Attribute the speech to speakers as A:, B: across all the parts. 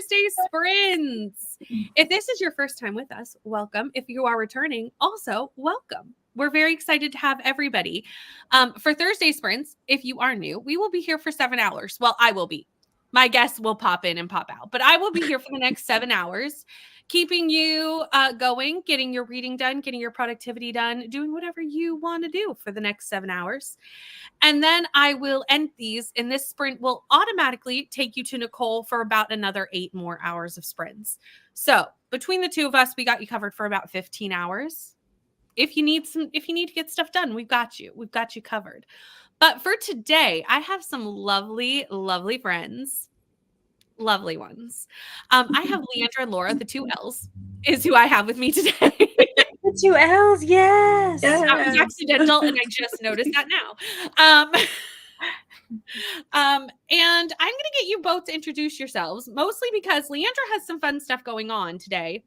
A: Thursday sprints. If this is your first time with us, welcome. If you are returning, also welcome. We're very excited to have everybody. For Thursday sprints, if you are new, we will be here for 7 hours. Well, I will be. My guests will pop in and pop out, but I will be here for the next 7 hours, keeping you going, getting your reading done, getting your productivity done, doing whatever you want to do for the next 7 hours. And then I will end these, and this sprint will automatically take you to Nicole for about another 8 more hours of sprints. So between the two of us, we got you covered for about 15 hours. If you need to get stuff done, we've got you. We've got you covered. But for today, I have some lovely, lovely friends. Lovely ones. I have Leandra and Laura, the 2 L's, is who I have with me today.
B: The 2 L's, yes.
A: That was accidental, and I just noticed that now. And I'm going to get you both to introduce yourselves, mostly because Leandra has some fun stuff going on today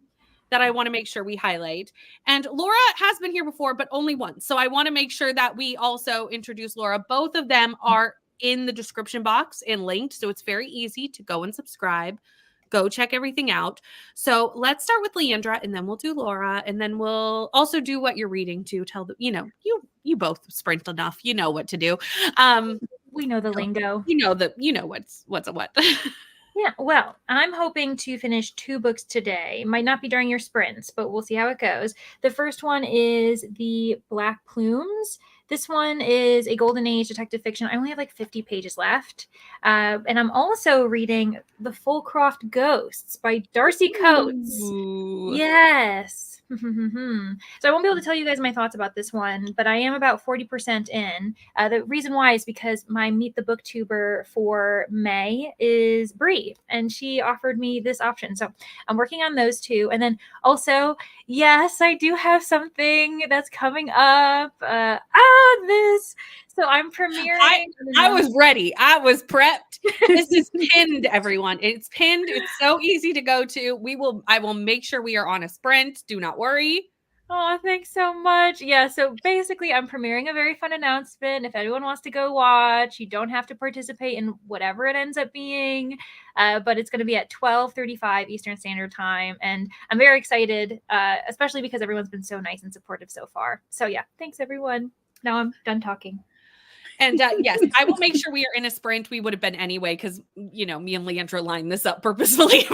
A: that I want to make sure we highlight. And Laura has been here before, but only once. So I want to make sure that we also introduce Laura. Both of them are in the description box and linked. So it's very easy to go and subscribe. Go check everything out. So let's start with Leandra, and then we'll do Laura, and then we'll also do what you're reading to tell the, you both sprint enough. You know what to do.
B: We know the lingo.
A: You know what's a what.
B: Yeah, well, I'm hoping to finish 2 books today. Might not be during your sprints, but we'll see how it goes. The first one is The Black Plumes. This one is a golden age detective fiction. I only have like 50 pages left. And I'm also reading The Fullcroft Ghosts by Darcy Coates.
A: Ooh.
B: Yes. So I won't be able to tell you guys my thoughts about this one, but I am about 40% in. The reason why is because my Meet the Booktuber for May is Brie, and she offered me this option. So I'm working on those 2. And then also, yes, I do have something that's coming up. This. So I'm premiering.
A: I was ready. I was prepped. This is pinned, everyone. It's pinned. It's so easy to go to. I will make sure we are on a sprint. Do not worry.
B: Oh, thanks so much. Yeah, so basically I'm premiering a very fun announcement. If anyone wants to go watch, you don't have to participate in whatever it ends up being, but it's going to be at 12:35 Eastern Standard Time, and I'm very excited, especially because everyone's been so nice and supportive so far. So yeah, thanks everyone. Now I'm done talking.
A: And yes, I will make sure we are in a sprint. We would have been anyway, because, me and Leandra lined this up purposefully.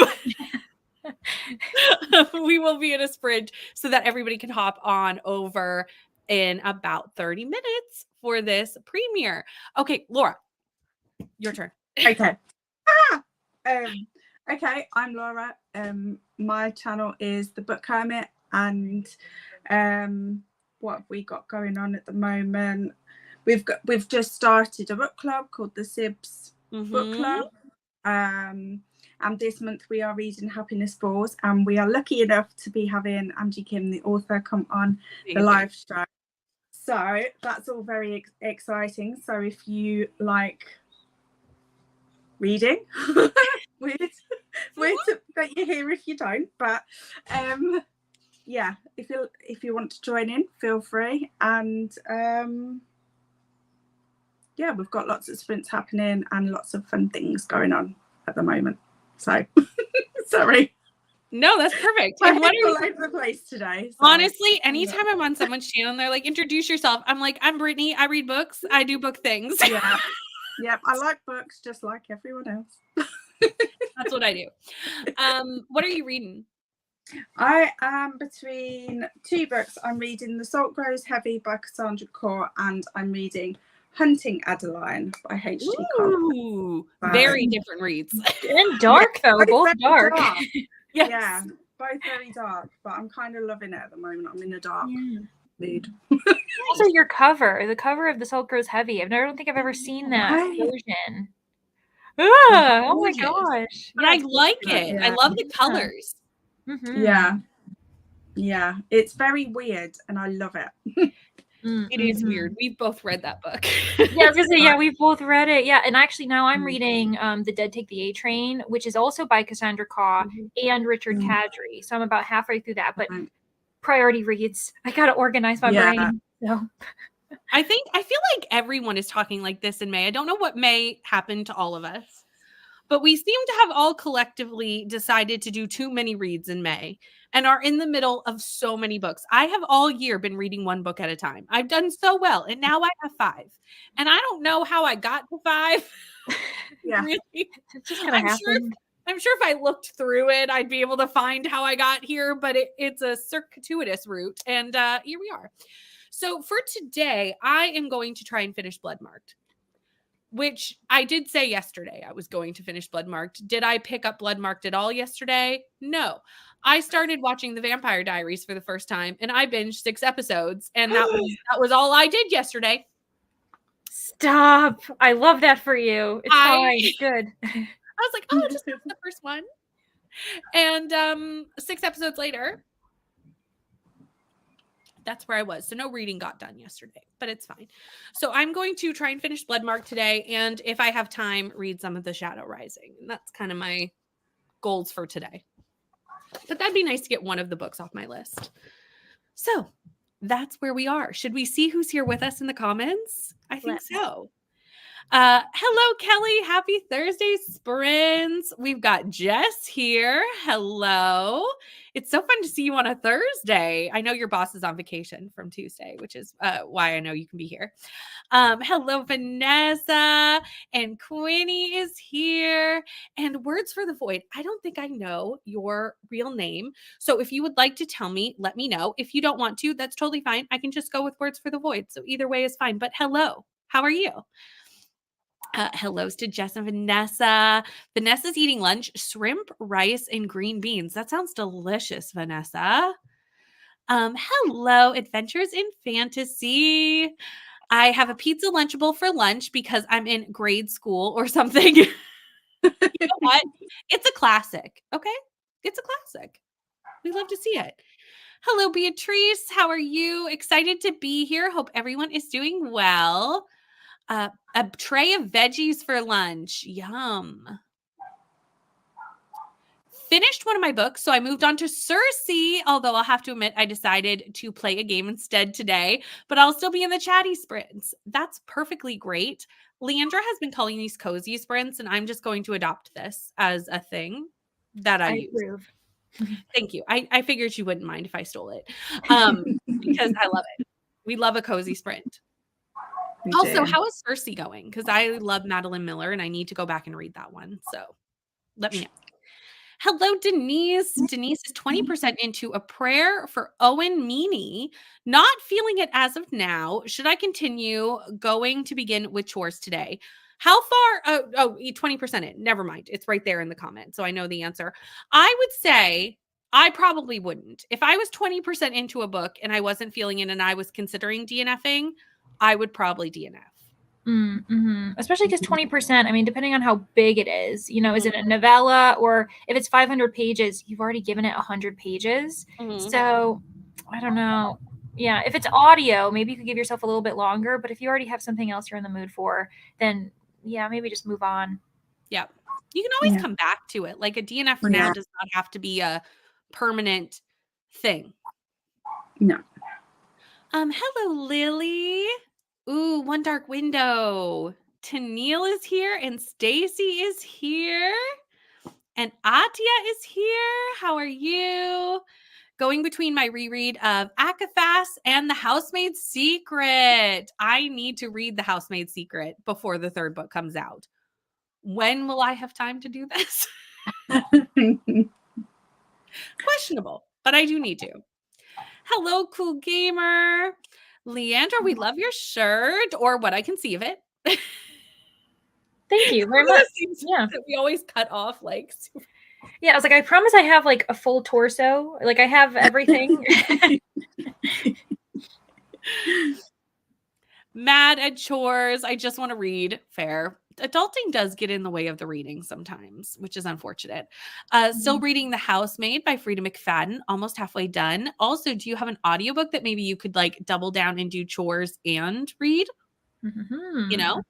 A: We will be in a sprint so that everybody can hop on over in about 30 minutes for this premiere. Okay, Laura, your turn.
C: Okay. Okay, I'm Laura. My channel is The Book Hermit, and what have we got going on at the moment? We've just started a book club called the Sibs Book Club. And this month we are reading Happiness Falls, and we are lucky enough to be having Angie Kim, the author, come on the live show. So that's all very exciting. So if you like reading, weird that you're here if you don't, but yeah, if you want to join in, feel free. And yeah, we've got lots of sprints happening and lots of fun things going on at the moment. So sorry.
A: No, that's perfect.
C: I'm all over the place today. So.
A: Honestly, anytime I'm on someone's channel and they're like, introduce yourself, I'm like, I'm Brittany. I read books. I do book things.
C: Yeah. Yep. I like books just like everyone else.
A: That's what I do. What are you reading?
C: I am between 2 books. I'm reading The Salt Grows Heavy by Cassandra Core, and I'm reading Hunting Adeline by H.G.
A: Ooh, very different reads.
B: And dark, though. Both dark.
A: Yes.
C: Yeah, both very dark, but I'm kind of loving it at the moment. I'm in a dark mood.
B: Also, your cover. The cover of The Salt Grows Heavy. I don't think I've ever seen that version. Oh my gosh.
A: But I like it. Yeah. I love the colors.
C: Mm-hmm. Yeah. It's very weird, and I love it.
A: It is weird. We've both read that book.
B: Yeah, I was gonna say, yeah, we've both read it. Yeah, and actually now I'm reading The Dead Take the A Train, which is also by Cassandra Caw and Richard Kadrey. So I'm about halfway through that, but priority reads. I gotta organize my brain. So
A: I feel like everyone is talking like this in May. I don't know what May happened to all of us, But we seem to have all collectively decided to do too many reads in May and are in the middle of so many books. I have all year been reading one book at a time. I've done so well, and now I have 5. And I don't know how I got to 5.
C: Yeah.
A: Really.
B: It just kind of happened.
A: I'm sure if I looked through it, I'd be able to find how I got here, but it's a circuitous route. And here we are. So for today, I am going to try and finish Bloodmarked, which I did say yesterday I was going to finish Bloodmarked. Did I pick up Bloodmarked at all yesterday? No. I started watching the Vampire Diaries for the first time, and I binged 6 episodes, and that was all I did yesterday.
B: Stop. I love that for you. It's fine. Good.
A: I was like, oh, I'll just watch the first one. And 6 episodes later, that's where I was. So no reading got done yesterday, but it's fine. So I'm going to try and finish Bloodmarked today. And if I have time, read some of the Shadow Rising. And that's kind of my goals for today. But that'd be nice to get one of the books off my list. So that's where we are. Should we see who's here with us in the comments? I think so. Hello, Kelly. Happy Thursday, Sprints. We've got Jess here. Hello. It's so fun to see you on a Thursday. I know your boss is on vacation from Tuesday, which is why I know you can be here. Hello, Vanessa. And Quinny is here. And Words for the Void. I don't think I know your real name. So if you would like to tell me, let me know. If you don't want to, that's totally fine. I can just go with Words for the Void. So either way is fine. But hello. How are you? Hellos to Jess and Vanessa. Vanessa's eating lunch, shrimp, rice, and green beans. That sounds delicious, Vanessa. Hello, Adventures in Fantasy. I have a pizza Lunchable for lunch because I'm in grade school or something. You know what? It's a classic, okay? It's a classic. We love to see it. Hello, Beatrice. How are you? Excited to be here. Hope everyone is doing well. A tray of veggies for lunch. Yum. Finished one of my books, so I moved on to Circe, although I'll have to admit I decided to play a game instead today, but I'll still be in the chatty sprints. That's perfectly great. Leandra has been calling these cozy sprints, and I'm just going to adopt this as a thing that I use.
B: Approve.
A: Thank you. I figured you wouldn't mind if I stole it because I love it. We love a cozy sprint. Also, how is Circe going? Because I love Madeline Miller and I need to go back and read that one. So let me know. Hello, Denise. Denise is 20% into A Prayer for Owen Meany. Not feeling it as of now. Should I continue? Going to begin with chores today. How far? 20% in. Never mind. It's right there in the comment. So I know the answer. I would say I probably wouldn't. If I was 20% into a book and I wasn't feeling it and I was considering DNFing, I would probably DNF.
B: Mm-hmm. Especially because 20%, I mean, depending on how big it is, you know, is it a novella, or if it's 500 pages, you've already given it 100 pages. So I don't know. Yeah. If it's audio, maybe you could give yourself a little bit longer, but if you already have something else you're in the mood for, then yeah, maybe just move on.
A: Yeah. You can always come back to it. Like a DNF for now does not have to be a permanent thing.
C: No.
A: Hello, Lily. Ooh, One Dark Window. Tennille is here and Stacy is here. And Atia is here. How are you? Going between my reread of Akathas and The Housemaid's Secret. I need to read The Housemaid's Secret before the 3rd book comes out. When will I have time to do this? Questionable, but I do need to. Hello, Cool Gamer. Leandra, we love your shirt, or what I can see of it.
B: Thank you very much.
A: Yeah. That we always cut off like.
B: Yeah, I was like, I promise I have like a full torso. Like I have everything.
A: Mad at chores. I just want to read. Fair. Adulting does get in the way of the reading sometimes, which is unfortunate. Still reading The Housemaid by Frida McFadden, almost halfway done. Also, do you have an audiobook that maybe you could like double down and do chores and read? You know,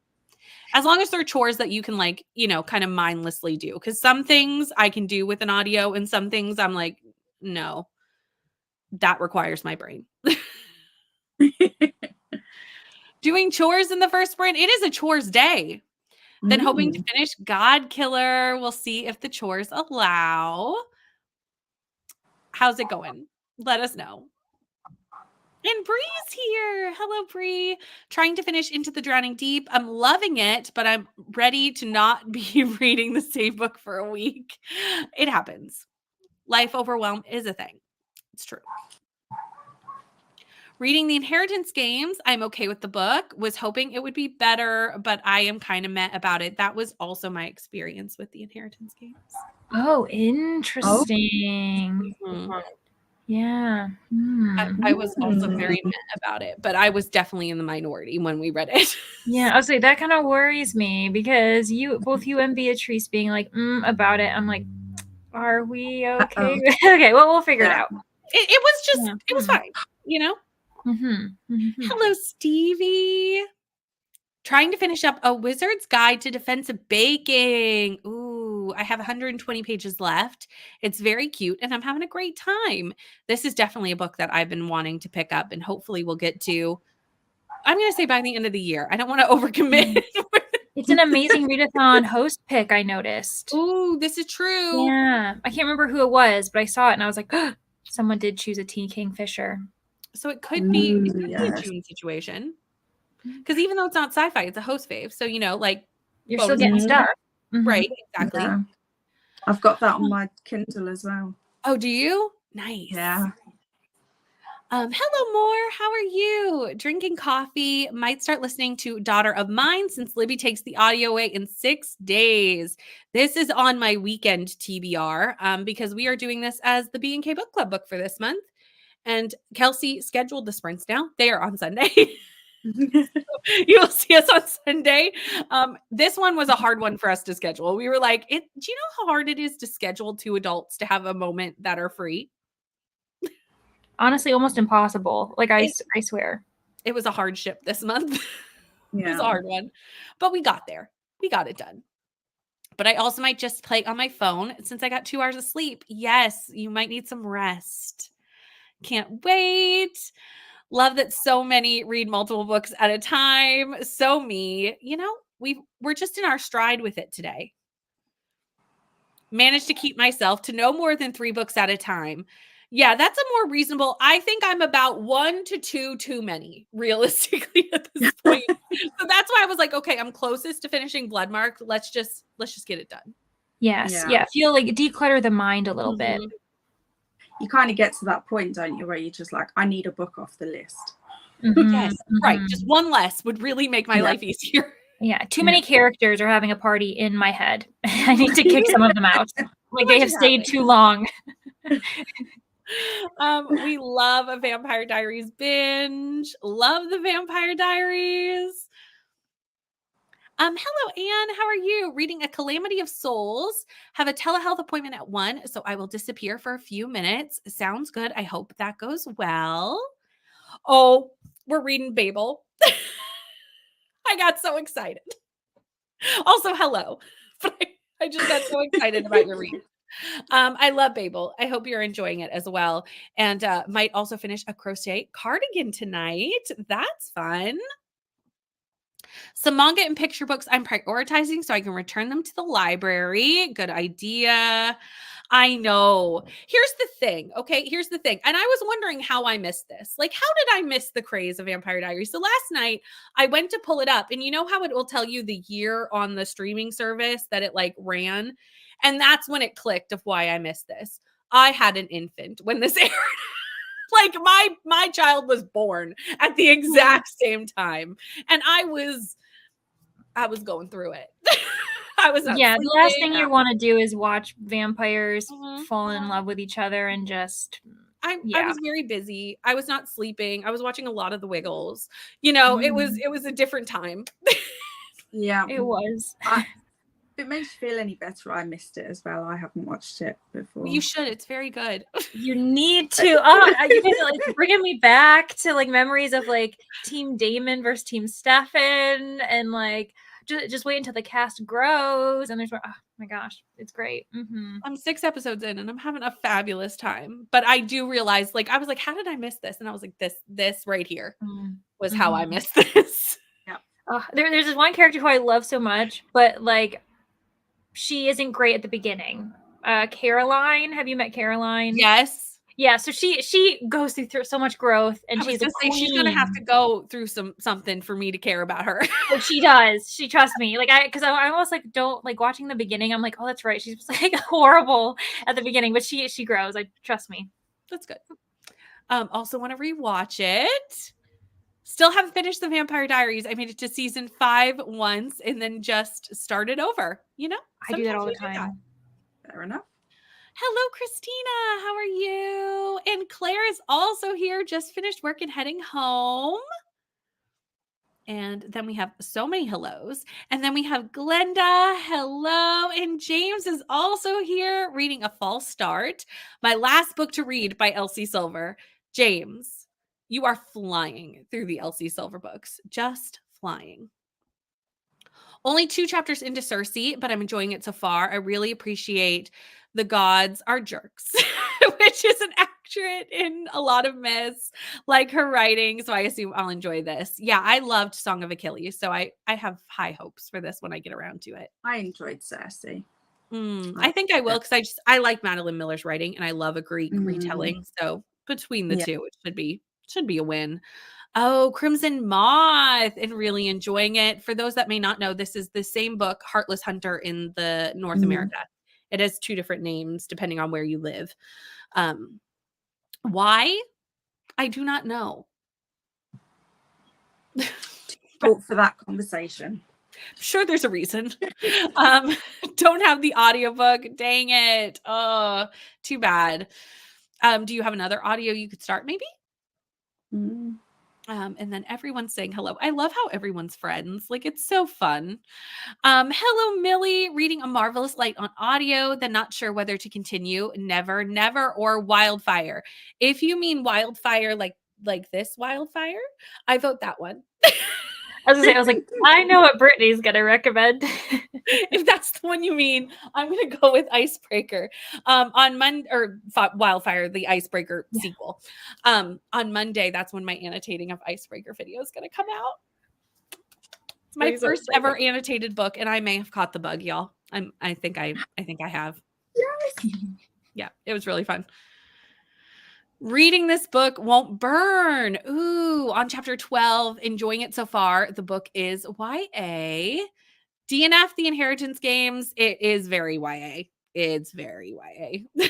A: as long as they're chores that you can like, you know, kind of mindlessly do. Because some things I can do with an audio and some things I'm like, no, that requires my brain. Doing chores in the first sprint. It is a chores day. Then hoping to finish God Killer. We'll see if the chores allow. How's it going? Let us know. And Bree's here. Hello, Bree. Trying to finish Into the Drowning Deep. I'm loving it, but I'm ready to not be reading the same book for a week. It happens. Life overwhelm is a thing. It's true. Reading The Inheritance Games. I'm okay with the book. Was hoping it would be better, but I am kind of meh about it. That was also my experience with The Inheritance Games.
B: Oh, interesting. Yeah.
A: I was also very meh about it, but I was definitely in the minority when we read it.
B: Yeah, I'll say that kind of worries me because both you and Beatrice being like about it. I'm like, are we okay? Okay, well, we'll figure it out.
A: It was just, it was fine, you know? Hello, Stevie. Trying to finish up A Wizard's Guide to Defensive Baking. Ooh, I have 120 pages left. It's very cute, and I'm having a great time. This is definitely a book that I've been wanting to pick up, and hopefully we'll get to, I'm going to say by the end of the year. I don't want to overcommit.
B: It's an amazing Readathon host pick, I noticed.
A: Ooh, this is true.
B: Yeah. I can't remember who it was, but I saw it, and I was like, oh, someone did choose a T. Kingfisher.
A: So it could be a June situation. Because even though it's not sci-fi, it's a host fave. So, you know, like
B: you're still getting stuff.
A: Right, exactly.
C: Yeah. I've got that on my Kindle as well.
A: Oh, do you? Nice.
C: Yeah.
A: Hello, Moore. How are you? Drinking coffee. Might start listening to Daughter of Mine since Libby takes the audio away in 6 days. This is on my weekend TBR because we are doing this as the B&K Book Club book for this month. And Kelsey scheduled the sprints now. They are on Sunday. You will see us on Sunday. This one was a hard one for us to schedule. We were like, do you know how hard it is to schedule 2 adults to have a moment that are free?
B: Honestly, almost impossible. Like I swear.
A: It was a hardship this month.
C: Yeah.
A: It was a hard one, but we got there. We got it done. But I also might just play on my phone since I got 2 hours of sleep. Yes, you might need some rest. Can't wait. Love that so many read multiple books at a time. So me, you know, we're just in our stride with it today. Managed to keep myself to no more than 3 books at a time. Yeah, that's a more reasonable. I think I'm about 1 to 2 too many, realistically, at this point. So that's why I was like, okay, I'm closest to finishing Bloodmark. Let's just get it done.
B: Yes. Yeah. Feel like declutter the mind a little bit.
C: You kind of get to that point, don't you, where you're just like, I need a book off the list.
A: Yes, right. Just one less would really make my life easier.
B: Yeah, too many characters are having a party in my head. I need to kick some of them out. Like they have stayed too long.
A: We love a Vampire Diaries binge. Love the Vampire Diaries. Hello, Anne. How are you? Reading A Calamity of Souls. Have a telehealth appointment at 1, so I will disappear for a few minutes. Sounds good. I hope that goes well. Oh, we're reading Babel. I got so excited. Also, hello. But I just got so excited about your read. I love Babel. I hope you're enjoying it as well. And might also finish a crochet cardigan tonight. That's fun. Some manga and picture books I'm prioritizing so I can return them to the library. Good idea. I know. Here's the thing. Okay. Here's the thing. And I was wondering how I missed this. Like, how did I miss the craze of Vampire Diaries? So last night I went to pull it up, and you know how it will tell you the year on the streaming service that it like ran? And that's when it clicked of why I missed this. I had an infant when this aired. Like my child was born at the exact same time. And I was going through it. I was not sleeping.
B: The last thing you want to do is watch vampires fall in love with each other and just
A: I was very busy. I was not sleeping. I was watching a lot of The Wiggles. You know, it was a different time.
C: Yeah.
B: It was.
C: If it makes you feel any better, I missed it as well. I haven't watched it before.
A: You should. It's very good.
B: You need to. Oh, you guys are like bringing me back to like memories of like Team Damon versus Team Stefan, and like just wait until the cast grows and there's oh my gosh, it's great.
A: I'm 6 episodes in and I'm having a fabulous time. But I do realize, like, I was like, how did I miss this? And I was like, this right here was how I missed this.
C: Yeah.
B: There's this one character who I love so much, but like she isn't great at the beginning. Caroline, have you met Caroline?
A: Yes.
B: Yeah, so she goes through so much growth, and
A: I was
B: she's a
A: gonna say she's gonna have to
B: queen.
A: go through something for me to care about her.
B: But she does. She trusts me. Like because I almost like don't like watching the beginning. I'm like, oh, that's right. She's like horrible at the beginning, but she grows. I trust me.
A: That's good. Also want to rewatch it. Still haven't finished the Vampire Diaries. I made it to season 5 once and then just started over. You know,
B: I do that all the
A: we do that.
B: time.
C: Fair enough.
A: Hello, Christina. How are you? And Claire is also here. Just finished work and heading home. And then we have so many hellos. And then we have Glenda. Hello. And James is also here reading A False Start, my last book to read by Elsie Silver. James, you are flying through the Elsie Silver books. Just flying. Only 2 chapters into Cersei, but I'm enjoying it so far. I really appreciate the gods are jerks, which isn't accurate in a lot of myths, like her writing. So I assume I'll enjoy this. Yeah, I loved Song of Achilles, so I have high hopes for this when I get around to it.
C: I enjoyed Cersei.
A: I think I will because I like Madeline Miller's writing and I love a Greek retelling. So between the two, it should be a win. Oh, Crimson Moth, and really enjoying it. For those that may not know, this is the same book, Heartless Hunter, in the North America. It has 2 different names depending on where you live. Why? I do not know.
C: Talk for that conversation.
A: Sure, there's a reason. Don't have the audiobook. Dang it. Oh, too bad. Do you have another audio you could start maybe? And then everyone's saying hello. I love how everyone's friends. Like, it's so fun. Hello, Millie. Reading A Marvelous Light on audio, then not sure whether to continue. Never, never, or Wildfire. If you mean Wildfire, like this Wildfire, I vote that one.
B: I was like, I know what Brittany's gonna recommend.
A: If that's the one you mean, I'm gonna go with Icebreaker. On Monday, or Wildfire, the Icebreaker sequel. On Monday, that's when my annotating of Icebreaker video is gonna come out. It's my first ever annotated book, and I may have caught the bug, y'all. I think I have.
C: Yes.
A: Yeah, it was really fun. Reading this book won't burn. Ooh, on chapter 12, enjoying it so far. The book is YA. DNF, The Inheritance Games, it is very YA. It's very YA.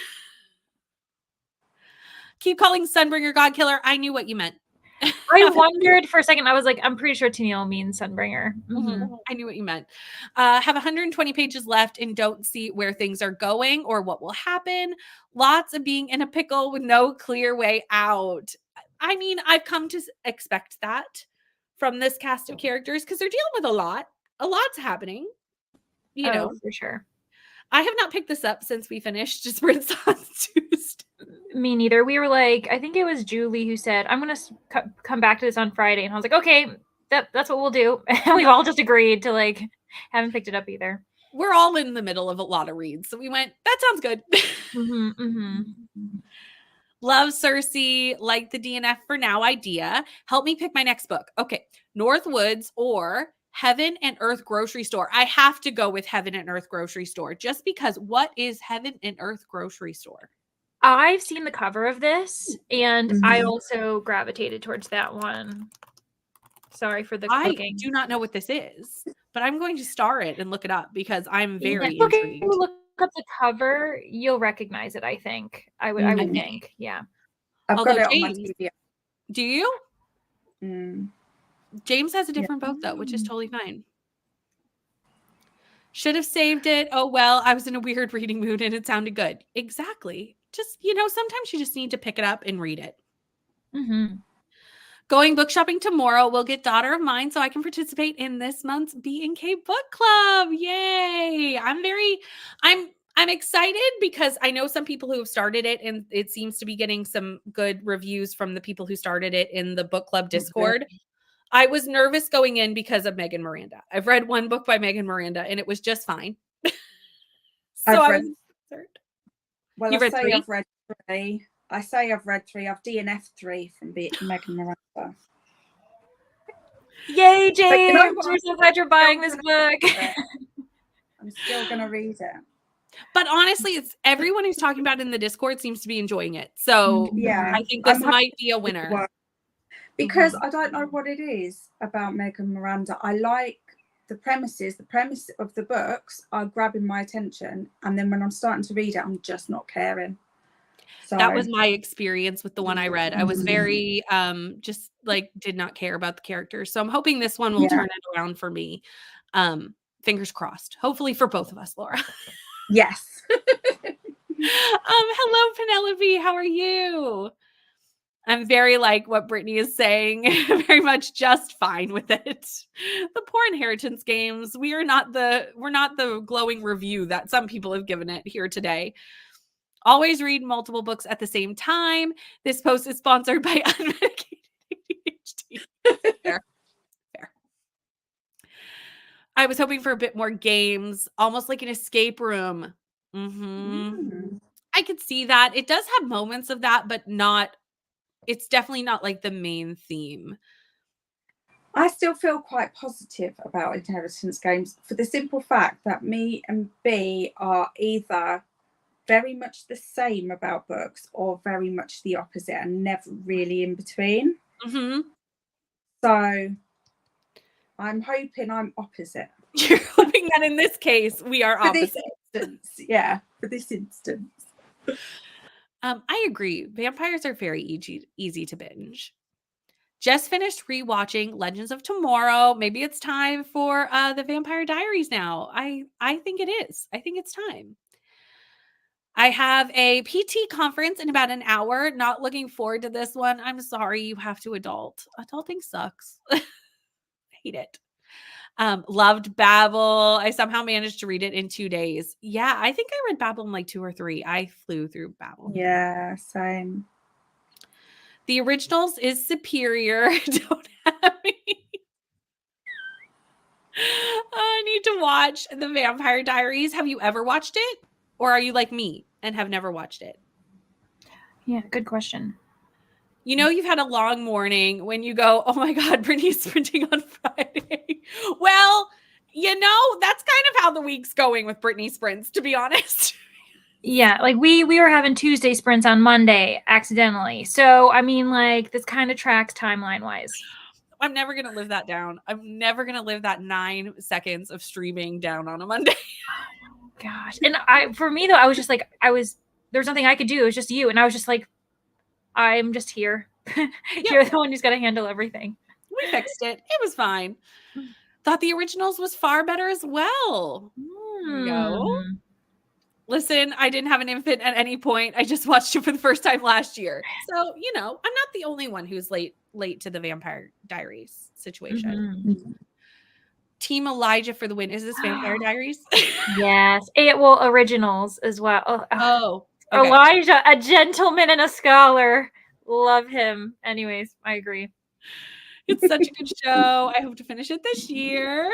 A: Keep calling Sunbringer Godkiller. I knew what you meant.
B: I wondered for a second. I was like, I'm pretty sure Tennille means Sunbringer.
A: I knew what you meant. Have 120 pages left and don't see where things are going or what will happen. Lots of being in a pickle with no clear way out. I mean, I've come to expect that from this cast of characters because they're dealing with a lot. A lot's happening. You know,
B: for sure.
A: I have not picked this up since we finished Sprints on Tuesday.
B: Me neither. We were like, I think it was Julie who said, I'm going to come back to this on Friday. And I was like, okay, that's what we'll do. And we all just agreed to like, haven't picked it up either.
A: We're all in the middle of a lot of reads. So we went, that sounds good. Love Cersei, like the DNF for now idea. Help me pick my next book. Okay. Northwoods or Heaven and Earth Grocery Store. I have to go with Heaven and Earth Grocery Store just because what is Heaven and Earth Grocery Store?
B: I've seen the cover of this and I also gravitated towards that one. Sorry for the cooking.
A: I do not know what this is, but I'm going to star it and look it up because I'm very intrigued.
B: If you look up the cover, you'll recognize it, I think. I would think. Yeah.
C: I've got it on my TV.
A: Do you? James has a different book though, which is totally fine. Should have saved it. Oh, well, I was in a weird reading mood and it sounded good. Exactly. Just, sometimes you just need to pick it up and read it. Going book shopping tomorrow. We'll get Daughter of Mine so I can participate in this month's B&K book club. Yay. I'm excited because I know some people who have started it and it seems to be getting some good reviews from the people who started it in the book club Discord. I was nervous going in because of Megan Miranda. I've read one book by Megan Miranda and it was just fine.
C: I've read 3. I say I've read 3. I've DNF 3 from Megan Miranda.
B: Yay, James!
C: But you know what?
B: We're so glad you're buying this book.
C: I'm still going to read it.
A: But honestly, it's everyone who's talking about it in the Discord seems to be enjoying it. So
C: Yeah,
A: I think this might be a winner.
C: Because I don't know what it is about Meg and Miranda. I like the premises. The premise of the books are grabbing my attention, and then when I'm starting to read it, I'm just not caring. So
A: That was my experience with the one I read. I was very just like did not care about the characters. So I'm hoping this one will turn it around for me. Fingers crossed. Hopefully for both of us, Laura.
C: Yes.
A: Hello, Penelope. How are you? I'm very like what Brittany is saying, very much just fine with it. The poor inheritance games. We're not the glowing review that some people have given it here today. Always read multiple books at the same time. This post is sponsored by Unmedicated ADHD. Fair. I was hoping for a bit more games, almost like an escape room. I could see that. It does have moments of that, but it's definitely not like the main theme.
C: I still feel quite positive about inheritance games for the simple fact that me and B are either very much the same about books or very much the opposite and never really in between. So I'm hoping I'm opposite.
A: You're hoping that in this case we are opposite.
C: For this instance.
A: I agree. Vampires are very easy to binge. Just finished rewatching Legends of Tomorrow. Maybe it's time for the Vampire Diaries now. I think it is. I think it's time. I have a PT conference in about an hour. Not looking forward to this one. I'm sorry you have to adult. Adulting sucks. I hate it. Loved Babel. I somehow managed to read it in 2 days. Yeah, I think I read Babel in like 2 or 3. I flew through Babel.
C: Yeah, same.
A: The Originals is superior. Don't have me. I need to watch The Vampire Diaries. Have you ever watched it? Or are you like me and have never watched it?
B: Yeah, good question.
A: You know, you've had a long morning when you go, oh my God, Brittany's sprinting on Friday. Well, you know, that's kind of how the week's going with Brittany sprints, to be honest.
B: Yeah, like we were having Tuesday sprints on Monday accidentally. So, I mean, like this kind of tracks timeline wise.
A: I'm never going to live that down. I'm never going to live that 9 seconds of streaming down on a Monday.
B: Oh, gosh. And for me though, I was just like, there's nothing I could do. It was just you. And I was just like, I'm just here. You're the one who's got to handle everything.
A: We fixed it. It was fine. Thought The Originals was far better as well. No. Listen, I didn't have an infant at any point. I just watched it for the first time last year. So, you know, I'm not the only one who's late to the Vampire Diaries situation. Team Elijah for the win. Is this Vampire Diaries?
B: Yes. Originals as well.
A: Okay.
B: Elijah, a gentleman and a scholar. Love him. Anyways, I agree.
A: It's such a good show. I hope to finish it this year.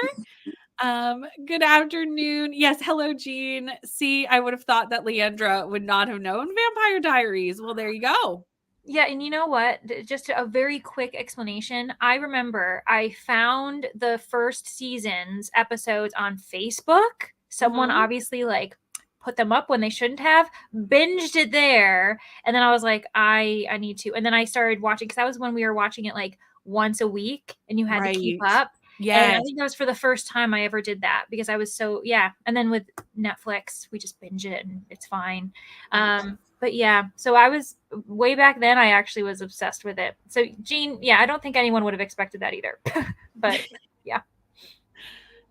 A: Good afternoon. Yes, hello, Jean. See, I would have thought that Leandra would not have known Vampire Diaries. Well, there you go.
B: Yeah, and you know what? Just a very quick explanation. I remember I found the first season's episodes on Facebook. Someone obviously like put them up when they shouldn't have, binged it there, and then I was like, I need to. And then I started watching because that was when we were watching it like once a week and you had to keep up. Yeah. And I think that was for the first time I ever did that because I was so, And then with Netflix, we just binge it and it's fine. But yeah, so I was way back then, I actually was obsessed with it. So Jean, I don't think anyone would have expected that either. But yeah.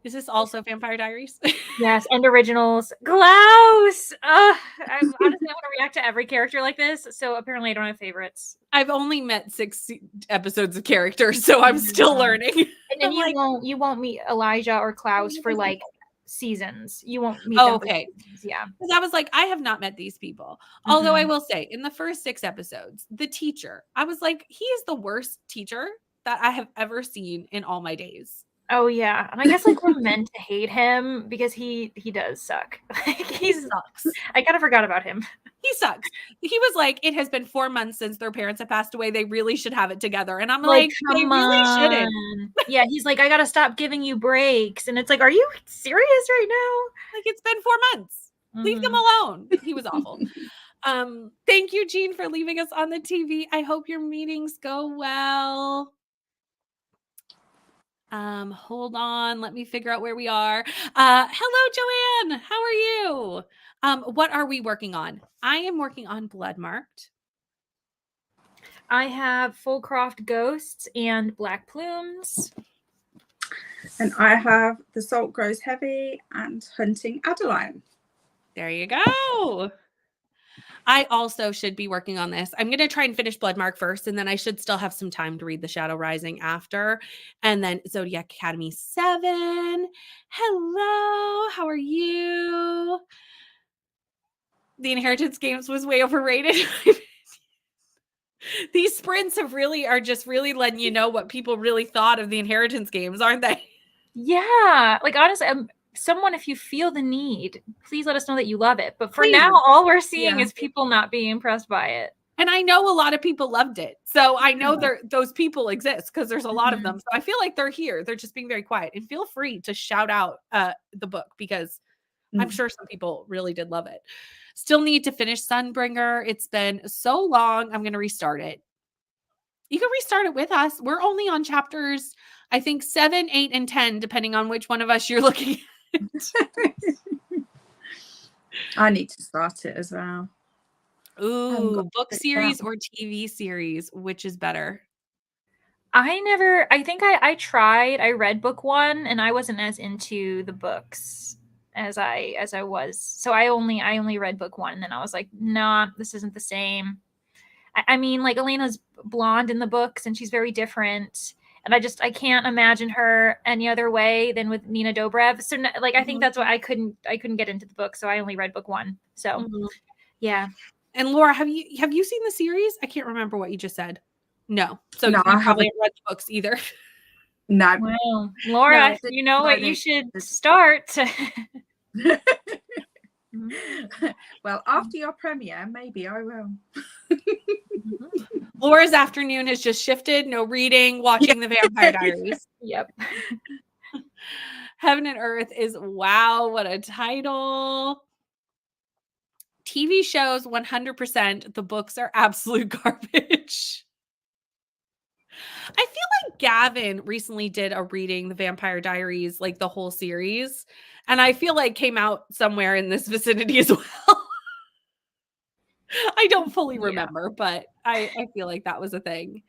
A: Is this also Vampire Diaries?
B: Yes, and Originals. Klaus! I honestly want to react to every character like this, so apparently I don't have favorites.
A: I've only met 6 episodes of characters, so I'm still learning.
B: And you won't meet Elijah or Klaus for like seasons. You won't meet them.
A: Okay.
B: Yeah.
A: Because I was like, I have not met these people. Although I will say, in the first 6 episodes, the teacher, I was like, he is the worst teacher that I have ever seen in all my days.
B: Oh yeah, and I guess like we're meant to hate him because he does suck. Like
A: He sucks.
B: I kind of forgot about him.
A: He sucks. He was like, it has been 4 months since their parents have passed away. They really should have it together. And I'm like, they
B: come
A: really shouldn't.
B: on. Yeah, he's like, I gotta stop giving you breaks, and it's like, are you serious right now?
A: Like, it's been 4 months. Leave them alone. He was awful. Thank you, Jean, for leaving us on the TV. I hope your meetings go well. Hold on. Let me figure out where we are. Hello, Joanne. How are you? What are we working on? I am working on Bloodmarked.
B: I have Fullcroft Ghosts and Black Plumes.
C: And I have The Salt Grows Heavy and Hunting Adeline.
A: There you go. I also should be working on this. I'm going to try and finish Bloodmark first, and then I should still have some time to read The Shadow Rising after. And then Zodiac Academy 7. Hello, how are you? The Inheritance Games was way overrated. These sprints are just really letting you know what people really thought of the Inheritance Games, aren't they?
B: Yeah, like honestly, someone, if you feel the need, please let us know that you love it. But for
A: Please.
B: now, all we're seeing is people not being impressed by it.
A: And I know a lot of people loved it. So I know those people exist because there's a lot of them. So I feel like they're here. They're just being very quiet. And feel free to shout out the book because I'm sure some people really did love it. Still need to finish Sunbringer. It's been so long. I'm going to restart it. You can restart it with us. We're only on chapters, I think, 7, 8, and 10, depending on which one of us you're looking at.
C: I need to start it as well.
A: Ooh, book series or TV series, which is better?
B: I think I tried. I read book 1 and I wasn't as into the books as I was. So I only read book 1 and then I was like, nah, this isn't the same. I mean, like Elena's blonde in the books and she's very different. And I can't imagine her any other way than with Nina Dobrev. So like, I think that's why I couldn't get into the book. So I only read book 1. So yeah.
A: And Laura, have you seen the series? I can't remember what you just said. No. So
C: no,
A: you probably haven't read the books either.
C: No.
B: Well, Laura, you know what you should start.
C: Well, after your premiere, maybe I will.
A: Laura's afternoon has just shifted. No reading, watching the Vampire Diaries.
B: Yep.
A: Heaven and Earth is, wow, what a title. TV shows 100%. The books are absolute garbage. I feel like Gavin recently did a reading, The Vampire Diaries, like the whole series. And I feel like came out somewhere in this vicinity as well. I don't fully remember, but I feel like that was a thing.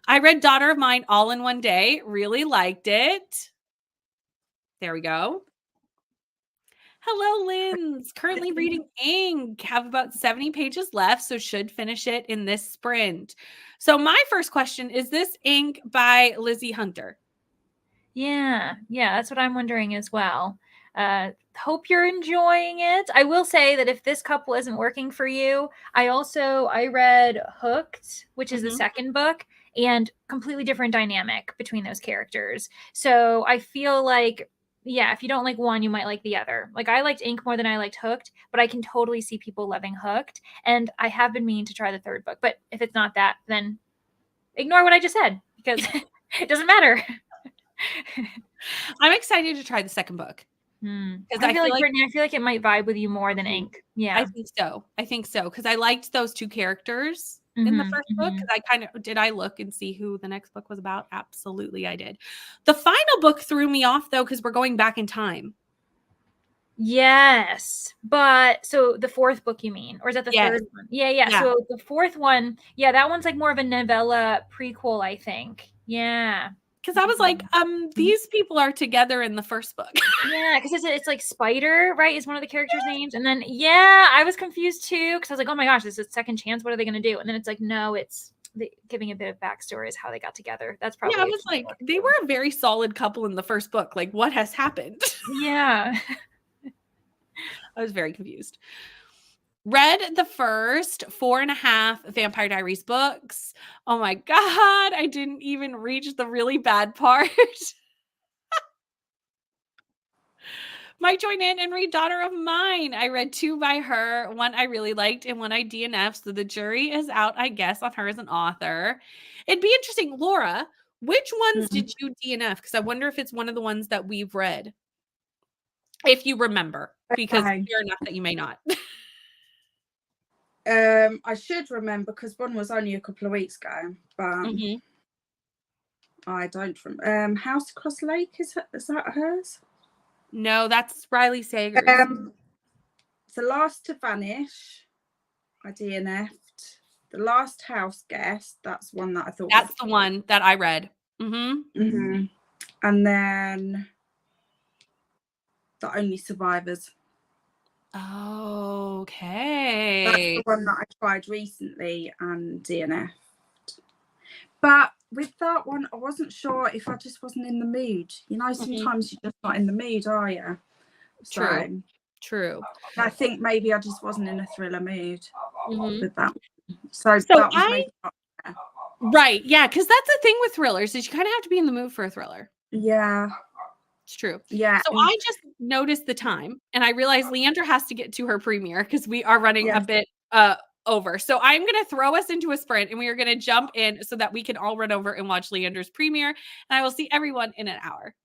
A: I read Daughter of Mine all in one day. Really liked it. There we go. Hello, Lynn's. Currently reading Ink. Have about 70 pages left, so should finish it in this sprint. So my first question, is this Ink by Lizzie Hunter?
B: Yeah, that's what I'm wondering as well. Hope you're enjoying it. I will say that if this couple isn't working for you, I read Hooked, which is the second book, and completely different dynamic between those characters. So I feel like, yeah, if you don't like one, you might like the other. Like I liked Ink more than I liked Hooked, but I can totally see people loving Hooked. And I have been meaning to try the third book, but if it's not that, then ignore what I just said because it doesn't matter.
A: I'm excited to try the second book.
B: Because I feel like Brittany, I feel like it might vibe with you more than Ink. Yeah,
A: I think so because I liked those two characters in the first book. Because did I look and see who the next book was about? Absolutely, I did. The final book threw me off though because we're going back in time.
B: Yes, but so the fourth book, you mean, or is that the third one? Yeah. So the fourth one, that one's like more of a novella prequel, I think. Yeah.
A: Because I was like, these people are together in the first book.
B: Yeah, because it's like Spider, right, is one of the characters' names. And then, I was confused too, because I was like, oh my gosh, this is Second Chance. What are they going to do? And then it's like, no, it's giving a bit of backstory is how they got together. That's probably.
A: Yeah, I was like, they were a very solid couple in the first book. Like, what has happened?
B: Yeah.
A: I was very confused. Read the first 4.5 Vampire Diaries books. Oh my God, I didn't even reach the really bad part. My join in and read Daughter of Mine. I read 2 by her. One I really liked and one I DNF'd. So the jury is out, I guess, on her as an author. It'd be interesting, Laura, which ones did you DNF? Because I wonder if it's one of the ones that we've read. If you remember, because
C: Okay.
A: fair enough that you may not.
C: I should remember because one was only a couple of weeks ago, but I don't remember. House Across Lake, is that hers?
A: No, that's Riley Sager's.
C: The Last to Vanish, I DNF'd. The Last House Guest, that's one that I thought
A: That's the one that I read.
C: And then The Only Survivors.
A: Okay.
C: That's the one that I tried recently and DNF'd. But with that one, I wasn't sure if I just wasn't in the mood. You know, sometimes you're just not in the mood, are you? So,
A: True.
C: I think maybe I just wasn't in a thriller mood with that. So that was maybe not fair.
A: Right. Yeah, because that's the thing with thrillers is you kind of have to be in the mood for a thriller.
C: Yeah.
A: It's true.
C: Yeah.
A: So I just noticed the time and I realized Leandra has to get to her premiere because we are running a bit over. So I'm going to throw us into a sprint and we are going to jump in so that we can all run over and watch Leandra's premiere. And I will see everyone in an hour.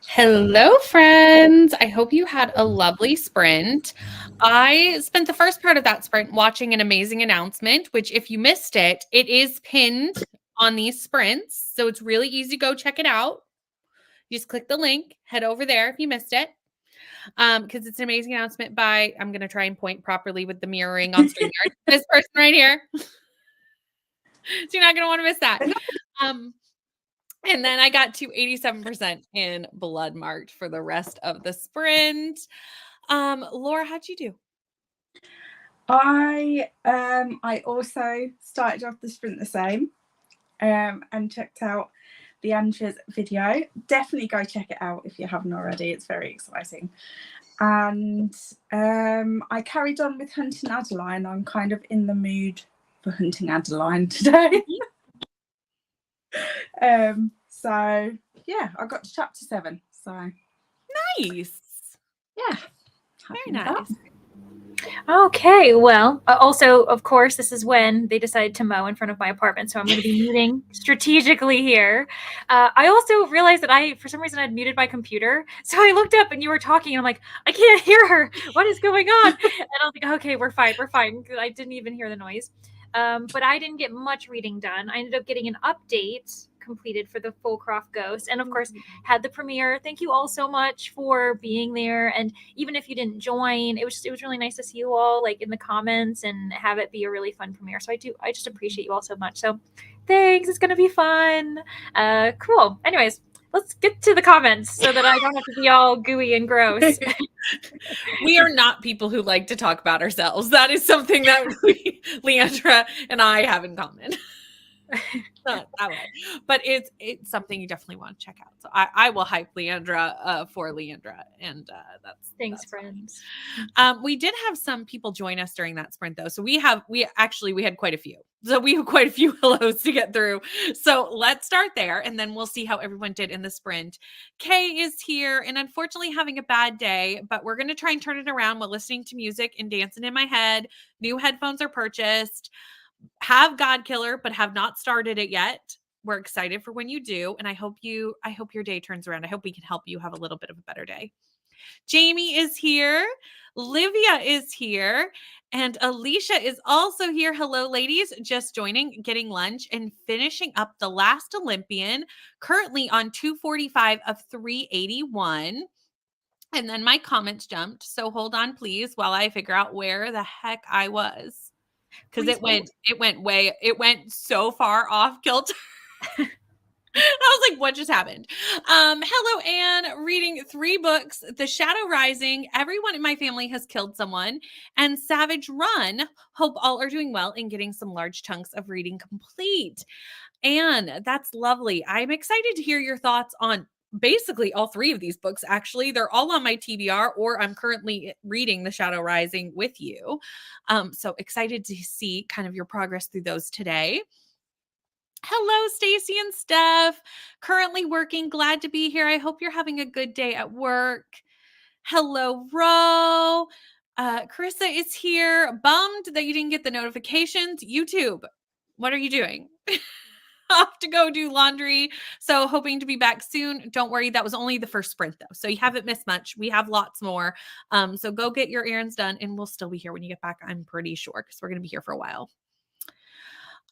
A: Hello, friends. I hope you had a lovely sprint. I spent the first part of that sprint watching an amazing announcement, which, if you missed it, it is pinned on these sprints. So it's really easy to go check it out. You just click the link, head over there if you missed it. Because it's an amazing announcement by, I'm going to try and point properly with the mirroring on StreamYard. This person right here. So you're not going to want to miss that. And then I got to 87% in blood marked for the rest of the sprint. Laura, how'd you do?
C: I also started off the sprint the same, and checked out the Andrea's video. Definitely go check it out if you haven't already. It's very exciting. And I carried on with hunting Adeline. I'm kind of in the mood for hunting Adeline today. So yeah, I got to chapter 7. So
A: Nice.
C: yeah,
A: Very nice.
B: Okay, well, also, of course, this is when they decided to mow in front of my apartment, so I'm going to be moving strategically here. I also realized that for some reason, I'd muted my computer, so I looked up and you were talking, and I'm like, I can't hear her. What is going on? And I was like, okay, we're fine. I didn't even hear the noise. But I didn't get much reading done. I ended up getting an update completed for the Fullcroft Ghost, and of course had the premiere. Thank you all so much for being there, and even if you didn't join, it was really nice to see you all like in the comments and have it be a really fun premiere. So I just appreciate you all so much. So thanks, it's gonna be fun. Cool. Anyways, let's get to the comments so that I don't have to be all gooey and gross.
A: We are not people who like to talk about ourselves. That is something that Leandra and I have in common. Not that way, but it's something you definitely want to check out. So I will hype Leandra for Leandra, and
B: Thanks, friends.
A: We did have some people join us during that sprint though, so we had quite a few. So we have quite a few hellos to get through. So let's start there, and then we'll see how everyone did in the sprint. Kay is here, and unfortunately having a bad day, but we're going to try and turn it around while listening to music and dancing in my head. New headphones are purchased. Have God Killer, but have not started it yet. We're excited for when you do, and I hope your day turns around. I hope we can help you have a little bit of a better day. Jamie is here. Livia is here. And Alicia is also here. Hello, ladies. Just joining, getting lunch, and finishing up the last Olympian, currently on 245 of 381. And then my comments jumped. So hold on, please, while I figure out where the heck I was. Because it went so far off kilter. I was like, what just happened? Hello, Anne. Reading 3 books: The Shadow Rising, Everyone in My Family Has Killed Someone, and Savage Run. Hope all are doing well and getting some large chunks of reading complete. Anne, that's lovely. I'm excited to hear your thoughts on basically all 3 of these books. Actually, they're all on my TBR, or I'm currently reading The Shadow Rising with you. So excited to see kind of your progress through those today. Hello, Stacy and Steph. Currently working. Glad to be here. I hope you're having a good day at work. Hello, Ro. Carissa is here. Bummed that you didn't get the notifications. YouTube, what are you doing? Off to go do laundry. So hoping to be back soon. Don't worry, that was only the first sprint though. So you haven't missed much. We have lots more. So go get your errands done, and we'll still be here when you get back, I'm pretty sure, because we're going to be here for a while.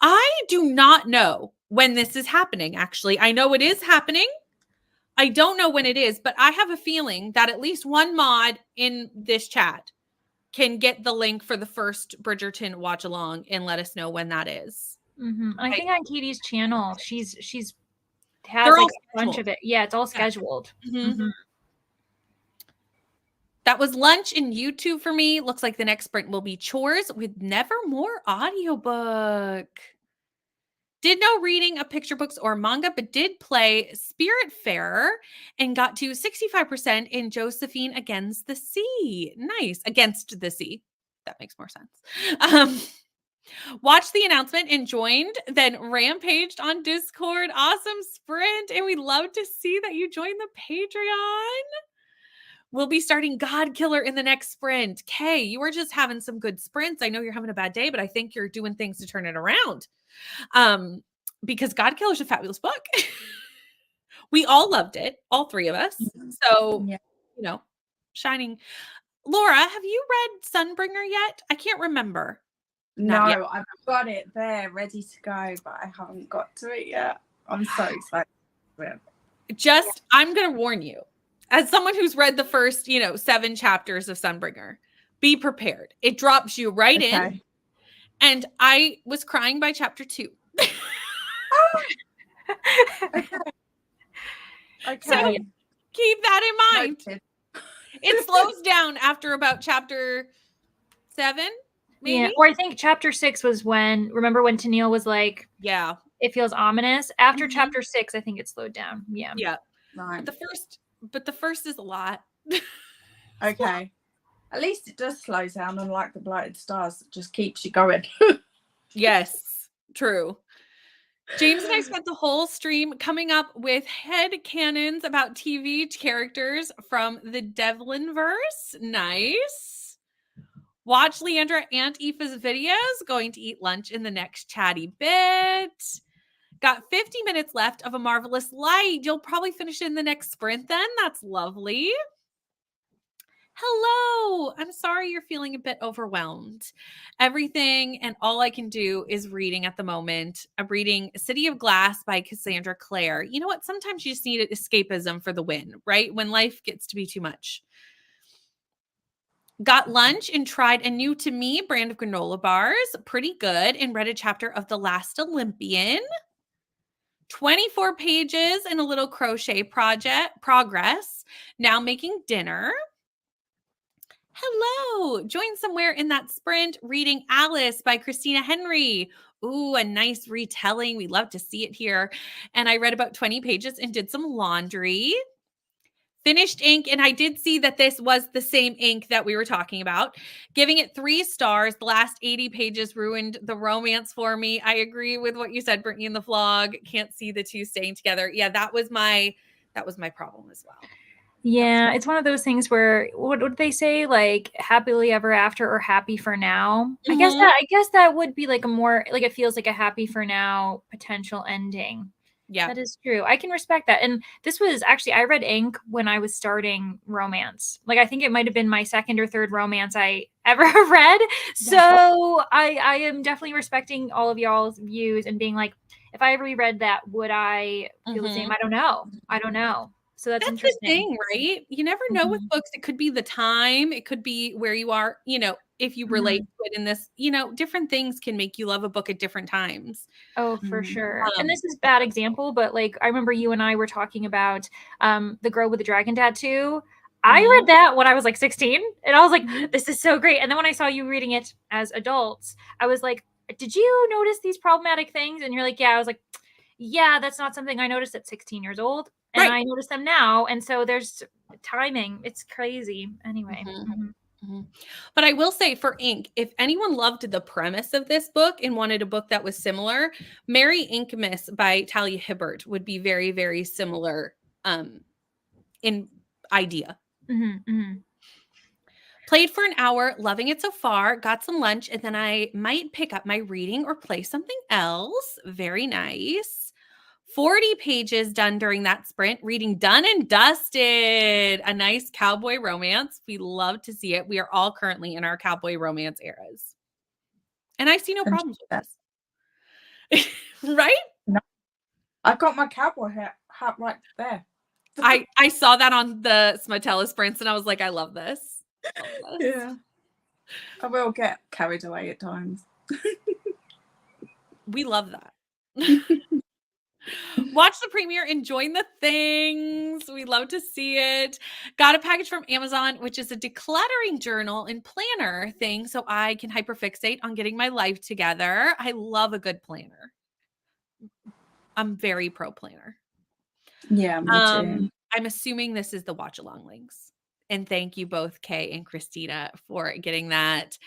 A: I do not know when this is happening, actually. I know it is happening. I don't know when it is, but I have a feeling that at least one mod in this chat can get the link for the first Bridgerton watch along and let us know when that is.
B: Mm-hmm. I think on Katie's channel, she's has
A: They're
B: like a bunch of it. Yeah, it's all scheduled.
A: Yeah. Mm-hmm. That was lunch and YouTube for me. Looks like the next sprint will be chores with Nevermore audiobook. Did no reading of picture books or manga, but did play Spiritfarer and got to 65% in Josephine Against the Sea. Nice. Against the Sea. That makes more sense. Watched the announcement and joined, then rampaged on Discord. Awesome sprint. And we love to see that you joined the Patreon. We'll be starting God Killer in the next sprint. Kay, you were just having some good sprints. I know you're having a bad day, but I think you're doing things to turn it around. Because God Killer is a fabulous book. We all loved it, all three of us. So,
C: Yeah.
A: you know, shining. Laura, have you read Sunbringer yet? I can't remember. Not yet.
C: No, I've got it there ready to go, but I haven't got to it yet. I'm so excited.
A: I'm going to warn you, as someone who's read the first, 7 chapters of Sunbringer, be prepared. It drops you right in. And I was crying by chapter 2.
C: Okay.
A: So keep that in mind.
C: Noted.
A: It slows down after about chapter 7, maybe?
B: Yeah, or I think chapter 6 was remember when Tennille was like,
A: yeah,
B: it feels ominous. After chapter 6, I think it slowed down. Yeah.
A: Yeah.
C: Right.
A: But the first is a lot.
C: Okay. At least it does slow down, unlike the Blighted Stars. It just keeps you going.
A: Yes, true. James and I spent the whole stream coming up with head canons about TV characters from the Devlinverse. Nice. Watch Leandra and Aoife's videos. Going to eat lunch in the next chatty bit. Got 50 minutes left of A Marvelous Light. You'll probably finish in the next sprint then. That's lovely. Hello. I'm sorry you're feeling a bit overwhelmed. Everything and all I can do is reading at the moment. I'm reading City of Glass by Cassandra Clare. You know what? Sometimes you just need escapism for the win, right? When life gets to be too much. Got lunch and tried a new to me brand of granola bars. Pretty good. And read a chapter of The Last Olympian. 24 pages and a little crochet progress. Now making dinner. Hello. Join somewhere in that sprint reading Alice by Christina Henry. Ooh, a nice retelling. We love to see it here. And I read about 20 pages and did some laundry. Finished ink, and I did see that this was the same ink that we were talking about. Giving it 3 stars. The last 80 pages ruined the romance for me. I agree with what you said, Brittany, in the vlog. Can't see the two staying together. Yeah, that was my problem as well.
B: Yeah, it's one of those things where what would they say, like happily ever after or happy for now? I guess that would be like a more like it feels like a happy for now potential ending.
A: Yeah.
B: That is true. I can respect that. And this was actually, I read Ink when I was starting romance. Like, I think it might have been my second or third romance I ever read. So I am definitely respecting all of y'all's views and being like, if I ever reread that, would I feel the same? I don't know. So that's interesting.
A: The thing, right? You never know with books. It could be the time. It could be where you are, if you relate to it in this, different things can make you love a book at different times.
B: Oh, for sure. And this is a bad example, but like I remember you and I were talking about The Girl with the Dragon Tattoo. I read that when I was like 16 and I was like, this is so great. And then when I saw you reading it as adults, I was like, did you notice these problematic things? And you're like, yeah. I was like, yeah, that's not something I noticed at 16 years old. And I notice them now. And so there's timing. It's crazy. Anyway.
A: But I will say for Ink, if anyone loved the premise of this book and wanted a book that was similar, Mary Inkmas by Talia Hibbert would be very, very similar in idea. Played for an hour, loving it so far, got some lunch, and then I might pick up my reading or play something else. Very nice. 40 pages done during that sprint, reading Done and Dusted, a nice cowboy romance. We love to see it. We are all currently in our cowboy romance eras. And I see no problems with this. Right?
C: No. I've got my cowboy hat right there.
A: I saw that on the Smatella sprints and I was like, I love this.
C: Yeah. I will get carried away at times.
A: We love that. Watch the premiere and join the things. We love to see it. Got a package from Amazon, which is a decluttering journal and planner thing so I can hyperfixate on getting my life together. I love a good planner. I'm very pro planner.
C: Yeah, me too.
A: I'm assuming this is the watch along links. And thank you both, Kay and Christina, for getting that.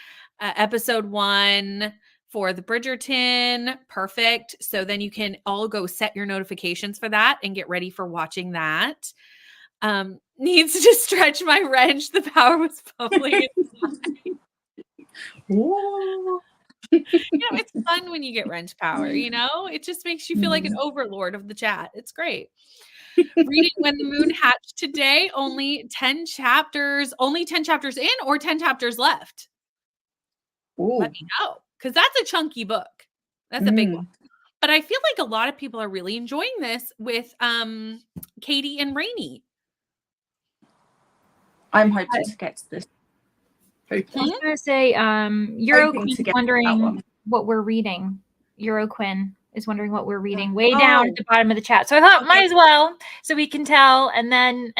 A: Episode 1 for the Bridgerton. Perfect. So then you can all go set your notifications for that and get ready for watching that. Needs to stretch my wrench. The power was bubbling.
C: Ooh.
A: It's fun when you get wrench power, it just makes you feel like an overlord of the chat. It's great. Reading When the Moon Hatched today, only 10 chapters in or 10 chapters left.
C: Ooh.
A: Let me know, because that's a chunky book. That's a big one. But I feel like a lot of people are really enjoying this with Katie and Rainey.
C: I'm hoping to get to this.
B: I was going to say, Euroquinn is wondering what we're reading. Euroquinn is wondering what we're reading way down at the bottom of the chat. So I thought might as well, so we can tell, and then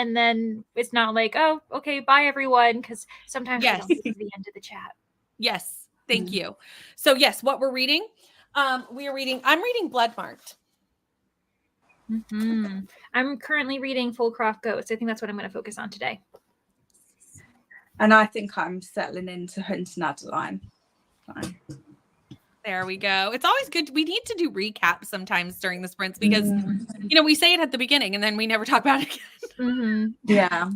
B: it's not like, oh, okay, bye everyone, because sometimes we don't get to the end of the chat.
A: Yes, thank you. So yes, what we're reading, I'm reading Bloodmarked.
B: I'm currently reading Fullcroft Ghost. I think that's what I'm going to focus on today.
C: And I think I'm settling into Hunting Adeline.
A: There we go. It's always good. We need to do recaps sometimes during the sprints because, we say it at the beginning and then we never talk about it again.
C: Yeah.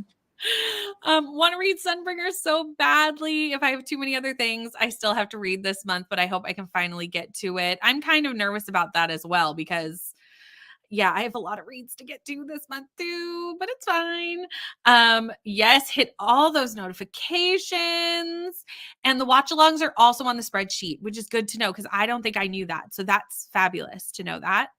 A: Want to read Sunbringer so badly. If I have too many other things, I still have to read this month, but I hope I can finally get to it. I'm kind of nervous about that as well because I have a lot of reads to get to this month too, but it's fine. Yes, hit all those notifications. And the watch alongs are also on the spreadsheet, which is good to know because I don't think I knew that. So that's fabulous to know that.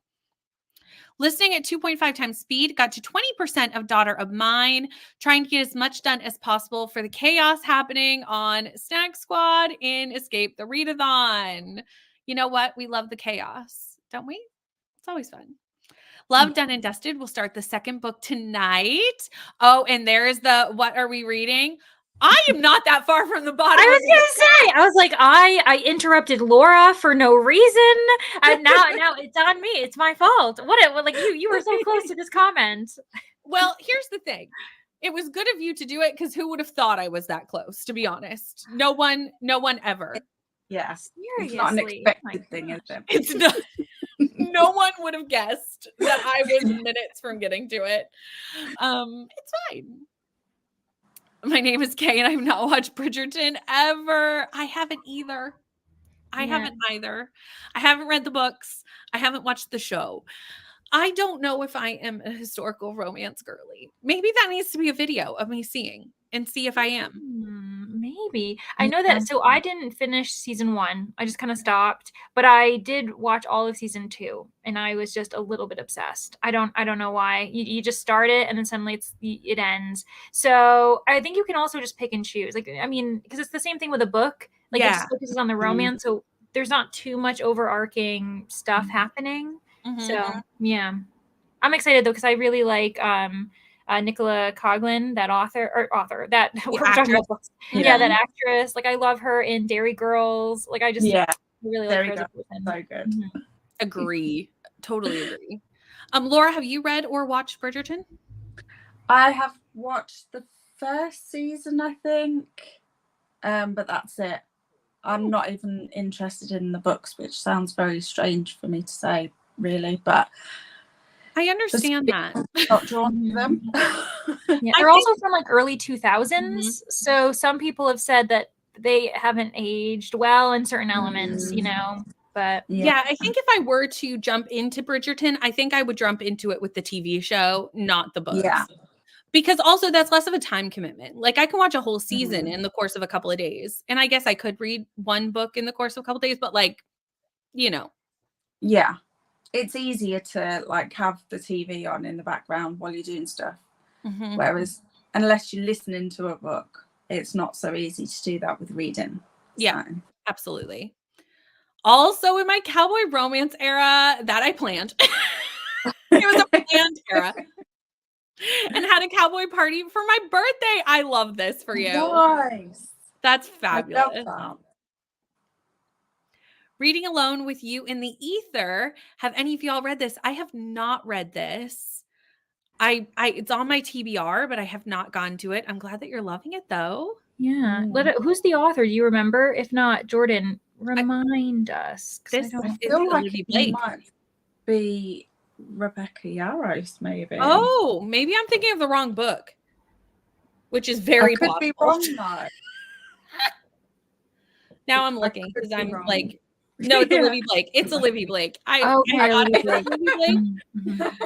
A: Listening at 2.5 times speed, got to 20% of Daughter of Mine, trying to get as much done as possible for the chaos happening on Snack Squad in Escape the Readathon. You know what? We love the chaos, don't we? It's always fun. Love Done and Dusted will start the second book tonight. Oh, and there is the what are we reading? I am not that far from the bottom.
B: I was going to say, I was like, I interrupted Laura for no reason. And now it's on me. It's my fault. What like you were so close to this comment.
A: Well, here's the thing. It was good of you to do it because who would have thought I was that close, to be honest? No one ever.
C: Yes.
B: Seriously.
C: It's not an expected thing, is it?
A: It's not. No one would have guessed that I was minutes from getting to it. It's fine. My name is Kay, and I've not watched Bridgerton ever. I haven't either. I haven't read the books. I haven't watched the show. I don't know if I am a historical romance girly. Maybe that needs to be a video of me seeing and see if I am.
B: Maybe. I know that. So I didn't finish season 1. I just kind of stopped, but I did watch all of season 2, and I was just a little bit obsessed. I don't know why. You just start it and then suddenly it ends. So I think you can also just pick and choose. Like, I mean, because it's the same thing with a book. Like it just focuses on the romance, so there's not too much overarching stuff happening. So yeah, I'm excited though because I really like Nicola Coughlan, that author that we're talking about books. Yeah, that actress. Like I love her in Dairy Girls. Like I just really like her as a person.
C: So good.
A: Agree. Totally agree. Laura, have you read or watched Bridgerton?
C: I have watched the first season, I think, but that's it. I'm not even interested in the books, which sounds very strange for me to say, really, but
A: I understand that.
C: Not drawn to them.
B: They're also from like early 2000s, so some people have said that they haven't aged well in certain elements, but
A: I think if I were to jump into Bridgerton, I think I would jump into it with the TV show, not the books.
C: Yeah.
A: Because also that's less of a time commitment. Like I can watch a whole season in the course of a couple of days. And I guess I could read one book in the course of a couple of days, but
C: Yeah. It's easier to like have the TV on in the background while you're doing stuff. Whereas unless you're listening to a book, it's not so easy to do that with reading.
A: Yeah, absolutely. Also in my cowboy romance era that I planned. It was a planned era. And had a cowboy party for my birthday. I love this for you.
C: Nice.
A: That's fabulous.
C: I love that.
A: Reading Alone with You in the Ether. Have any of y'all read this? I have not read this. It's on my TBR, but I have not gone to it. I'm glad that you're loving it though.
B: Yeah. Who's the author? Do you remember? If not, Jordan, remind us.
C: I feel like it might be Rebecca Yarros, maybe.
A: Oh, maybe I'm thinking of the wrong book, which is very
C: I could
A: possible.
C: be wrong though.
A: Now I'm
C: I
A: looking
C: could
A: because
C: be
A: I'm
C: wrong.
A: like, no, it's
C: Yeah.
A: Olivia Blake. It's Olivia Blake. I
B: Okay,
A: thought
B: Olivia
A: it was
B: Blake.
A: Olivia Blake.
B: Mhm.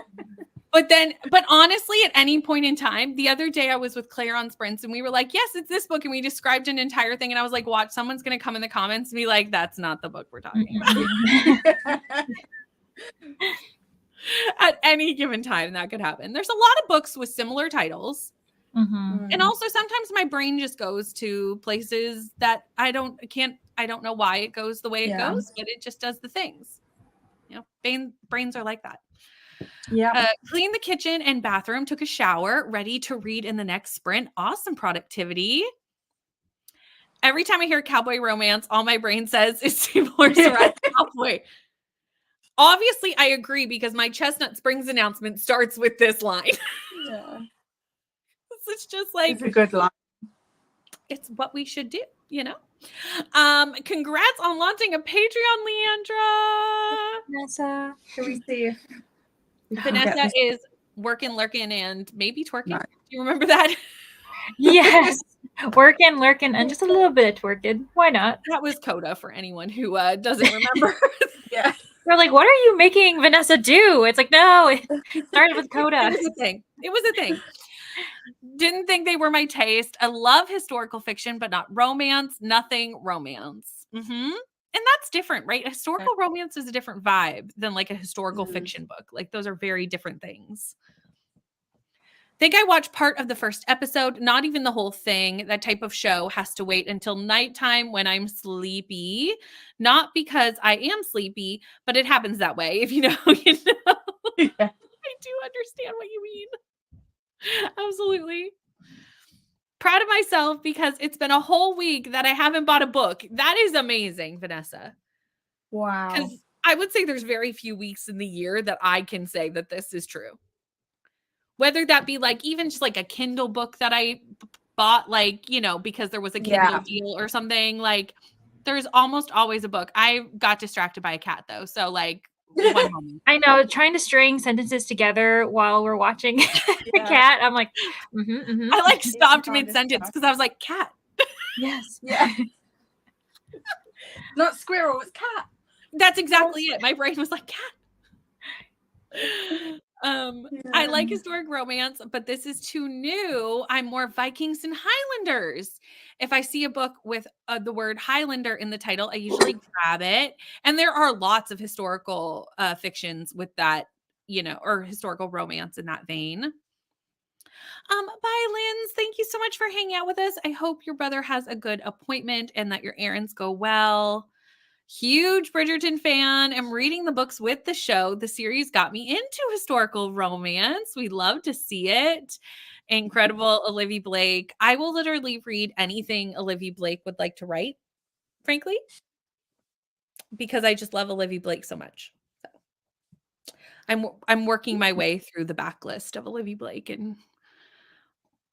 A: But honestly, at any point in time, the other day I was with Claire on Sprints and we were like, yes, it's this book. And we described an entire thing. And I was like, watch, someone's going to come in the comments and be like, that's not the book we're talking about. At any given time, that could happen. There's a lot of books with similar titles.
B: Mhm.
A: And also sometimes my brain just goes to places that I don't know why it goes the way it goes, but it just does the things. You know, brains are like that.
C: Yeah.
A: Cleaned the kitchen and bathroom, took a shower, ready to read in the next sprint. Awesome productivity. Every time I hear cowboy romance, all my brain says is Seymour Surratt's Cowboy. Obviously, I agree because my Chestnut Springs announcement starts with this line.
C: Yeah.
A: It's just like,
C: It's a good line.
A: It's what we should do, you know? Congrats on launching a Patreon, Leandra.
B: Vanessa.
C: Can we see if we can
A: Vanessa
C: get this?
A: is working, lurking, and maybe twerking.
C: No.
A: Do you remember that?
B: Yes. Working, lurking, and just a little bit working. Why not?
A: That was Coda for anyone who doesn't remember.
C: Yeah.
B: We're like, what are you making Vanessa do? It's like, no, it started with Coda.
A: It was a thing. It was a thing. Didn't think they were my taste. I love historical fiction, but not romance. Nothing romance. Mm-hmm. And that's different, right? Historical romance is a different vibe than like a historical fiction book. Like those are very different things. Think I watched part of the first episode, not even the whole thing. That type of show has to wait until nighttime when I'm sleepy. Not because I am sleepy, but it happens that way. If you know, you know.
C: Yeah.
A: I do understand what you mean. Absolutely. Proud of myself because it's been a whole week that I haven't bought a book. That is amazing, Vanessa.
C: Wow.
A: Because I would say there's very few weeks in the year that I can say that this is true. Whether that be like even just like a Kindle book that I bought, like, you know, because there was a Kindle deal or something, like there's almost always a book. I got distracted by a cat though. So like one moment.
B: I know, trying to string sentences together while we're watching the cat. I'm like,
A: I like stopped mid-sentence because I was like, cat.
B: Yes.
C: Yeah. Not squirrel, it's cat.
A: That's exactly it. My brain was like, cat. I like historic romance, but this is too new. I'm more Vikings and Highlanders. If I see a book with the word Highlander in the title, I usually grab it. And there are lots of historical fictions with that, you know, or historical romance in that vein. Bye, Linz. Thank you so much for hanging out with us. I hope your brother has a good appointment and that your errands go well. Huge Bridgerton fan. I'm reading the books with the show. The series got me into historical romance. We love to see it. Incredible Olivia Blake. I will literally read anything Olivia Blake would like to write, frankly, because I just love Olivia Blake so much. So I'm working my way through the backlist of Olivia Blake,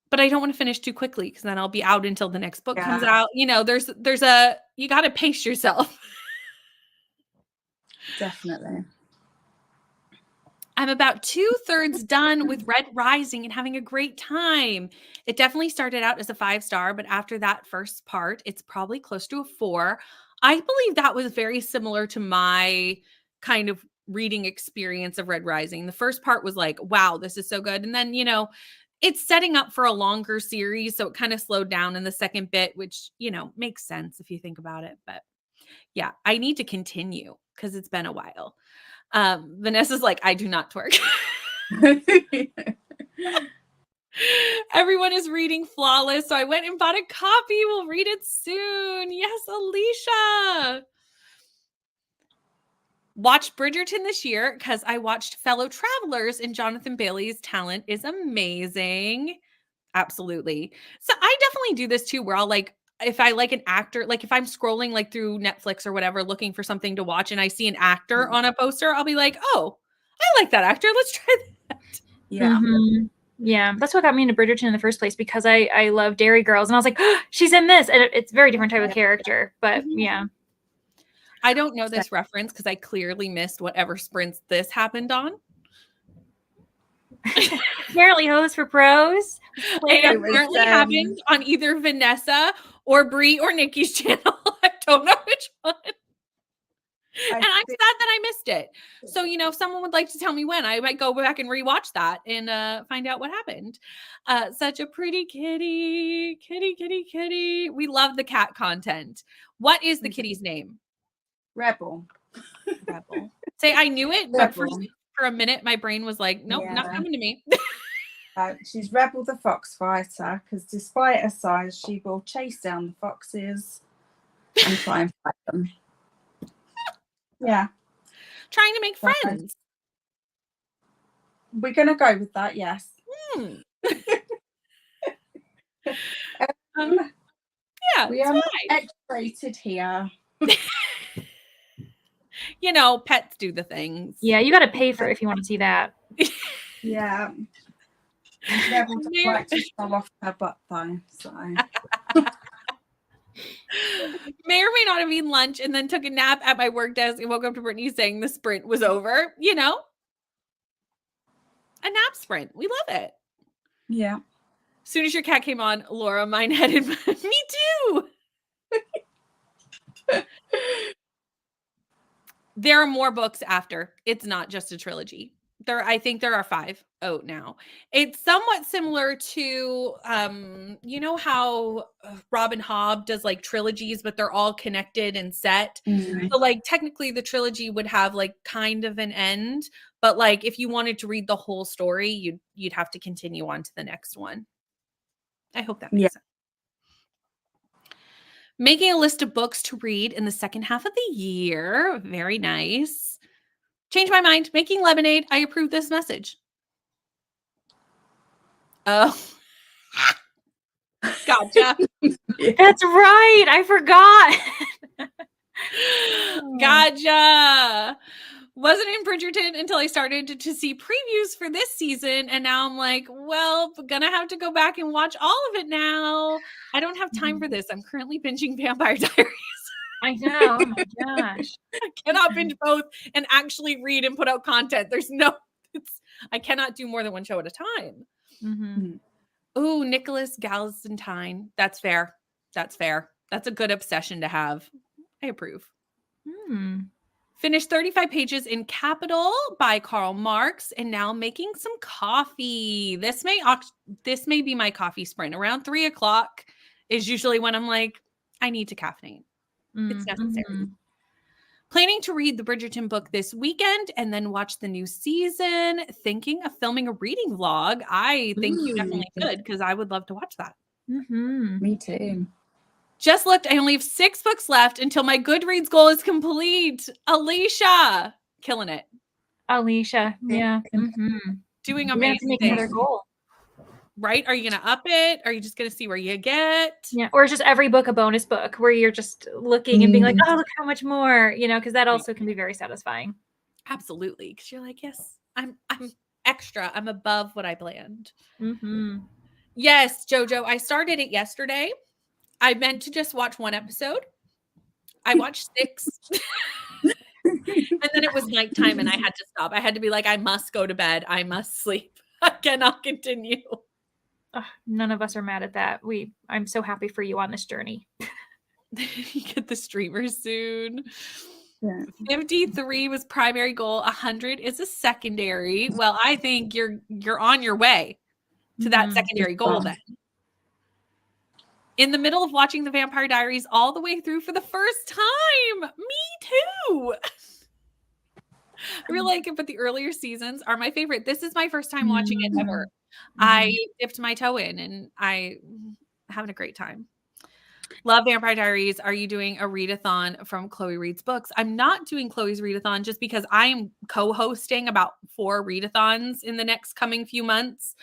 A: but I don't want to finish too quickly because then I'll be out until the next book comes out. You know, you got to pace yourself.
C: Definitely.
A: I'm about 2/3 done with Red Rising and having a great time. It definitely started out as a 5-star, but after that first part, it's probably close to a 4. I believe that was very similar to my kind of reading experience of Red Rising. The first part was like, wow, this is so good. And then, you know, it's setting up for a longer series, so it kind of slowed down in the second bit, which, you know, makes sense if you think about it. But yeah, I need to continue because it's been a while. Vanessa's like, I do not twerk. Everyone is reading Flawless, so I went and bought a copy. We'll read it soon. Yes, Alicia. Watched Bridgerton this year because I watched Fellow Travelers, and Jonathan Bailey's talent is amazing. Absolutely. So I definitely do this too, where I'll like, if I like an actor, like if I'm scrolling like through Netflix or whatever, looking for something to watch and I see an actor on a poster, I'll be like, oh, I like that actor. Let's try that.
C: Yeah.
B: Mm-hmm. Yeah. That's what got me into Bridgerton in the first place, because I love Dairy Girls and I was like, oh, she's in this. And it's a very different type of character, but yeah.
A: I don't know this reference because I clearly missed whatever sprints this happened on.
B: Apparently, host for pros.
A: It
C: It was,
A: apparently happened on either Vanessa or Brie or Nikki's channel. I don't know which one. And I'm sad that I missed it. So, if someone would like to tell me when, I might go back and rewatch that and find out what happened. Such a pretty kitty. Kitty. We love the cat content. What is the kitty's name?
C: Rebel.
A: Say, I knew it, but for
C: Rebel.
A: a minute, my brain was like, nope, not
C: Yeah.
A: coming to me.
C: She's Rebel the fox fighter, because despite her size, she will chase down the foxes and try and fight them. Yeah.
A: Trying to make friends.
C: We're going to go with that, yes.
A: Yeah,
C: we are not X-rated here.
A: Pets do the things.
B: Yeah, you got to pay for it if you want to see that.
C: Yeah. Rebel doesn't like to show off her butt though, so.
A: May or may not have eaten lunch and then took a nap at my work desk and woke up to Brittany saying the sprint was over. A nap sprint. We love it.
C: Yeah.
A: As soon as your cat came on, Laura, mine headed. Me too. There are more books after. It's not just a trilogy. I think there are 5 out now. It's somewhat similar to, how Robin Hobb does like trilogies, but they're all connected and set.
C: Mm-hmm.
A: So like technically the trilogy would have like kind of an end, but like if you wanted to read the whole story, you'd have to continue on to the next one. I hope that makes sense. Making a list of books to read in the second half of the year. Very nice. Change my mind. Making lemonade. I approve this message. Oh. Gotcha.
B: That's right. I forgot.
A: Gotcha. Wasn't in Bridgerton until I started to see previews for this season. And now I'm like, well, gonna have to go back and watch all of it now. I don't have time for this. I'm currently binging Vampire Diaries.
B: I know. Oh my gosh.
A: I cannot binge both and actually read and put out content. I cannot do more than one show at a time.
B: Mm-hmm.
A: Ooh, Nicholas Galsentine. That's fair. That's a good obsession to have. I approve. Finished 35 pages in Capital by Karl Marx and now making some coffee. This may be my coffee sprint. Around 3:00 is usually when I'm like, I need to caffeinate. It's necessary. Planning to read the Bridgerton book this weekend and then watch the new season. Thinking of filming a reading vlog. I think you definitely should because I would love to watch that.
C: Me too.
A: Just looked. I only have 6 books left until my Goodreads goal is complete. Alicia. Killing it.
B: Alicia. Yeah.
A: Doing
B: You
A: amazing.
B: have to make another goal.
A: Right? Are you going to up it? Are you just going to see where you get?
B: Yeah. Or is just every book a bonus book where you're just looking and being like, oh, look how much more, because that also can be very satisfying.
A: Absolutely. Because you're like, yes, I'm extra. I'm above what I planned. Yes, Jojo. I started it yesterday. I meant to just watch 1 episode. I watched 6. And then it was nighttime and I had to stop. I had to be like, I must go to bed. I must sleep. I cannot continue.
B: None of us are mad at that. I'm so happy for you on this journey.
A: You get the streamers soon.
C: Yeah.
A: 53 was primary goal. 100 is a secondary. Well, I think you're on your way to that secondary goal then. In the middle of watching the Vampire Diaries all the way through for the first time. Me too. I really like it, but the earlier seasons are my favorite. This is my first time watching it ever. I dipped my toe in and I having a great time. Love Vampire Diaries. Are you doing a readathon from Chloe Reads Books? I'm not doing Chloe's readathon just because I am co-hosting about 4 readathons in the next coming few months.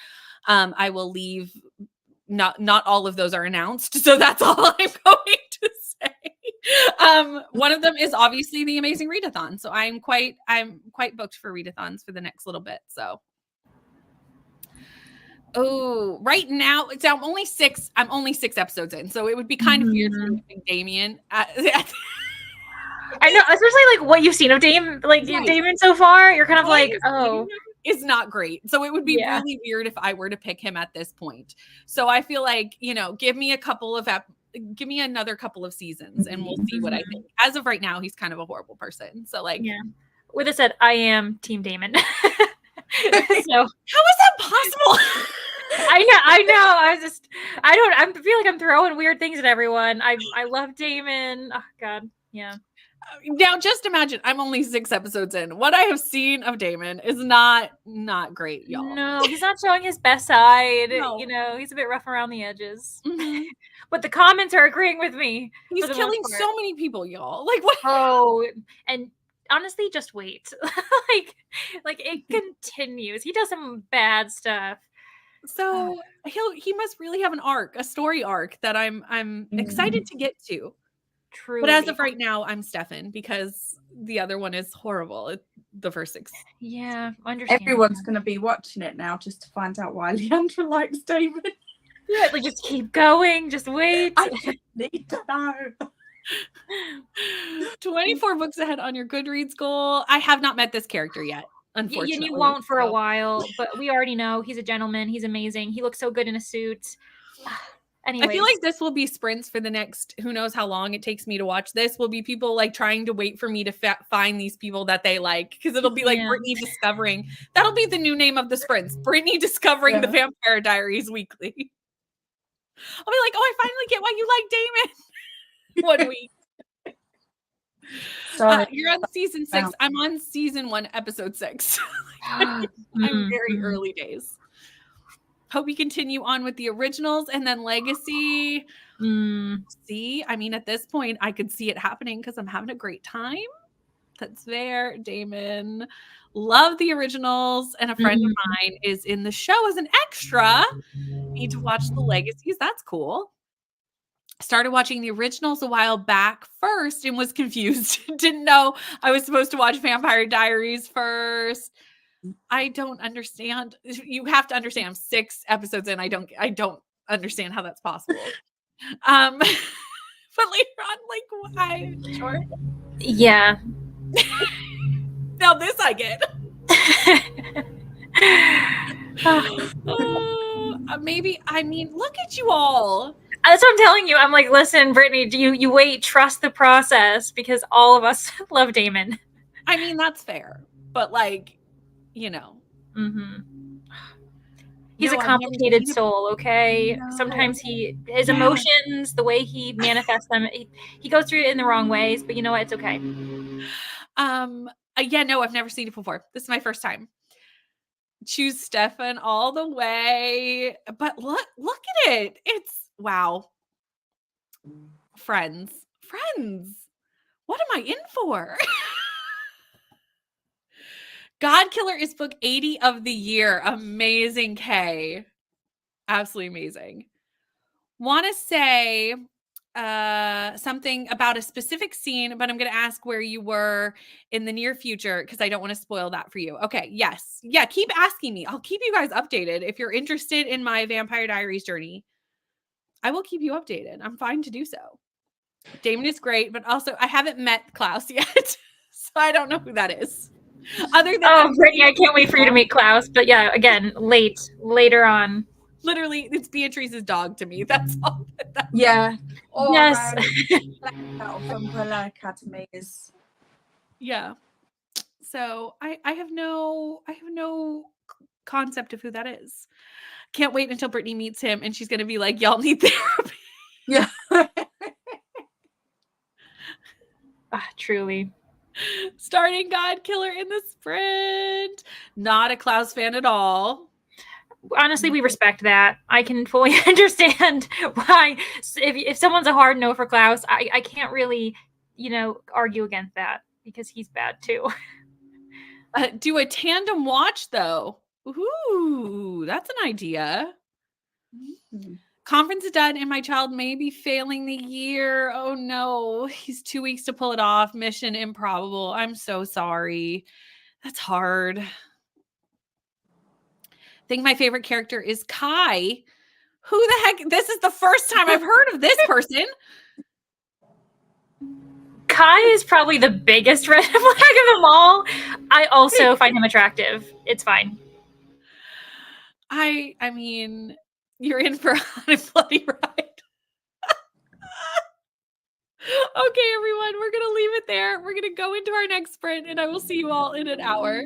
A: I will leave. Not all of those are announced, so that's all I'm going to say. One of them is obviously the Amazing Readathon, so I'm quite booked for readathons for the next little bit. So, right now I'm only 6 episodes in, so it would be kind of weird for Damien.
B: I know, especially like what you've seen of Damon so far. You're kind of like, oh,
A: is not great. So it would be
B: Yeah.
A: really weird if I were to pick him at this point. So I feel like, give me another couple of seasons and we'll see what I think. As of right now, he's kind of a horrible person. So like,
B: Yeah. With that said, I am Team Damon. So
A: how is that possible?
B: I know. I feel like I'm throwing weird things at everyone. I love Damon. Oh God. Yeah.
A: Now just imagine, I'm only 6 episodes in. What I have seen of Damon is not great, y'all.
B: No, he's not showing his best side.
A: No.
B: He's a bit rough around the edges.
A: Mhm.
B: But the comments are agreeing with me.
A: He's
B: for the
A: killing
B: most part.
A: so many people, y'all. Like what?
B: Oh, and honestly, just wait. like it continues. He does some bad stuff.
A: So he must really have an arc, a story arc that I'm excited to get to.
B: Truly.
A: But as of right now, I'm Stefan because the other one is horrible. The first 6.
B: Yeah, understand.
C: Everyone's going to be watching it now just to find out why Leandra likes David.
B: Yeah, like just keep going. Just wait.
C: I just need to know.
A: 24 books ahead on your Goodreads goal. I have not met this character yet, unfortunately.
B: You won't for a while, but we already know he's a gentleman. He's amazing. He looks so good in a suit. Anyways.
A: I feel like this will be sprints for the next, who knows how long it takes me to watch this, will be people like trying to wait for me to find these people that they like, because it'll be like Brittany discovering. That'll be the new name of the sprints. Brittany discovering the Vampire Diaries weekly. I'll be like, oh, I finally get why you like Damon. 1 week. You're on season 6. I'm on season 1, episode 6. I'm very early days. Hope you continue on with the originals and then Legacy. See, I mean, at this point, I could see it happening because I'm having a great time. That's there, Damon. Love the originals, and a friend of mine is in the show as an extra. Need to watch the Legacies. That's cool. Started watching the originals a while back first and was confused. Didn't know I was supposed to watch Vampire Diaries first. I don't understand. You have to understand. I'm 6 episodes in. I don't understand how that's possible. But later on, like, why? Sure.
B: Yeah.
A: Now this I get. Maybe. I mean, look at you all.
B: That's what I'm telling you. I'm like, listen, Brittany, you wait, trust the process, because all of us love Damon.
A: I mean, that's fair, but like,
B: He's a complicated soul, okay? No. Sometimes his emotions, the way he manifests them, he goes through it in the wrong ways, but you know what? It's okay.
A: Yeah, no, I've never seen it before. This is my first time. Choose Stefan all the way. But look at it. It's wow. Friends. What am I in for? God Killer is book 80 of the year. Amazing, Kay. Absolutely amazing. Want to say something about a specific scene, but I'm going to ask where you were in the near future because I don't want to spoil that for you. Okay, yes. Yeah, keep asking me. I'll keep you guys updated. If you're interested in my Vampire Diaries journey, I will keep you updated. I'm fine to do so. Damon is great, but also I haven't met Klaus yet, so I don't know who that is. Other than
B: Brittany, I can't wait for you to meet Klaus. But yeah, again, later on.
A: Literally, it's Beatrice's dog to me. That's all.
C: Yeah.
B: Or, yes.
C: Umbrella Academy is.
A: Yeah. So I have no concept of who that is. Can't wait until Brittany meets him and she's gonna be like, y'all need therapy.
C: Yeah.
B: Truly.
A: Starting God Killer in the sprint. Not a Klaus fan at all.
B: Honestly, we respect that. I can fully understand why. If someone's a hard no for Klaus, I can't really, argue against that because he's bad too.
A: Do a tandem watch though. Ooh, that's an idea. Mm-hmm. Conference is done and my child may be failing the year. Oh no, he's 2 weeks to pull it off. Mission improbable. I'm so sorry. That's hard. I think my favorite character is Kai. Who the heck? This is the first time I've heard of this person.
B: Kai is probably the biggest red flag of them all. I also find him attractive. It's fine.
A: I mean, you're in for a hot and bloody ride. Okay, everyone, we're going to leave it there. We're going to go into our next sprint, and I will see you all in an hour.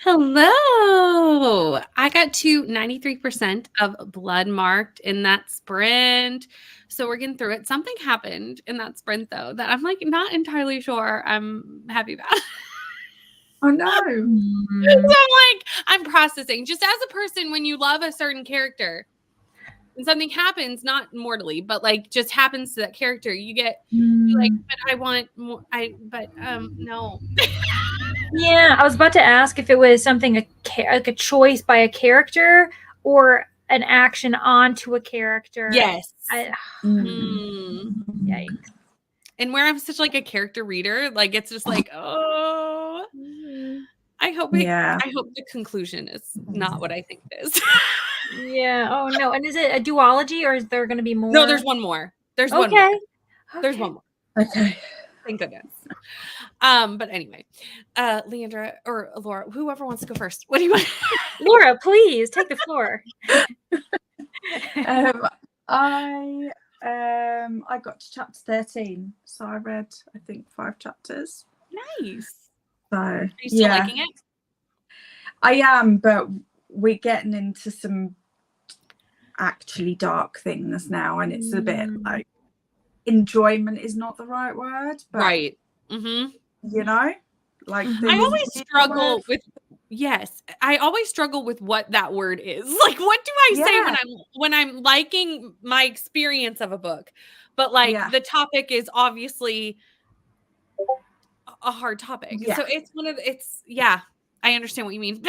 A: Hello. I got to 93% of blood marked in that sprint. So we're getting through it. Something happened in that sprint though that I'm like not entirely sure I'm happy about.
C: Oh no.
A: So I'm like, I'm processing. Just as a person, when you love a certain character and something happens, not mortally, but like just happens to that character, you're like, but I want more. No.
B: Yeah, I was about to ask if it was something like a choice by a character or an action onto a character.
A: Yes.
B: Yikes.
A: And where I'm such like a character reader, like it's just like, oh, I hope the conclusion is not what I think it is.
B: Yeah. Oh no. And is it a duology or is there going to be more?
A: No, there's one more. There's one more. There's one more.
C: Okay.
A: Thank goodness. But anyway, Leandra or Laura, whoever wants to go first. What do you want?
B: Laura, please take the floor.
C: I got to chapter 13, so I read I think 5 chapters.
A: Nice.
C: So
A: are you still liking it?
C: I am, but we're getting into some actually dark things now, and it's a bit like enjoyment is not the right word, but
A: right. Mm-hmm.
C: You know, like
A: I always struggle with. Yes, I always struggle with what that word is. Like, what do I say when I'm liking my experience of a book? But like the topic is obviously a hard topic. So it's I understand what you mean.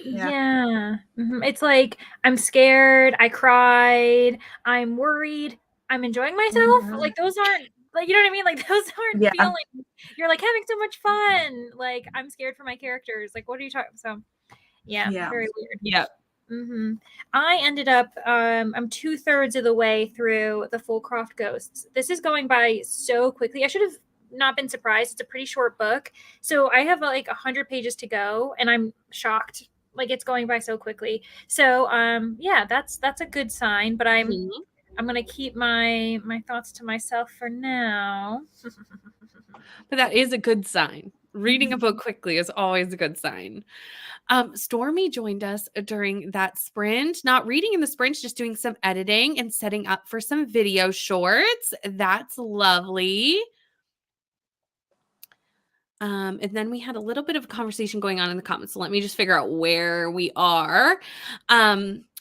B: It's like I'm scared, I cried, I'm worried, I'm enjoying myself. Like those aren't like, you know what I mean? Like those aren't feelings. You're like having so much fun. Like I'm scared for my characters. Like what are you talking? So very weird.
A: Yeah.
B: I ended up I'm 2/3 of the way through the Fullcroft Ghosts. This is going by so quickly. I should have not been surprised. It's a pretty short book. So I have like 100 pages to go and I'm shocked. Like it's going by so quickly. So that's a good sign, but I'm going to keep my thoughts to myself for now.
A: But that is a good sign. Reading a book quickly is always a good sign. Stormy joined us during that sprint, not reading in the sprint, just doing some editing and setting up for some video shorts. That's lovely. And then we had a little bit of a conversation going on in the comments. So let me just figure out where we are.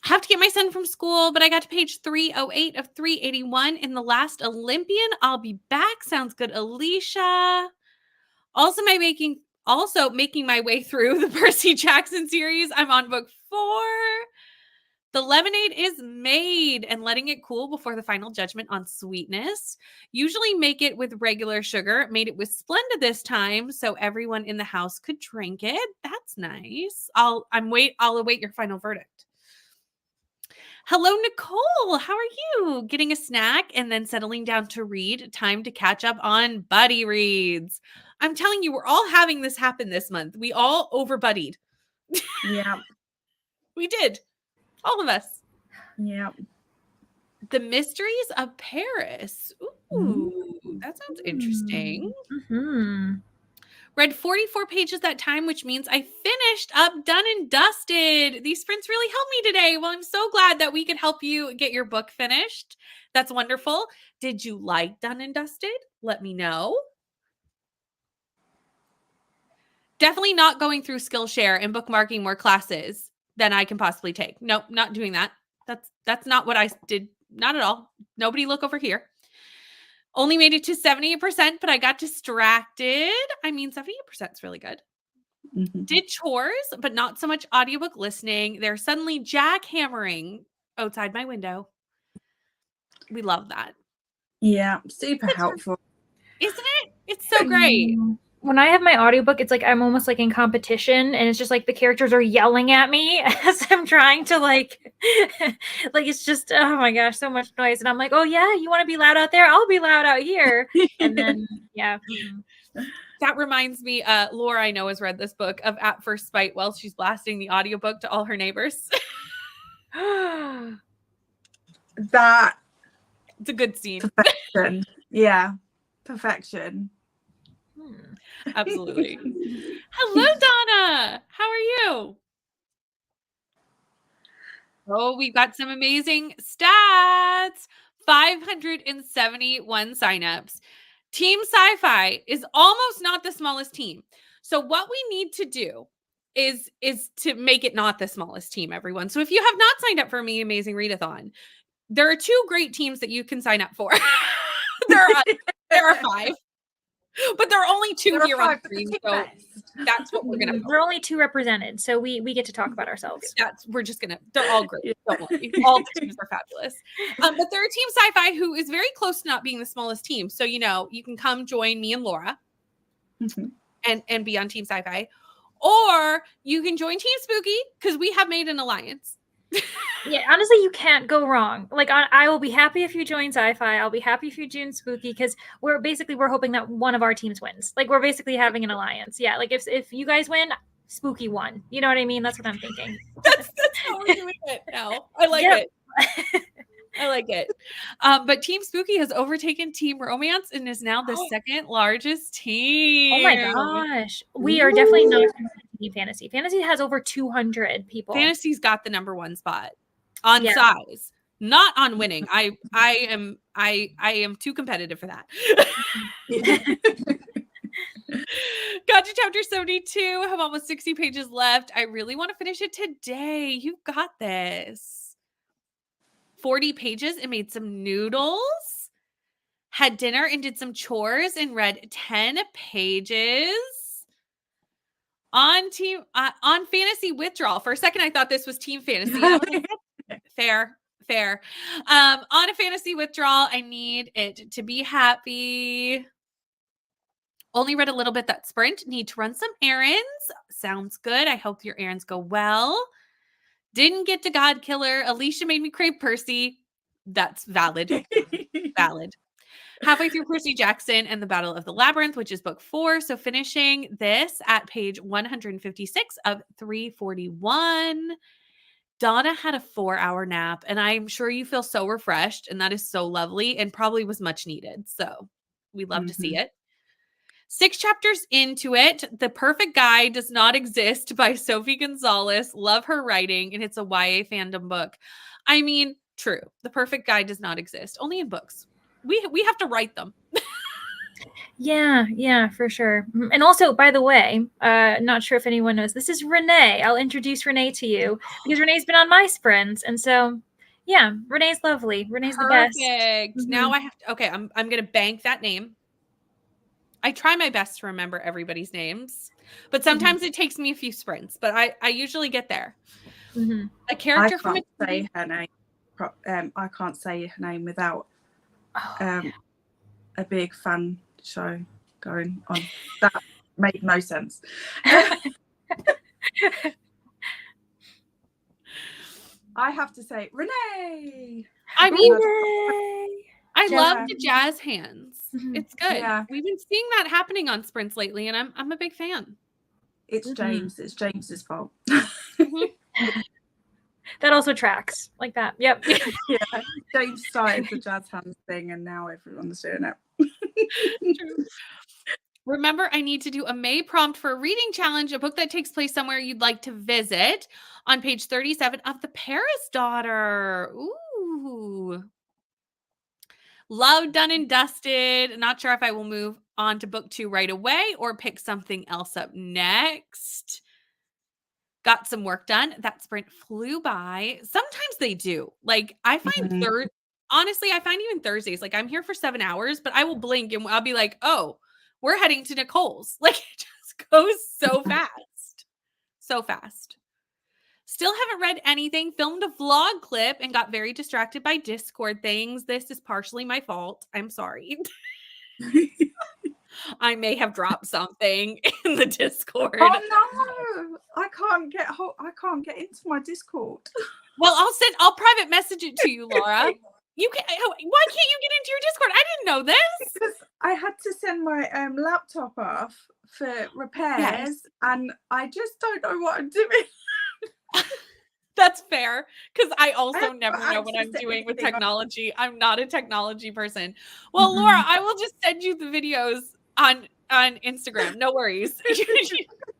A: Have to get my son from school, but I got to page 308 of 381 in the last Olympian. I'll be back. Sounds good, Alicia. Also making my way through the Percy Jackson series. I'm on book 4. The lemonade is made and letting it cool before the final judgment on sweetness. Usually make it with regular sugar. Made it with Splenda this time so everyone in the house could drink it. That's nice. I'll await your final verdict. Hello, Nicole. How are you? Getting a snack and then settling down to read. Time to catch up on buddy reads. I'm telling you, we're all having this happen this month. We all over-buddied.
C: Yeah.
A: We did. All of us.
C: Yeah.
A: The Mysteries of Paris. Ooh, that sounds interesting. Read 44 pages that time, which means I finished up Done and Dusted. These sprints really helped me today. Well, I'm so glad that we could help you get your book finished. That's wonderful. Did you like Done and Dusted? Let me know. Definitely not going through Skillshare and bookmarking more classes than I can possibly take. Nope, not doing that. That's not what I did. Not at all. Nobody look over here. Only made it to 78%, but I got distracted. I mean, 78% is really good. Did chores, but not so much audiobook listening. They're suddenly jackhammering outside my window. We love that.
C: Yeah, super helpful.
A: Isn't it? It's so great.
B: When I have my audiobook, it's like I'm almost like in competition and it's just like the characters are yelling at me as I'm trying to like it's just, oh my gosh, so much noise. And I'm like, oh yeah, you want to be loud out there? I'll be loud out here. And then,
A: That reminds me, Laura, I know, has read this book of At First Sight while she's blasting the audiobook to all her neighbors.
C: That
A: it's a good scene.
C: Perfection. Yeah. Perfection.
A: Absolutely. Hello, Donna. How are you? Oh, we've got some amazing stats. 571 signups. Team Sci-Fi is almost not the smallest team. So what we need to do is to make it not the smallest team, everyone. So if you have not signed up for Me Amazing Readathon, there are 2 great teams that you can sign up for. there are 5. But there are only 2 here on the screen, so that's what we're gonna.
B: There are only 2 represented, so we get to talk about ourselves.
A: They're all great. Don't worry, all the teams are fabulous. But there are Team Sci-Fi who is very close to not being the smallest team. So you can come join me and Laura, and be on Team Sci-Fi, or you can join Team Spooky because we have made an alliance.
B: Yeah, honestly, you can't go wrong. Like, I will be happy if you join Sci-Fi. I'll be happy if you join Spooky, because we're hoping that one of our teams wins. Like, we're basically having an alliance. Yeah, like if you guys win, Spooky won. You know what I mean? That's what I'm thinking.
A: That's how we're doing it now. I like it. I like it. But Team Spooky has overtaken Team Romance and is now the second largest team.
B: Oh my gosh. We are definitely not Team Fantasy. Fantasy has over 200 people.
A: Fantasy's got the number 1 spot on size, not on winning. I am too competitive for that. Got to chapter 72. Have almost 60 pages left. I really want to finish it today. You've got this. 40 pages and made some noodles, had dinner and did some chores and read 10 pages. On Fantasy Withdrawal. For a second, I thought this was Team Fantasy. Fair. On a Fantasy Withdrawal, I need it to be happy. Only read a little bit that sprint. Need to run some errands. Sounds good. I hope your errands go well. Didn't get to God Killer. Alicia made me crave Percy. That's valid. Valid. Halfway through Percy Jackson and the Battle of the Labyrinth, which is book 4. So finishing this at page 156 of 341. Donna had a 4-hour nap, and I'm sure you feel so refreshed, and that is so lovely and probably was much needed. So we love to see it. 6 chapters into it. The Perfect Guy Does Not Exist by Sophie Gonzalez. Love her writing, and it's a YA fandom book. I mean, true. The Perfect Guy does not exist, only in books. We have to write them.
B: Yeah, for sure. And also, by the way, not sure if anyone knows, this is Renee. I'll introduce Renee to you because Renee's been on my sprints. And so, yeah, Renee's lovely. Renee's the best.
A: Perfect. Now I have to, okay, I'm going to bank that name. I try my best to remember everybody's names, but sometimes it takes me a few sprints, but I usually get there. A character
C: I can't say her name. I can't say her name without a big fan show going on. That made no sense. I have to say Renee.
A: I mean, I love the jazz hands. It's good.
C: Yeah.
A: We've been seeing that happening on sprints lately, and I'm a big fan.
C: It's James. It's James's fault.
B: That also tracks like that. Yep.
C: Yeah. James started the jazz hands thing, and now everyone's doing it.
A: True. Remember, I need to do a May prompt for a reading challenge, a book that takes place somewhere you'd like to visit, on page 37 of The Paris Daughter. Ooh. Love done and dusted. Not sure if I will move on to book 2 right away or pick something else up next. Got some work done. That sprint flew by. Sometimes they do. Like, I find honestly, I find even Thursdays, like, I'm here for 7 hours, but I will blink and I'll be like, oh, we're heading to Nicole's. Like, it just goes so fast. So fast. Still haven't read anything. Filmed a vlog clip and got very distracted by Discord things. This is partially my fault. I'm sorry. I may have dropped something in the Discord.
C: Oh no! I can't get into my Discord.
A: Well, I'll private message it to you, Laura. Why can't you get into your Discord? I didn't know this.
C: Because I had to send my laptop off for repairs, and I just don't know what I'm doing.
A: That's fair, because I also never know what I'm doing with technology. I'm not a technology person. Well, Laura, I will just send you the videos on Instagram. No worries.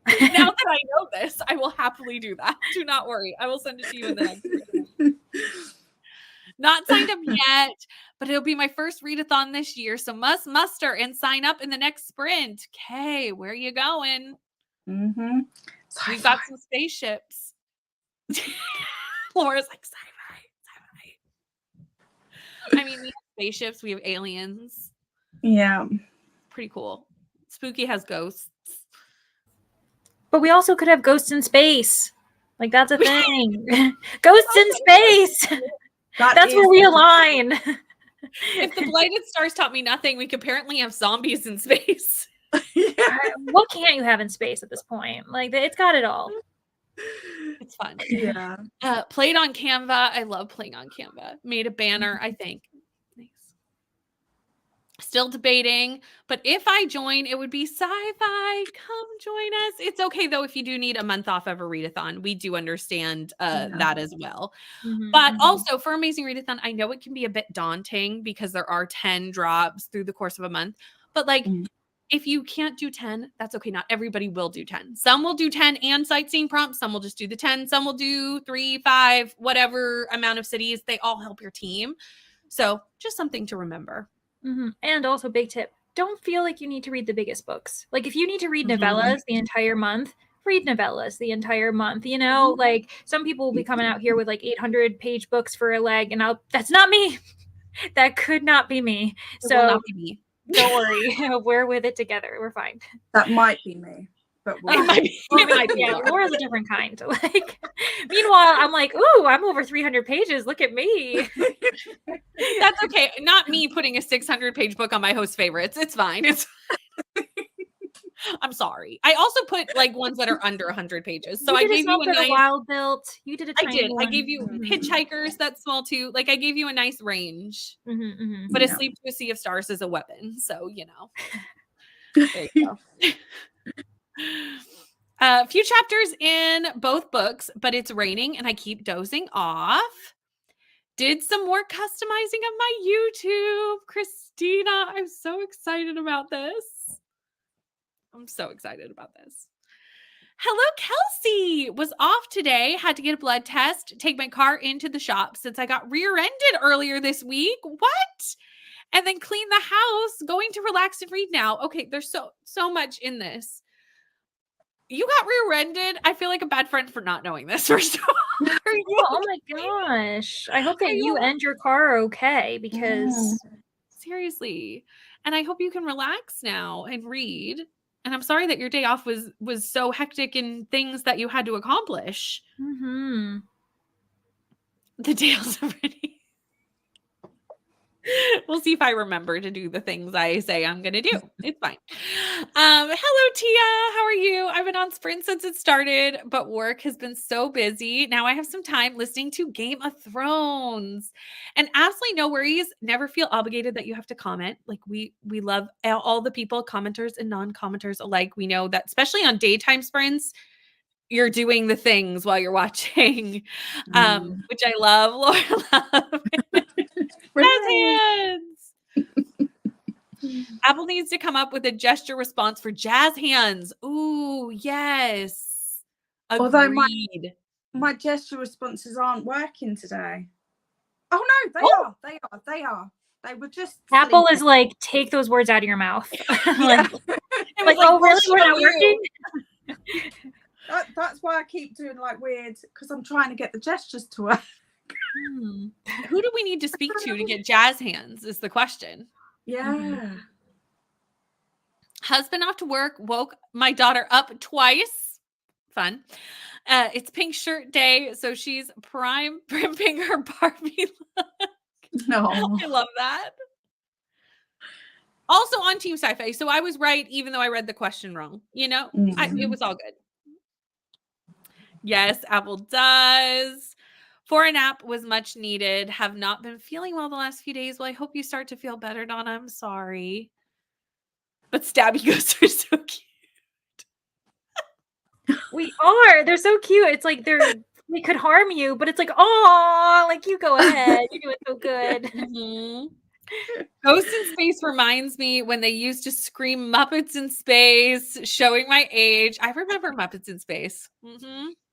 A: Now that I know this, I will happily do that. Do not worry. I will send it to you in the next sprint. Not signed up yet, but it'll be my first readathon this year. So must muster and sign up in the next sprint. Okay, where are you going?
C: Mm-hmm.
A: We've got some spaceships. Laura's like, sci-fi. I mean, we have spaceships, we have aliens.
C: Yeah.
A: Pretty cool. Spooky has ghosts.
B: But we also could have ghosts in space. Like, that's a thing. Ghosts in space. That's where we align.
A: If the Blighted Stars taught me nothing, we could apparently have zombies in space.
B: What can't you have in space at this point? Like, it's got it all.
A: It's fun.
C: Yeah.
A: Played on Canva. I love playing on Canva. Made a banner, I think. Nice. Still debating, but if I join, it would be sci-fi. Come join us. It's okay though if you do need a month off of a readathon. We do understand that as well. But also for Amazing Readathon, I know it can be a bit daunting because there are 10 drops through the course of a month. But like if you can't do 10, that's okay. Not everybody will do 10. Some will do 10 and sightseeing prompts. Some will just do the 10. Some will do 3, 5, whatever amount of cities. They all help your team. So just something to remember.
B: And also, big tip, don't feel like you need to read the biggest books. Like, if you need to read novellas the entire month, read novellas the entire month. You know, like some people will be coming out here with like 800-page books for a leg, and that's not me. That could not be me.
A: It will not be me.
B: Don't worry. We're with it together. We're fine.
C: That might be me. But
A: it might be.
B: Yeah, Laura's a different kind. Like, meanwhile, I'm like, ooh, I'm over 300 pages. Look at me.
A: That's okay. Not me putting a 600-page book on my host favorites. It's fine. I'm sorry. I also put like ones that are under 100 pages. So I gave you a nice
B: Wild Built. You did a tiny one.
A: I gave you Hitchhikers. That's small too. Like I gave you a nice range. But a Sleep to a Sea of Stars is a weapon. So you know. There you go. A few chapters in both books, but it's raining and I keep dozing off. Did some more customizing of my YouTube. Christina, I'm so excited about this. Hello, Kelsey. Was off today. Had to get a blood test. Take my car into the shop since I got rear-ended earlier this week. What? And then clean the house. Going to relax and read now. Okay, there's so much in this. You got rear-ended. I feel like a bad friend for not knowing this. First of all,
B: oh my gosh! I hope that you and your car are okay because
A: seriously, and I hope you can relax now and read. And I'm sorry that your day off was so hectic in things that you had to accomplish. The tales are ready. We'll see if I remember to do the things I say I'm going to do. It's fine. Hello, Tia. How are you? I've been on sprint since it started, but work has been so busy. Now I have some time listening to Game of Thrones. And absolutely no worries. Never feel obligated that you have to comment. Like we love all the people, commenters and non-commenters alike. We know that especially on daytime sprints, you're doing the things while you're watching, which I love. Laura, love. Jazz hands. Apple needs to come up with a gesture response for jazz hands. Ooh, yes. Agreed.
C: Although my gesture responses aren't working today. Oh no, they are. They were just
B: Apple
C: sleeping.
B: is like, take those words out of your mouth.
A: like,
B: oh really? We're not working?
C: That's why I keep doing like weird, because I'm trying to get the gestures to work.
A: Who do we need to speak to get jazz hands is the question.
C: Yeah.
A: Husband off to work, woke my daughter up twice. Fun. It's pink shirt day, so she's primping her Barbie look.
C: No.
A: I love that. Also on Team Sci-Fi, so I was right even though I read the question wrong. You know, it was all good. Yes, Apple does. For a nap was much needed. Have not been feeling well the last few days. Well, I hope you start to feel better, Donna. I'm sorry. But stabby ghosts are so cute.
B: We are. They're so cute. It's like they could harm you, but it's like, oh, like you go ahead. You're doing so good.
A: Ghost in Space reminds me when they used to scream Muppets in Space, showing my age. I remember Muppets in Space.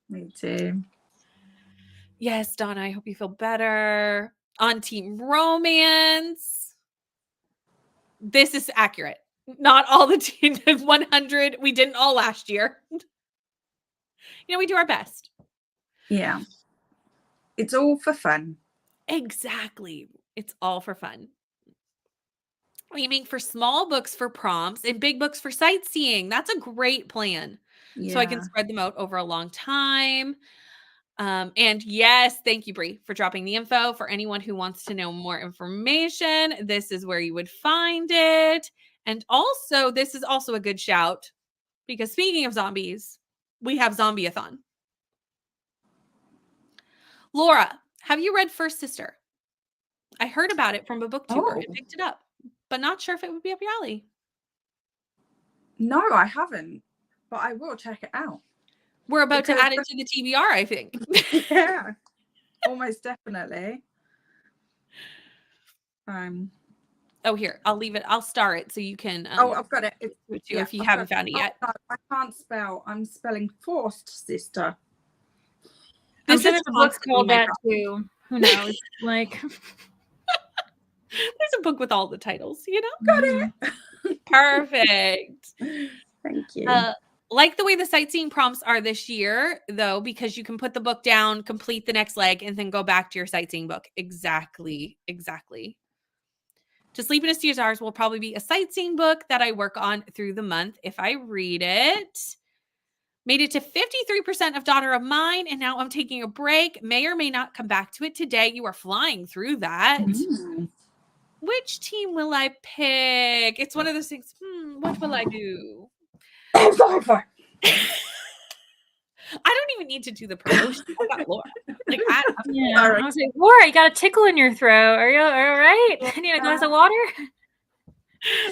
C: Me too.
A: Yes, Donna, I hope you feel better. On Team Romance. This is accurate. Not all the team 100. We didn't all last year. We do our best.
C: Yeah. It's all for fun.
A: Exactly. It's all for fun. Aiming for small books for prompts and big books for sightseeing. That's a great plan.
C: Yeah.
A: So I can spread them out over a long time. And yes, thank you, Brie, for dropping the info. For anyone who wants to know more information, this is where you would find it. And also, this is also a good shout because speaking of zombies, we have Zombieathon. Laura, have you read First Sister? I heard about it from a booktuber. I picked it up, but not sure if it would be up your alley.
C: No, I haven't, but I will check it out.
A: We're about to add it to the TBR, I think.
C: Yeah, almost definitely.
A: Oh, here, I'll leave it. I'll star it so you can.
C: I've got it.
A: If you haven't found it yet.
C: No, I can't spell. I'm spelling Forced Sister.
B: This is a book called that too. Who knows? Like,
A: there's a book with all the titles,
C: Got it.
A: Perfect.
C: Thank you.
A: Like the way the sightseeing prompts are this year, though, because you can put the book down, complete the next leg, and then go back to your sightseeing book. Exactly. To Sleep in a Stars will probably be a sightseeing book that I work on through the month if I read it. Made it to 53% of Daughter of Mine, and now I'm taking a break. May or may not come back to it today. You are flying through that. Which team will I pick? It's one of those things. What will I do?
C: Sci-fi.
A: I don't even need to do the promotion. I got Laura.
B: I was like, Laura, you got a tickle in your throat. Are you all right? I need a glass of water.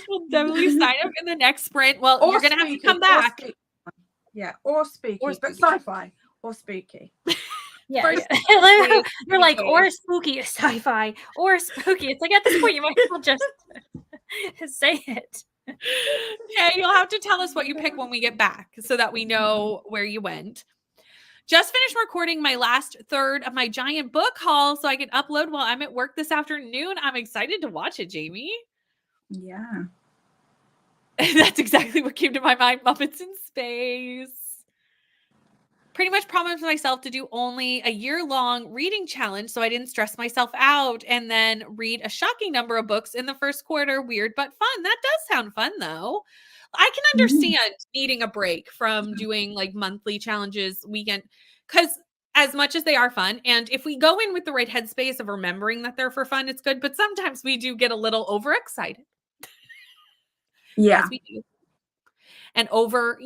A: We'll definitely sign up in the next sprint. Well, you're going to have to come back.
C: Or spooky, but sci-fi or spooky.
B: Yeah. You're like, or spooky, sci-fi, or spooky. It's like at this point, you might as well just say it.
A: Yeah, you'll have to tell us what you pick when we get back so that we know where you went. Just finished recording my last third of my giant book haul so I can upload while I'm at work this afternoon. I'm excited to watch it, Jamie.
C: Yeah.
A: That's exactly what came to my mind. Muppets in Space. Pretty much promised myself to do only a year-long reading challenge so I didn't stress myself out and then read a shocking number of books in the first quarter. Weird, but fun. That does sound fun, though. I can understand needing a break from doing like monthly challenges, weekend, because as much as they are fun, and if we go in with the right headspace of remembering that they're for fun, it's good. But sometimes we do get a little overexcited.
C: Yeah.
A: Yes, we do. And over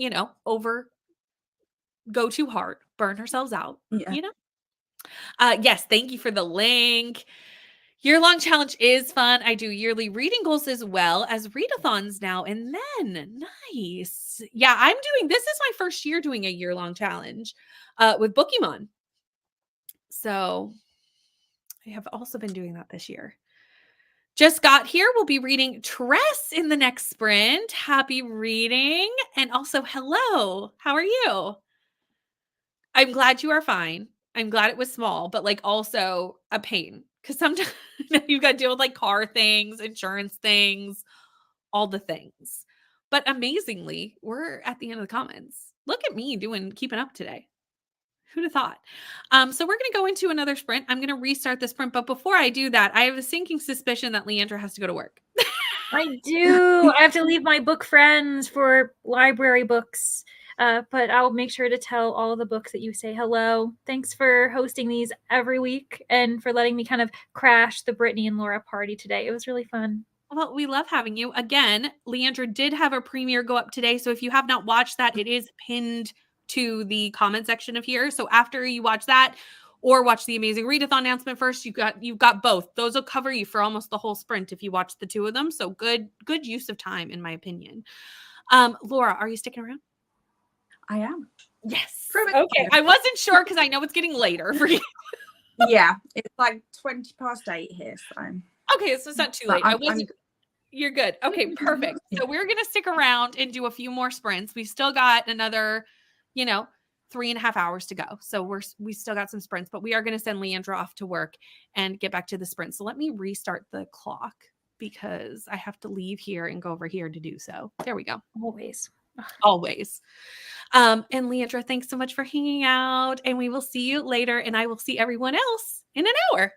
A: go too hard, burn ourselves out, Yes, thank you for the link. Year-long challenge is fun. I do yearly reading goals as well as readathons now and then. Nice. Yeah, this is my first year doing a year-long challenge with Pokemon. So I have also been doing that this year. Just got here. We'll be reading Tress in the next sprint. Happy reading. And also, hello. How are you? I'm glad you are fine. I'm glad it was small, but like also a pain because sometimes you've got to deal with like car things, insurance things, all the things. But amazingly, we're at the end of the comments. Look at me keeping up today. Who'd have thought? So we're going to go into another sprint. I'm going to restart the sprint. But before I do that, I have a sinking suspicion that Leandra has to go to work.
B: I do. I have to leave my book friends for library books. But I'll make sure to tell all the books that you say hello. Thanks for hosting these every week and for letting me kind of crash the Brittany and Laura party today. It was really fun.
A: Well, we love having you. Again, Leandra did have a premiere go up today. So if you have not watched that, it is pinned to the comment section of here. So after you watch that or watch the amazing readathon announcement first, you've got both. Those will cover you for almost the whole sprint if you watch the two of them. So good use of time, in my opinion. Laura, are you sticking around?
C: I am.
A: Yes. Okay. I wasn't sure because I know it's getting later for you.
C: Yeah, it's like 20 past 8 here. So
A: Okay, so it's not too
C: But
A: late. I wasn't. You're good. Okay, perfect.
C: Yeah.
A: So we're gonna stick around and do a few more sprints. We've still got another, 3.5 hours to go. So we still got some sprints, but we are gonna send Leandra off to work and get back to the sprint. So let me restart the clock because I have to leave here and go over here to do so. There we go.
B: Always.
A: Always. And Leandra, thanks so much for hanging out. And we will see you later. And I will see everyone else in an hour.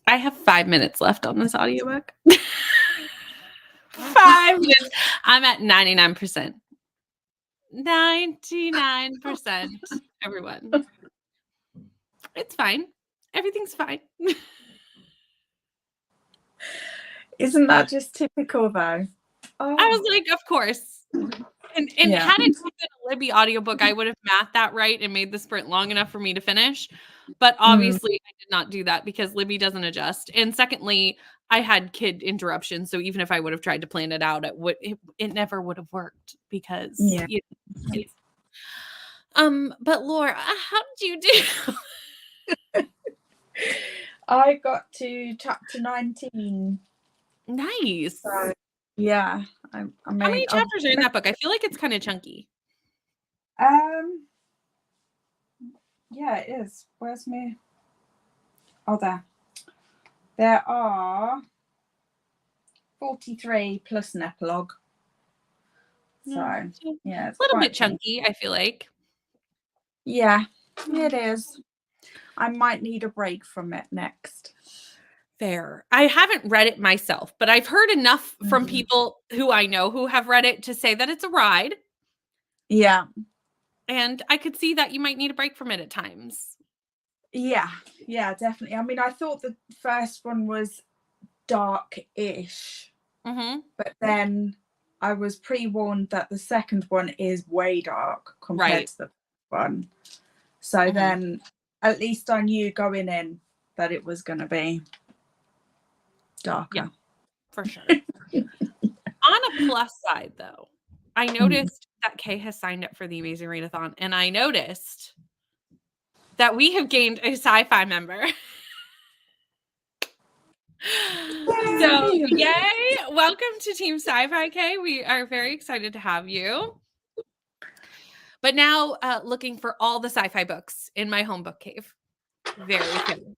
A: I have 5 minutes left on this audiobook. 5 minutes. I'm at 99%. 99%, everyone. It's fine. Everything's fine.
C: Isn't that just typical though? Oh.
A: I was like, of course. And
C: Yeah.
A: had it been a Libby audiobook, I would have mathed that right and made the sprint long enough for me to finish. But obviously, I did not do that because Libby doesn't adjust. And secondly, I had kid interruptions. So even if I would have tried to plan it out, it never would have worked because it's but Laura, how did you do?
C: I got to chapter 19.
A: Nice.
C: So, yeah. I
A: How many chapters are in that book? I feel like it's kind of chunky.
C: Yeah, it is. Where's me? Oh, there. There are 43 plus an epilogue. So, yeah,
A: it's a little bit chunky, I feel like.
C: Yeah, it is. I might need a break from it next.
A: Fair. I haven't read it myself, but I've heard enough from people who I know who have read it to say that it's a ride.
C: Yeah.
A: And I could see that you might need a break from it at times.
C: Yeah, definitely. I mean, I thought the first one was dark-ish, but then I was pre-warned that the second one is way dark compared to the first one. So then at least I knew going in that it was going to be darker.
A: Yeah, for sure. On a plus side, though, I noticed that Kay has signed up for the Amazing Readathon, and I noticed that we have gained a sci-fi member. So, yay! Welcome to Team Sci-Fi, Kay. We are very excited to have you. But now, looking for all the sci-fi books in my home book cave. Very cool.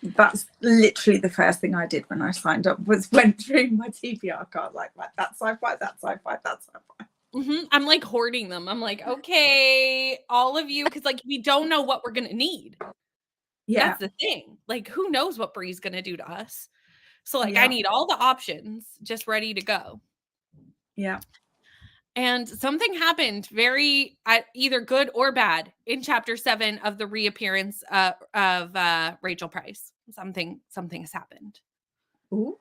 C: That's literally the first thing I did when I signed up, was went through my TBR card like that's sci-fi, that's sci-fi, that's sci-fi.
A: I'm like hoarding them. I'm like, okay, all of you, because like we don't know what we're gonna need. Yeah, that's the thing. Like, who knows what Bree's gonna do to us? So like, I need all the options just ready to go.
C: Yeah.
A: And something happened very either good or bad in chapter 7 of the reappearance of Rachel Price. Something has happened.
C: Ooh.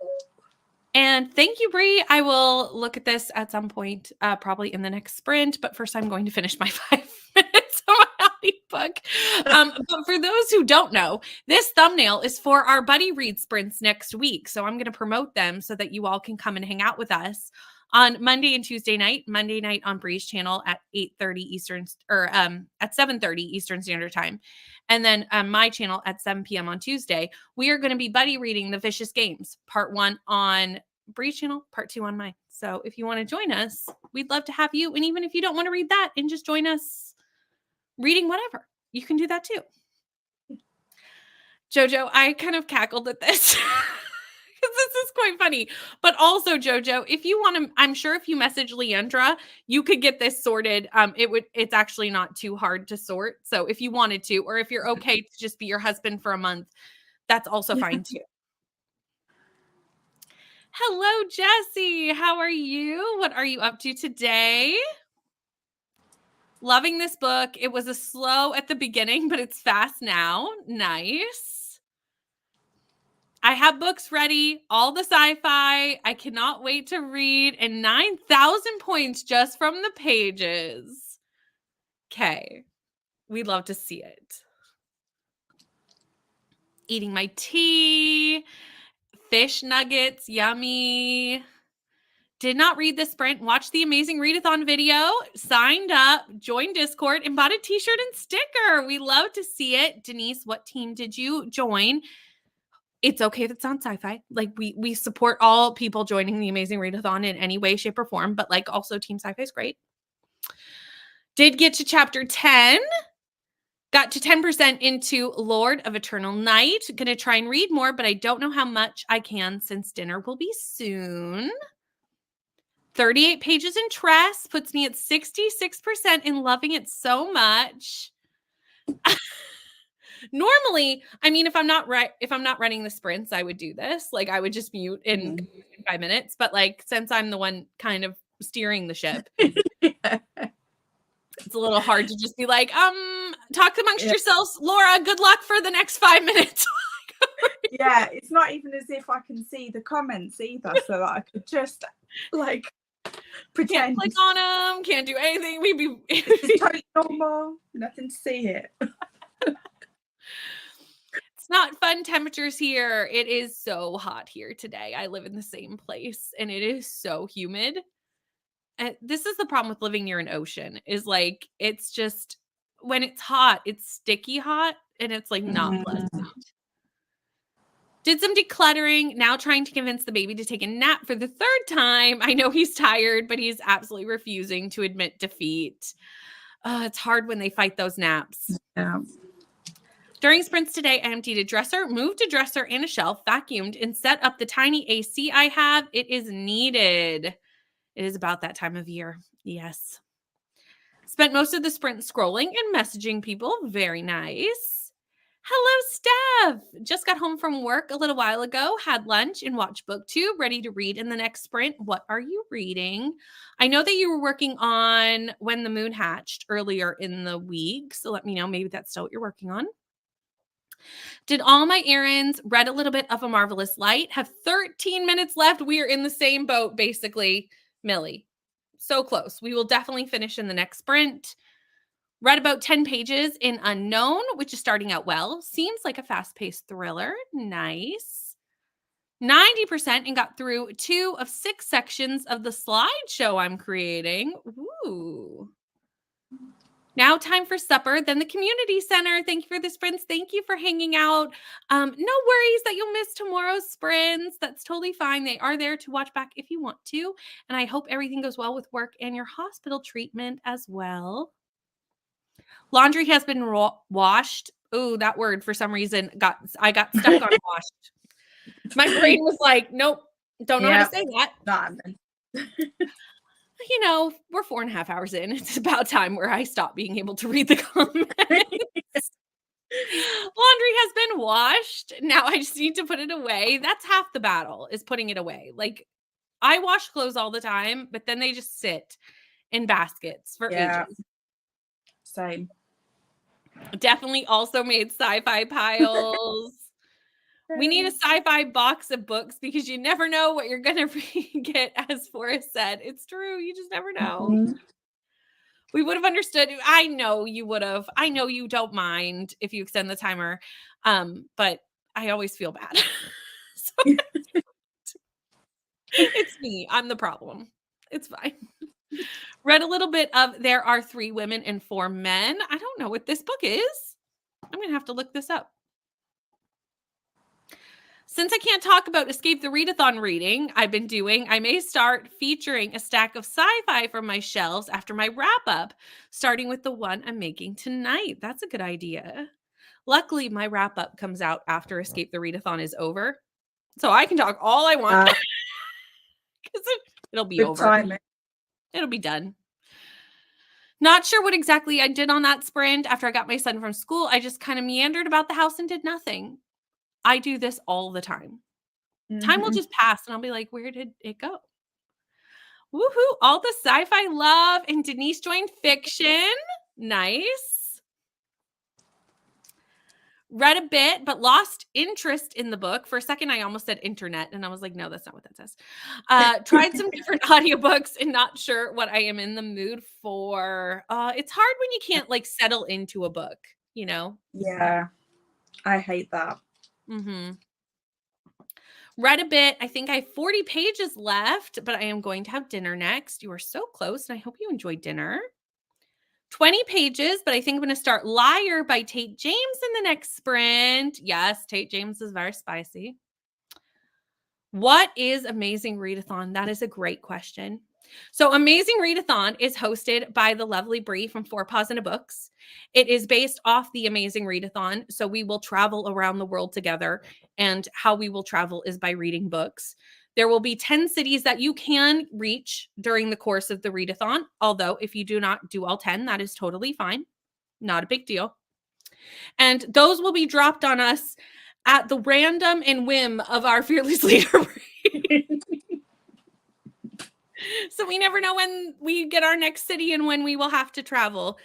C: And
A: thank you, Bree. I will look at this at some point, probably in the next sprint. But first, I'm going to finish my 5 minutes of my audiobook. But for those who don't know, this thumbnail is for our buddy read sprints next week. So I'm going to promote them so that you all can come and hang out with us on Monday and Tuesday night. Monday night on Bree's channel at 8:30 Eastern, or at 7:30 Eastern Standard Time. And then my channel at 7 p.m. on Tuesday. We are going to be buddy reading The Vicious Games, part 1 on Bree's channel, part 2 on mine. So if you want to join us, we'd love to have you. And even if you don't want to read that and just join us reading whatever, you can do that too. Jojo, I kind of cackled at this because this is quite funny. But also, Jojo, if you want to, I'm sure if you message Leandra, you could get this sorted. It's actually not too hard to sort. So if you wanted to, or if you're okay to just be your husband for a month, that's also fine too. Hello, Jessie. How are you? What are you up to today? Loving this book. It was a slow at the beginning, but it's fast now. Nice. I have books ready, all the sci-fi. I cannot wait to read, and 9,000 points just from the pages. Okay. We'd love to see it. Eating my tea. Fish nuggets, yummy. Did not read the sprint, watched the Amazing Readathon video, signed up, joined Discord, and bought a t-shirt and sticker. We love to see it. Denise, what team did you join? It's okay if it's on sci-fi. Like, we support all people joining the Amazing Readathon in any way, shape, or form, but like also Team Sci-Fi is great. Did get to chapter 10. Got to 10% into Lord of Eternal Night. Gonna try and read more, but I don't know how much I can since dinner will be soon. 38 pages in Tress puts me at 66% and loving it so much. Normally, I mean, if I'm not running the sprints, I would do this. Like, I would just mute in 5 minutes. But like, since I'm the one kind of steering the ship,
C: Yeah.
A: it's a little hard to just be like, talk amongst yourselves. Laura, good luck for the next 5 minutes.
C: Yeah, it's not even as if I can see the comments either, so that I could just like pretend.
A: Can't click on them, can't do anything. We'd be
C: It's totally normal, nothing to see here.
A: It's not fun temperatures here. It is so hot here today. I live in the same place and it is so humid. And this is the problem with living near an ocean, is like, it's just, when it's hot, it's sticky hot and it's like not pleasant. Did some decluttering, now trying to convince the baby to take a nap for the 3rd time. I know he's tired, but he's absolutely refusing to admit defeat. It's hard when they fight those naps.
C: Yeah.
A: During sprints today, I emptied a dresser, moved a dresser and a shelf, vacuumed, and set up the tiny AC I have. It is needed. It is about that time of year. Yes. Spent most of the sprint scrolling and messaging people. Very nice. Hello, Steph. Just got home from work a little while ago, had lunch, and watched BookTube, ready to read in the next sprint. What are you reading? I know that you were working on When the Moon Hatched earlier in the week, so let me know. Maybe that's still what you're working on. Did all my errands, read a little bit of A Marvelous Light, have 13 minutes left. We are in the same boat, basically, Millie. So close. We will definitely finish in the next sprint. Read about 10 pages in Unknown, which is starting out well. Seems like a fast-paced thriller. Nice. 90% and got through 2 of 6 sections of the slideshow I'm creating. Ooh. Now time for supper, then the community center. Thank you for the sprints. Thank you for hanging out. No worries that you'll miss tomorrow's sprints. That's totally fine. They are there to watch back if you want to. And I hope everything goes well with work and your hospital treatment as well. Laundry has been washed. Oh, that word for some reason I got stuck on washed. My brain was like, nope, don't know how to say that. You know, we're 4.5 hours in. It's about time where I stop being able to read the comments. Laundry has been washed. Now I just need to put it away. That's half the battle, is putting it away. Like, I wash clothes all the time, but then they just sit in baskets for ages.
C: Same.
A: Definitely also made sci-fi piles. We need a sci-fi box of books because you never know what you're going to get, as Forrest said. It's true. You just never know. Mm-hmm. We would have understood. I know you would have. I know you don't mind if you extend the timer. But I always feel bad. So it's me. I'm the problem. It's fine. Read a little bit of There Are 3 Women and 4 Men. I don't know what this book is. I'm going to have to look this up. Since I can't talk about Escape the Readathon reading I've been doing, I may start featuring a stack of sci-fi from my shelves after my wrap-up, starting with the one I'm making tonight. That's a good idea. Luckily, my wrap-up comes out after Escape the Readathon is over, so I can talk all I want. Because it'll be over. Timing. It'll be done. Not sure what exactly I did on that sprint after I got my son from school. I just kind of meandered about the house and did nothing. I do this all the time. Mm-hmm. Time will just pass and I'll be like, where did it go? Woohoo. All the sci-fi love, and Denise joined fiction. Nice. Read a bit, but lost interest in the book. For a second, I almost said internet, and I was like, no, that's not what that says. Tried some different audiobooks and not sure what I am in the mood for. It's hard when you can't like settle into a book, you know?
C: Yeah, I hate that.
A: Mm-hmm. Read a bit. I think I have 40 pages left, but I am going to have dinner next. You are so close, and I hope you enjoyed dinner. 20 pages, but I think I'm going to start Liar by Tate James in the next sprint. Yes, Tate James is very spicy. What is Amazing Readathon? That is a great question. So Amazing Readathon is hosted by the lovely Brie from Four Paws and a Books. It is based off the Amazing Readathon. So we will travel around the world together, and how we will travel is by reading books. There will be 10 cities that you can reach during the course of the readathon. Although if you do not do all 10, that is totally fine. Not a big deal. And those will be dropped on us at the random and whim of our fearless leader. So we never know when we get our next city and when we will have to travel.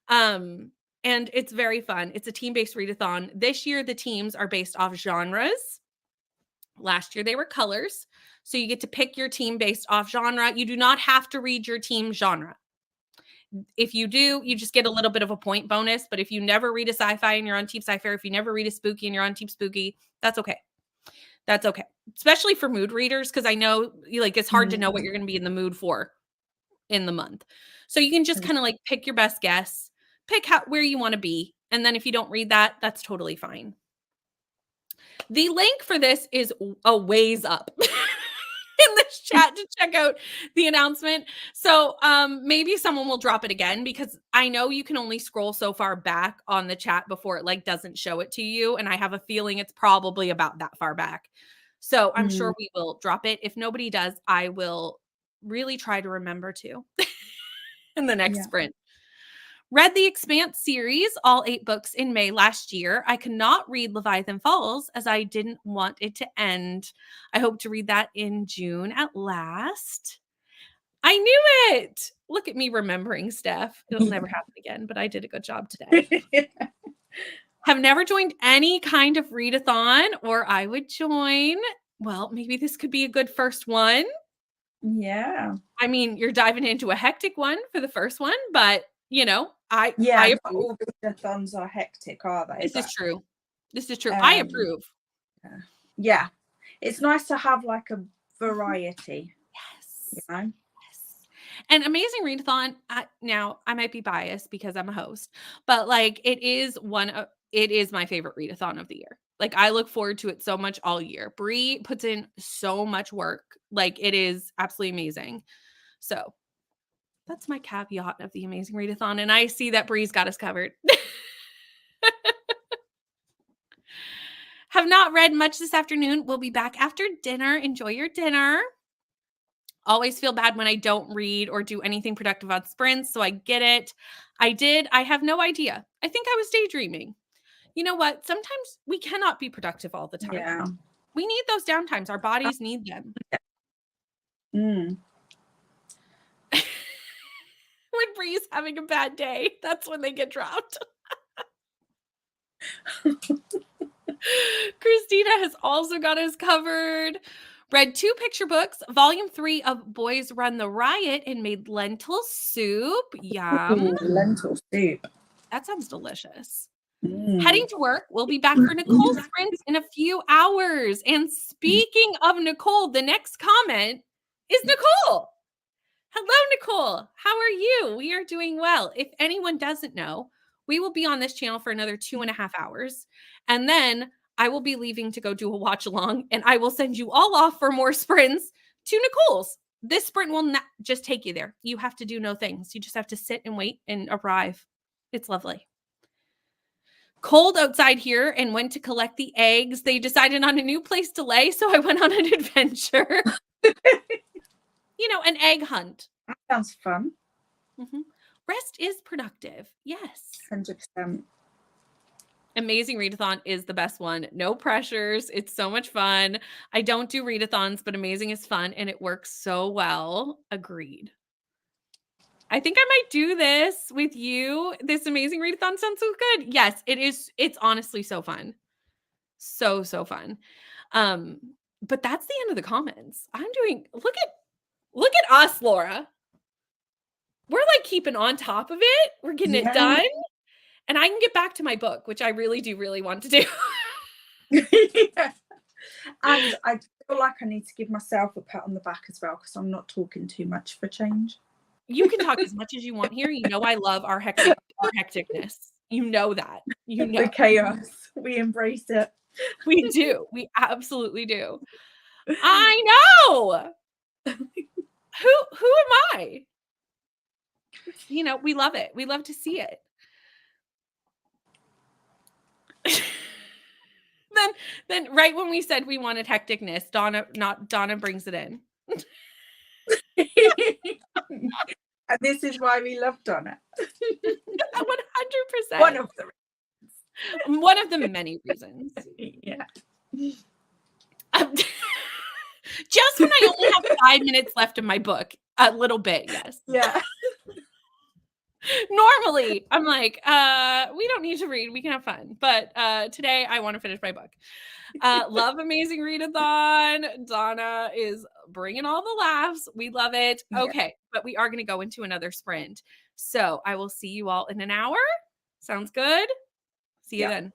A: And it's very fun. It's a team-based readathon. This year, the teams are based off genres. Last year, they were colors. So you get to pick your team based off genre. You do not have to read your team genre. If you do, you just get a little bit of a point bonus. But if you never read a sci-fi and you're on team sci-fi, if you never read a spooky and you're on team spooky, that's okay. That's okay. Especially for mood readers, because I know like it's hard to know what you're going to be in the mood for in the month. So you can just kind of like pick your best guess, pick where you want to be. And then if you don't read that, that's totally fine. The link for this is a ways up in this chat to check out the announcement. So maybe someone will drop it again, because I know you can only scroll so far back on the chat before it like doesn't show it to you. And I have a feeling it's probably about that far back. So I'm sure we will drop it. If nobody does, I will really try to remember to in the next sprint. Read the Expanse series, all 8 books in May last year. I could not read Leviathan Falls as I didn't want it to end. I hope to read that in June at last. I knew it. Look at me remembering, Steph. It'll never happen again, but I did a good job today. Have never joined any kind of readathon, or I would join. Well, maybe this could be a good first one.
C: Yeah.
A: I mean, you're diving into a hectic one for the first one, but you know, I
C: not all readathons are hectic, are they?
A: This is true. This is true. I approve.
C: Yeah. It's nice to have like a variety.
A: Yes.
C: You know?
A: Yes. And Amazing Readathon, now I might be biased because I'm a host, but like it is my favorite readathon of the year. Like I look forward to it so much all year. Bree puts in so much work. Like it is absolutely amazing. So that's my caveat of the Amazing Readathon. And I see that Bree's got us covered. Have not read much this afternoon. We'll be back after dinner. Enjoy your dinner. Always feel bad when I don't read or do anything productive on sprints. So I get it. I did. I have no idea. I think I was daydreaming. You know what? Sometimes we cannot be productive all the time.
C: Yeah.
A: We need those downtimes. Our bodies need them. When Bree's having a bad day, that's when they get dropped. Christina has also got us covered. Read 2 picture books, volume 3 of Boys Run the Riot, and made lentil soup. Yum.
C: Ooh, lentil soup.
A: That sounds delicious. Heading to work. We'll be back for Nicole's sprints in a few hours. And speaking of Nicole, the next comment is Nicole. Hello, Nicole. How are you? We are doing well. If anyone doesn't know, we will be on this channel for another 2.5 hours. And then I will be leaving to go do a watch along, and I will send you all off for more sprints to Nicole's. This sprint will not just take you there. You have to do no things. You just have to sit and wait and arrive. It's lovely. Cold outside here and went to collect the eggs. They decided on a new place to lay, so I went on an adventure. You know, an egg hunt.
C: That sounds fun.
A: Rest is productive. Yes.
C: 100%.
A: Amazing Readathon is the best one. No pressures. It's so much fun. I don't do readathons, but Amazing is fun and it works so well. Agreed. I think I might do this with you. This Amazing Readathon sounds so good. Yes, it is. It's honestly so fun. So fun. But that's the end of the comments. Look at us, Laura. We're like keeping on top of it. We're getting it done. And I can get back to my book, which I really do want to do.
C: And I feel like I need to give myself a pat on the back as well, because I'm not talking too much for change.
A: You can talk as much as you want here. You know I love our hecticness. You know that. You know
C: the chaos. We embrace it.
A: We do. We absolutely do. I know. Who am I? You know, we love it. We love to see it. Then right when we said we wanted hecticness, Donna brings it in.
C: And this is why we love Donna.
A: 100%.
C: One of the reasons.
A: One of the many reasons.
C: Yeah.
A: Just when I only have 5 minutes left in my book, a little bit, yes.
C: Yeah.
A: Normally, I'm like, we don't need to read. We can have fun. But today I want to finish my book. Love Amazing Readathon. Donna is bringing all the laughs. We love it. Okay, but we are going to go into another sprint. So I will see you all in an hour. Sounds good? See you then.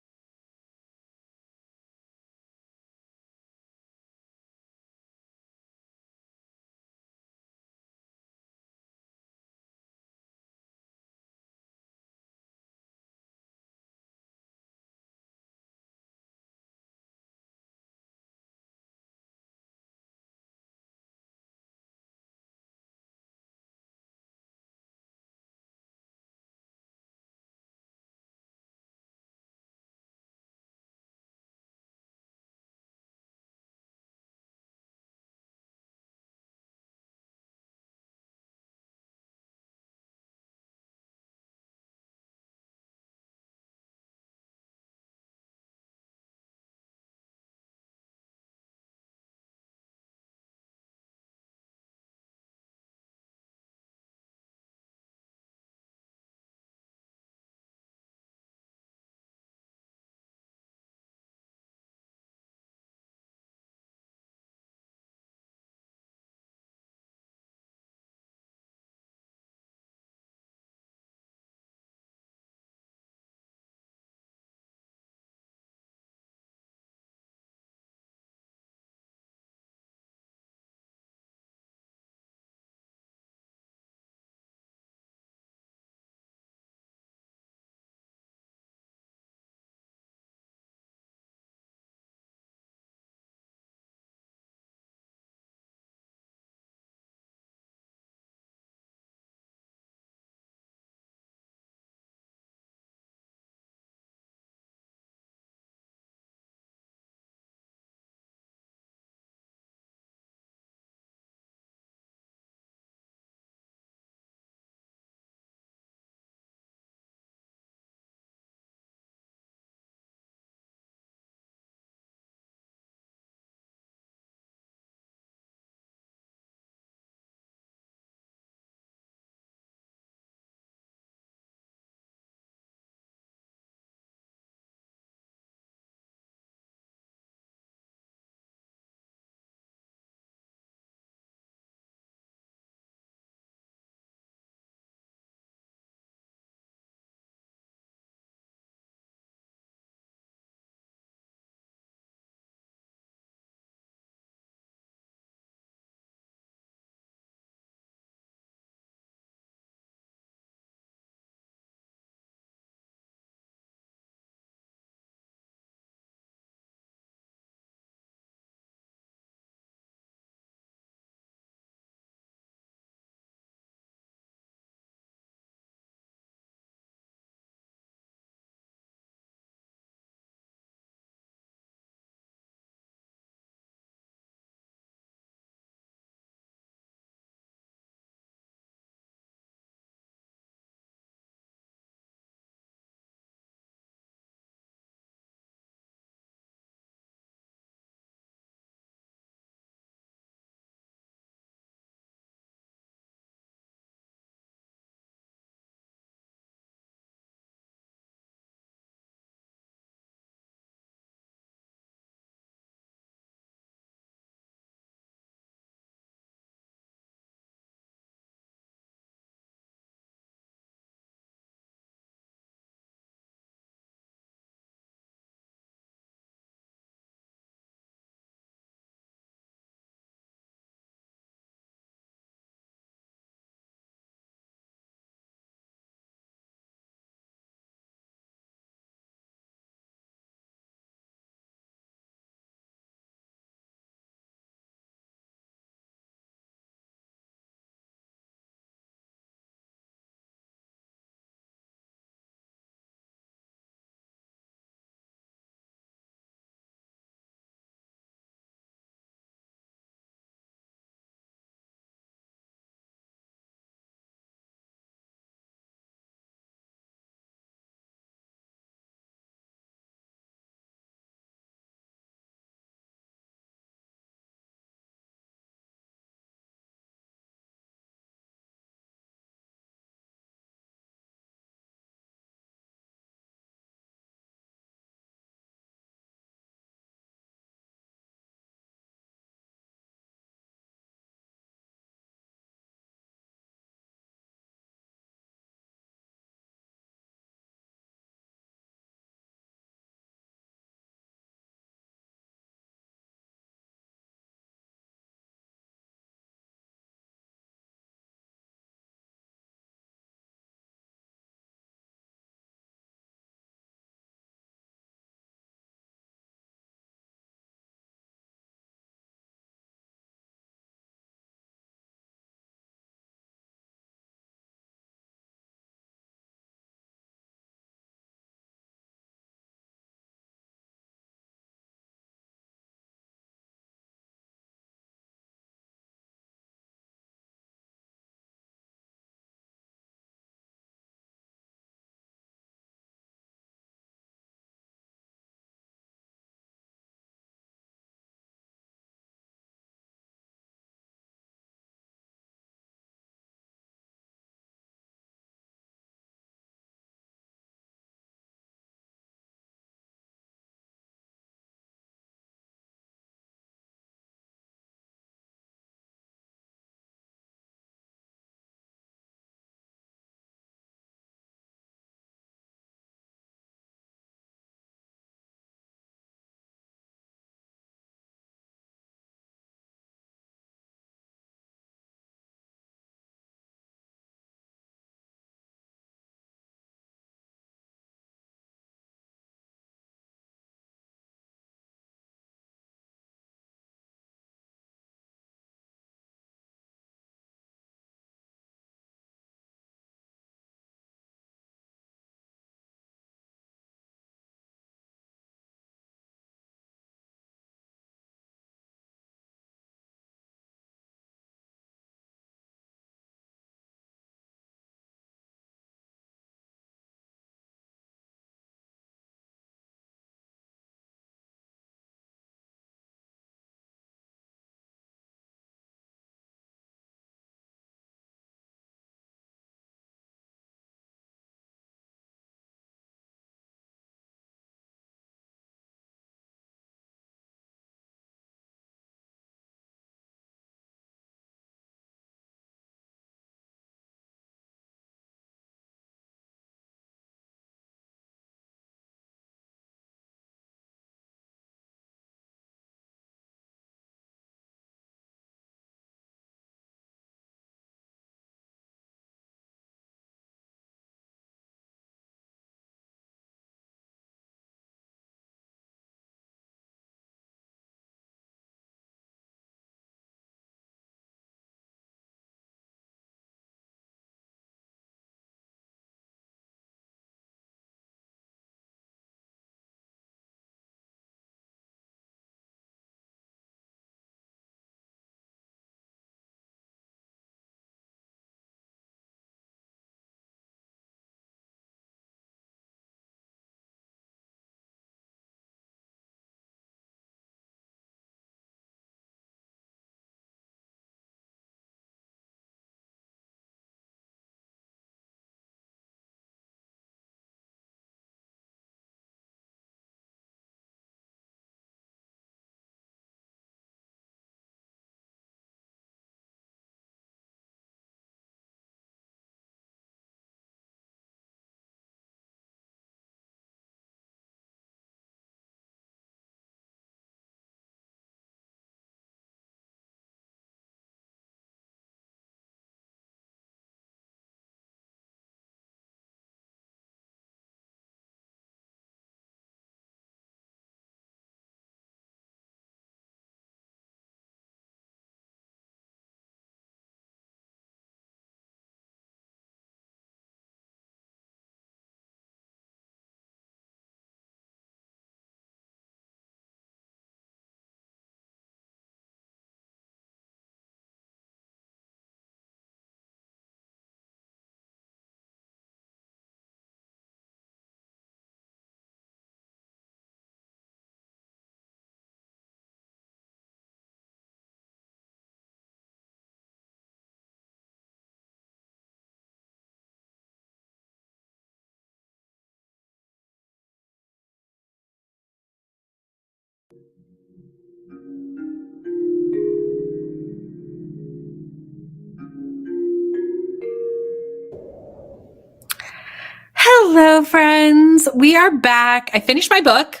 A: Hello, friends. We are back. I finished my book.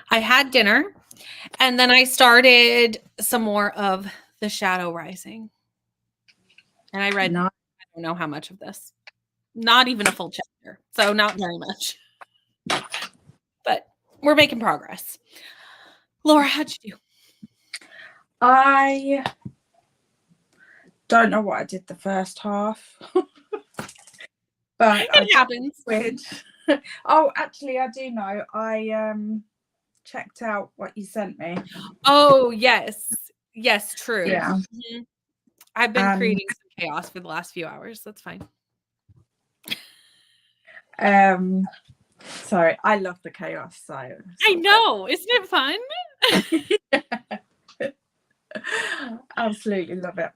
A: I had dinner, and then I started some more of The Shadow Rising. And I read,
C: No.
A: I don't know how much of this. Not even a full chapter. So not very much. But we're making progress. Laura, how'd you do?
C: I don't know what I did the first half. But
A: It happens.
C: Oh, actually, I do know. I checked out what you sent me.
A: Oh, yes. Yes, true.
C: Yeah.
A: Mhm. I've been creating some chaos for the last few hours. That's fine.
C: Sorry, I love the chaos. So
A: I know. Isn't it fun?
C: absolutely love it.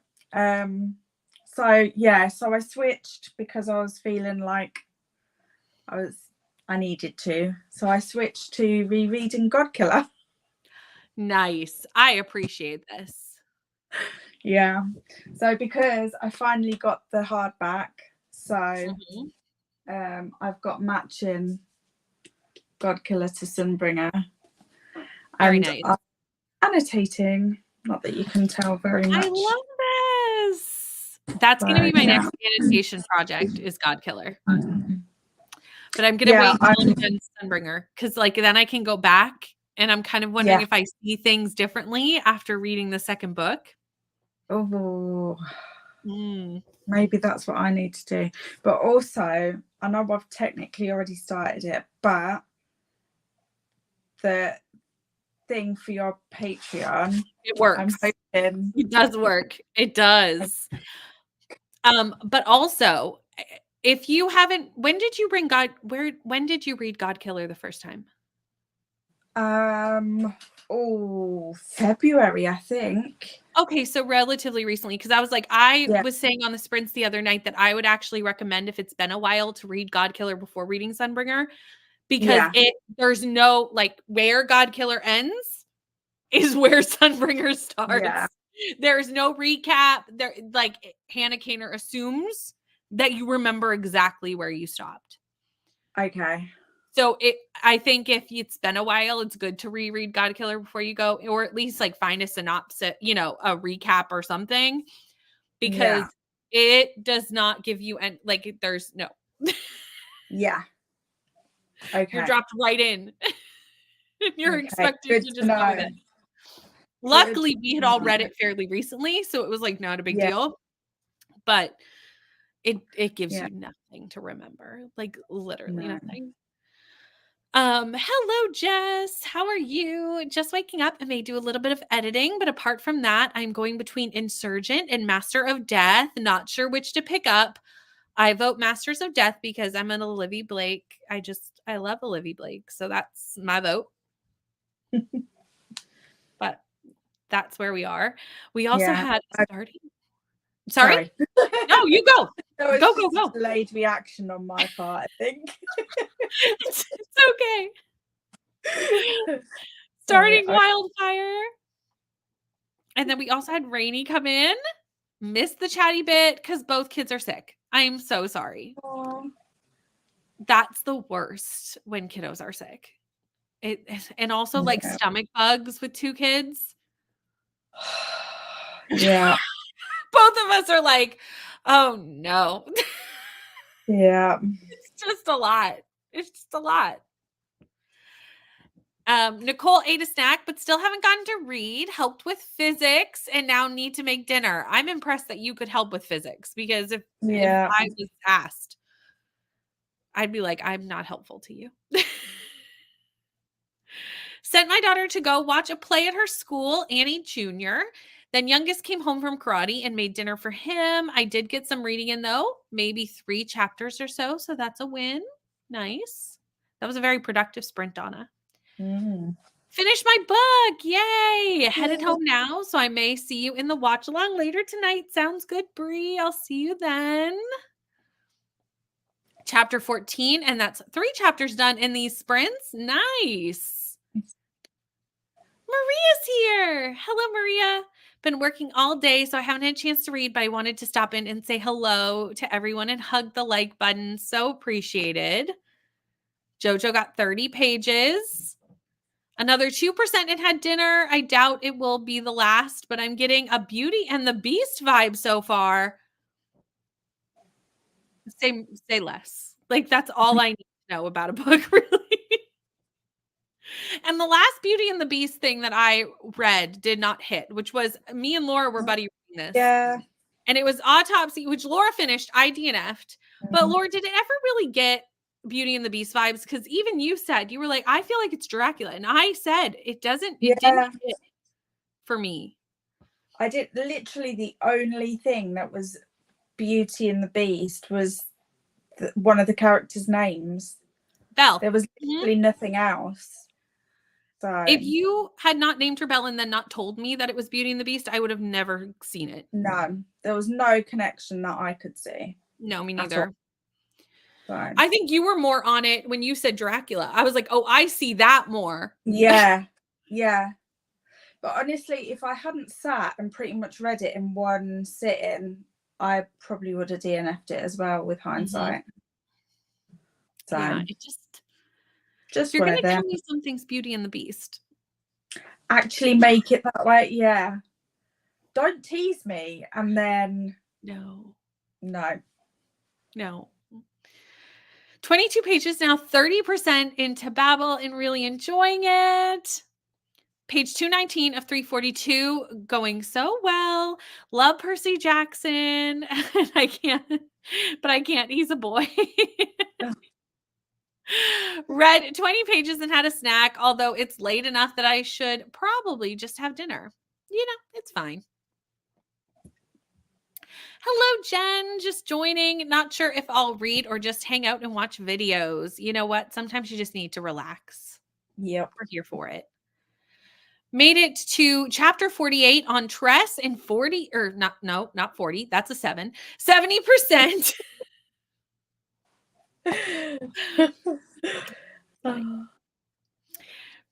C: So yeah, so I switched because I was feeling like I needed to. So I switched to rereading Godkiller.
A: Nice. I appreciate this.
C: Yeah. So because I finally got the hardback, so I've got matching Godkiller to Sunbringer.
A: Very
C: And
A: nice.
C: I'm annotating. Not that you can tell very much.
A: I love this. That's going to be my next annotation project is Godkiller. But I'm going to wait until I'm done Sunbringer because like then I can go back and I'm kind of wondering if I see things differently after reading the second book.
C: Oh, maybe that's what I need to do. But also, I know I've technically already started it, but the thing for your Patreon,
A: it works.
C: I'm hoping
A: it does work. It does. But also, if you haven't, when did you read Godkiller the first time?
C: February, I think.
A: Okay, so relatively recently, because I was like, I was saying on the sprints the other night that I would actually recommend if it's been a while to read Godkiller before reading Sunbringer, because there's no like where Godkiller ends is where Sunbringer starts. Yeah. There's no recap. There, like Hannah Kaner assumes that you remember exactly where you stopped.
C: Okay.
A: So I think if it's been a while, it's good to reread Godkiller before you go, or at least like find a synopsis, a recap or something, because it does not give you any, like there's no.
C: Yeah. Okay.
A: You're dropped right in. You're expected to just go with it. Luckily, we had all read it fairly recently, so it was like not a big deal. But it gives you nothing to remember, like literally nothing. Hello, Jess. How are you? Just waking up. I may do a little bit of editing, but apart from that, I'm going between Insurgent and Master of Death. Not sure which to pick up. I vote Masters of Death because I'm an Olivia Blake. I love Olivia Blake, so that's my vote. But that's where we are. We also had starting. Sorry? No, you go. Go.
C: Delayed reaction on my part, I think.
A: It's okay. Starting Wildfire. And then we also had Rainy come in. Missed the chatty bit because both kids are sick. I am so sorry.
C: Aww.
A: That's the worst when kiddos are sick. And also like stomach bugs with two kids.
C: Yeah.
A: Both of us are like, oh no.
C: Yeah.
A: It's just a lot. It's just a lot. Nicole ate a snack, but still haven't gotten to read, helped with physics, and now need to make dinner. I'm impressed that you could help with physics because if I was asked, I'd be like, I'm not helpful to you. Sent my daughter to go watch a play at her school, Annie Jr. Then youngest came home from karate and made dinner for him. I did get some reading in though, maybe 3 chapters or so. So that's a win. Nice. That was a very productive sprint, Donna. Finished my book. Yay. Headed home now. So I may see you in the watch along later tonight. Sounds good, Bree. I'll see you then. Chapter 14. And that's 3 chapters done in these sprints. Nice. Maria's here. Hello, Maria. Been working all day, so I haven't had a chance to read, but I wanted to stop in and say hello to everyone and hug the like button. So appreciated. JoJo got 30 pages. Another 2% it had dinner. I doubt it will be the last, but I'm getting a Beauty and the Beast vibe so far. Say less. Like, that's all I need to know about a book, really. And the last Beauty and the Beast thing that I read did not hit, which was me and Laura were buddy reading this.
C: Yeah.
A: And it was Autopsy, which Laura finished. I DNF'd. But Laura, did it ever really get Beauty and the Beast vibes? Because even you said, you were like, I feel like it's Dracula. And I said, it didn't hit for me.
C: I did literally the only thing that was Beauty and the Beast was one of the characters' names.
A: Belle.
C: There was literally nothing else. So
A: if you had not named her Belle and then not told me that it was Beauty and the Beast, I would have never seen it.
C: No, there was no connection that I could see.
A: No, me neither.
C: So.
A: I think you were more on it when you said Dracula. I was like, oh, I see that more.
C: Yeah, yeah. But honestly, if I hadn't sat and pretty much read it in one sitting, I probably would have DNF'd it as well with hindsight. So
A: yeah, it just
C: if
A: you're going to tell me something's Beauty and the Beast.
C: Actually make it that way, yeah. Don't tease me and then...
A: No. 22 pages now, 30% into Babel and really enjoying it. Page 219 of 342, going so well. Love Percy Jackson. I can't. He's a boy. Read 20 pages and had a snack, although it's late enough that I should probably just have dinner. It's fine. Hello, Jen. Just joining. Not sure if I'll read or just hang out and watch videos. You know what? Sometimes you just need to relax.
C: Yep.
A: We're here for it. Made it to chapter 48 on Tress and 40, or not 40. That's a 7. 70%.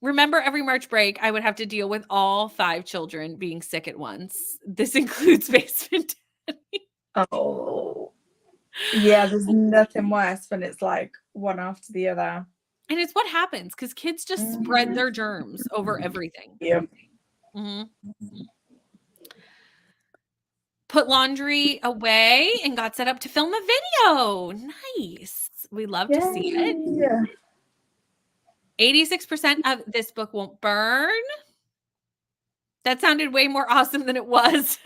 A: Remember, every March break, I would have to deal with all 5 children being sick at once. This includes Basement Daddy.
C: Oh, yeah, there's nothing worse when it's like one after the other.
A: And it's what happens because kids just spread their germs over everything.
C: Yeah.
A: Put laundry away and got set up to film a video. Nice. We love to see it.
C: Yeah.
A: 86% of this book won't burn. That sounded way more awesome than it was.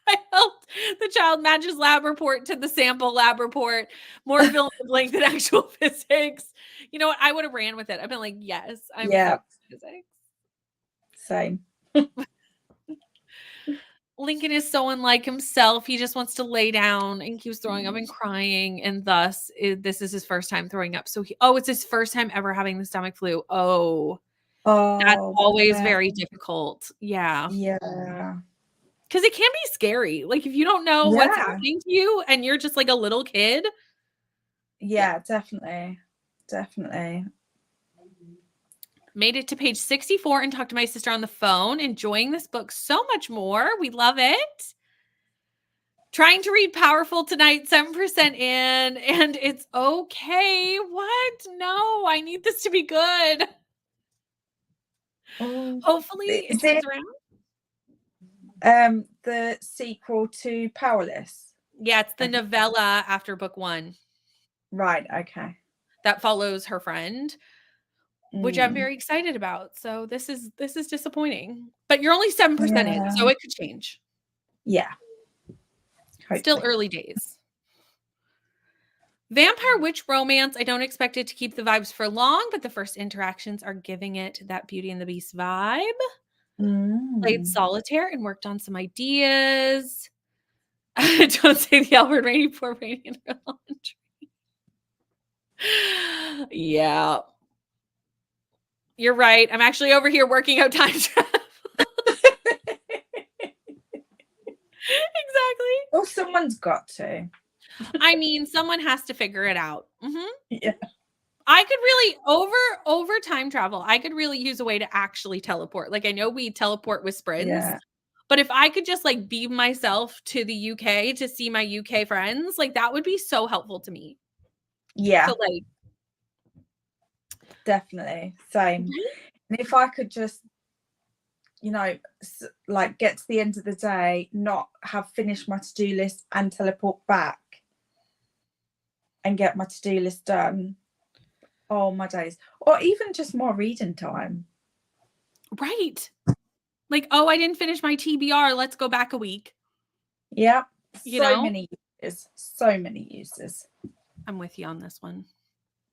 A: I helped the child matches lab report to the sample lab report. More fill in the blank than actual physics. You know what? I would have ran with it. I've been like, yes, I'm physics.
C: Same.
A: Lincoln is so unlike himself. He just wants to lay down and keeps throwing up and crying. And thus, this is his first time throwing up. So it's his first time ever having the stomach flu. Oh, that's always very difficult. Yeah.
C: Yeah.
A: Because it can be scary. Like, if you don't know what's happening to you and you're just like a little kid.
C: Yeah, definitely. Definitely.
A: Made it to page 64 and talked to my sister on the phone. Enjoying this book so much more. We love it. Trying to read Powerful tonight, 7% in, and it's okay. What? No, I need this to be good. Hopefully it turns
C: around. The sequel to Powerless.
A: Yeah, it's the novella after book 1.
C: Right, okay.
A: That follows her friend, which I'm very excited about. So this is disappointing. But you're only 7% in, so it could change.
C: Yeah.
A: Hopefully. Still early days. Vampire Witch romance. I don't expect it to keep the vibes for long, but the first interactions are giving it that Beauty and the Beast vibe. Played solitaire and worked on some ideas. Don't say the L word, Rainy, poor Rainy in her laundry. Yeah. You're right. I'm actually over here working out time travel. Exactly.
C: Well, someone's got to.
A: I mean, someone has to figure it out.
C: Yeah.
A: I could really over time travel. I could really use a way to actually teleport. Like, I know we teleport with sprints, but if I could just like beam myself to the UK to see my UK friends, like that would be so helpful to me.
C: Yeah.
A: So like,
C: definitely. Same. And if I could just, you know, like get to the end of the day, not have finished my to-do list and teleport back and get my to-do list done. Oh, my days. Or even just more reading time.
A: Right. Like, oh, I didn't finish my TBR. Let's go back a week.
C: Yeah.
A: You
C: So
A: know?
C: many uses. So many uses.
A: I'm with you on this one.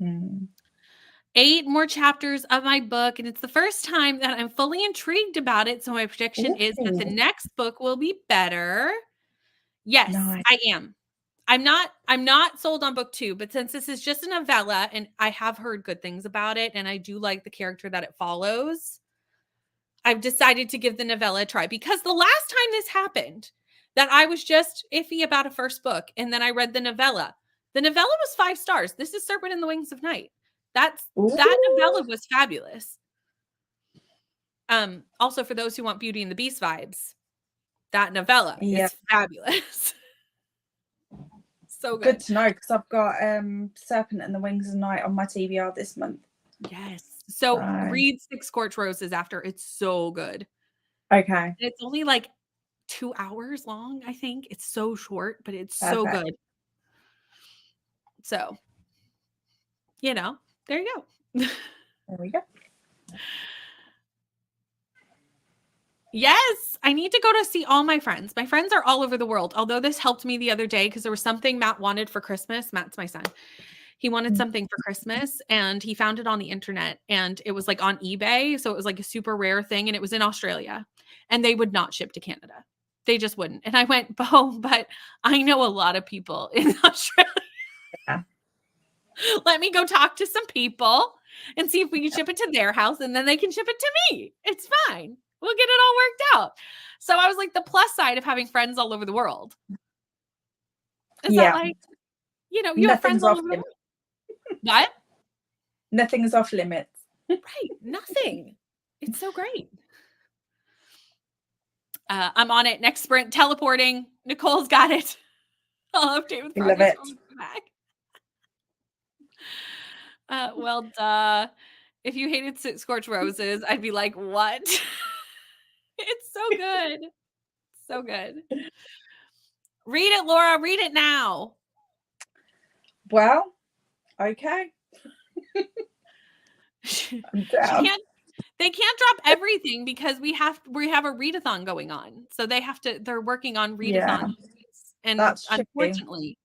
C: Mm.
A: 8 more chapters of my book, and it's the first time that I'm fully intrigued about it. So my prediction is that the next book will be better. Yes,
C: Nice.
A: I am. I'm not sold on book 2, but since this is just a novella and I have heard good things about it and I do like the character that it follows, I've decided to give the novella a try, because the last time this happened that I was just iffy about a first book and then I read the novella. The novella was 5 stars. This is Serpent in the Wings of Night. That novella was fabulous. Also, for those who want Beauty and the Beast vibes, that novella is fabulous. So good.
C: Good to know, because I've got Serpent and the Wings of Night on my TBR this month.
A: Yes. So read 6 Scorched Roses after. It's so good.
C: Okay.
A: It's only like 2 hours long, I think. It's so short, but it's so good. So, you know, there you go.
C: There we go.
A: Yes, I need to go to see all my friends. My friends are all over the world. Although this helped me the other day because there was something Matt wanted for Christmas. Matt's my son. He wanted something for Christmas and he found it on the internet and it was like on eBay. So it was like a super rare thing and it was in Australia and they would not ship to Canada. They just wouldn't. And I went, Bo, but I know a lot of people in Australia.
C: Yeah.
A: Let me go talk to some people and see if we can ship it to their house and then they can ship it to me. It's fine. We'll get it all worked out. So I was like, the plus side of having friends all over the world. Is that like, you know, you have friends all over the world. What?
C: Nothing's off limits.
A: Right. Nothing. It's so great. I'm on it. Next sprint, teleporting. Nicole's got it. I'll update with progress.
C: Love it.
A: Well, duh. If you hated Scorched Roses, I'd be like, what? It's so good. So good. Read it, Laura. Read it now.
C: Well, okay. I'm down.
A: They can't drop everything because we have a readathon going on. So they're working on readathon. And
C: that's
A: unfortunately.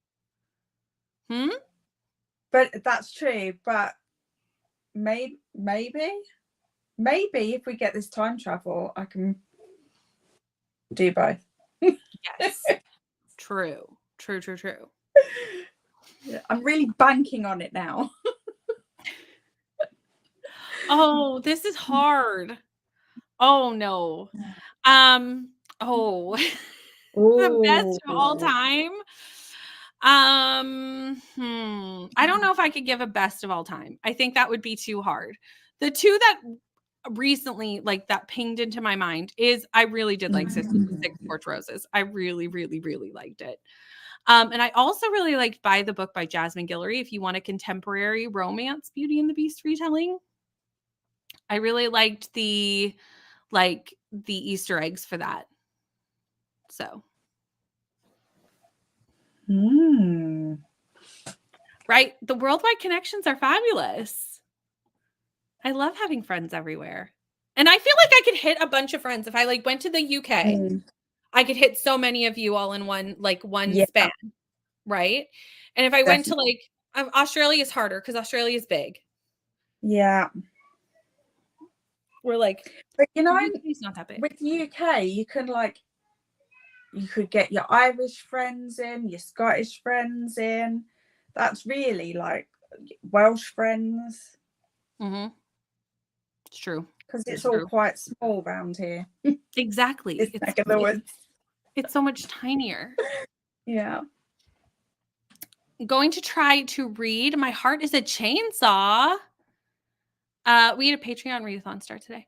C: But that's true. But maybe if we get this time travel, I can do both.
A: Yes. True.
C: Yeah, I'm really banking on it now.
A: Oh, this is hard. Oh no. The best of all time. I don't know if I could give a best of all time. I think that would be too hard. The two that recently like that pinged into my mind is I really did like 6 Scorched Roses. I really, really, really liked it. And I also really liked By the Book by Jasmine Guillory. If you want a contemporary romance Beauty and the Beast retelling, I really liked the Easter eggs for that. So. Right? The worldwide connections are fabulous. I love having friends everywhere. And I feel like I could hit a bunch of friends. If I like went to the UK, I could hit so many of you all in one span. Right? And if I went to like Australia is harder because Australia is big.
C: Yeah.
A: We're like,
C: but you know,
A: it's not that big.
C: With UK, you could get your Irish friends in, your Scottish friends in. That's really like Welsh friends.
A: It's true.
C: Because it's all quite small around here.
A: Exactly. It's so much tinier.
C: Yeah.
A: Going to try to read My Heart is a Chainsaw. We had a Patreon readathon start today.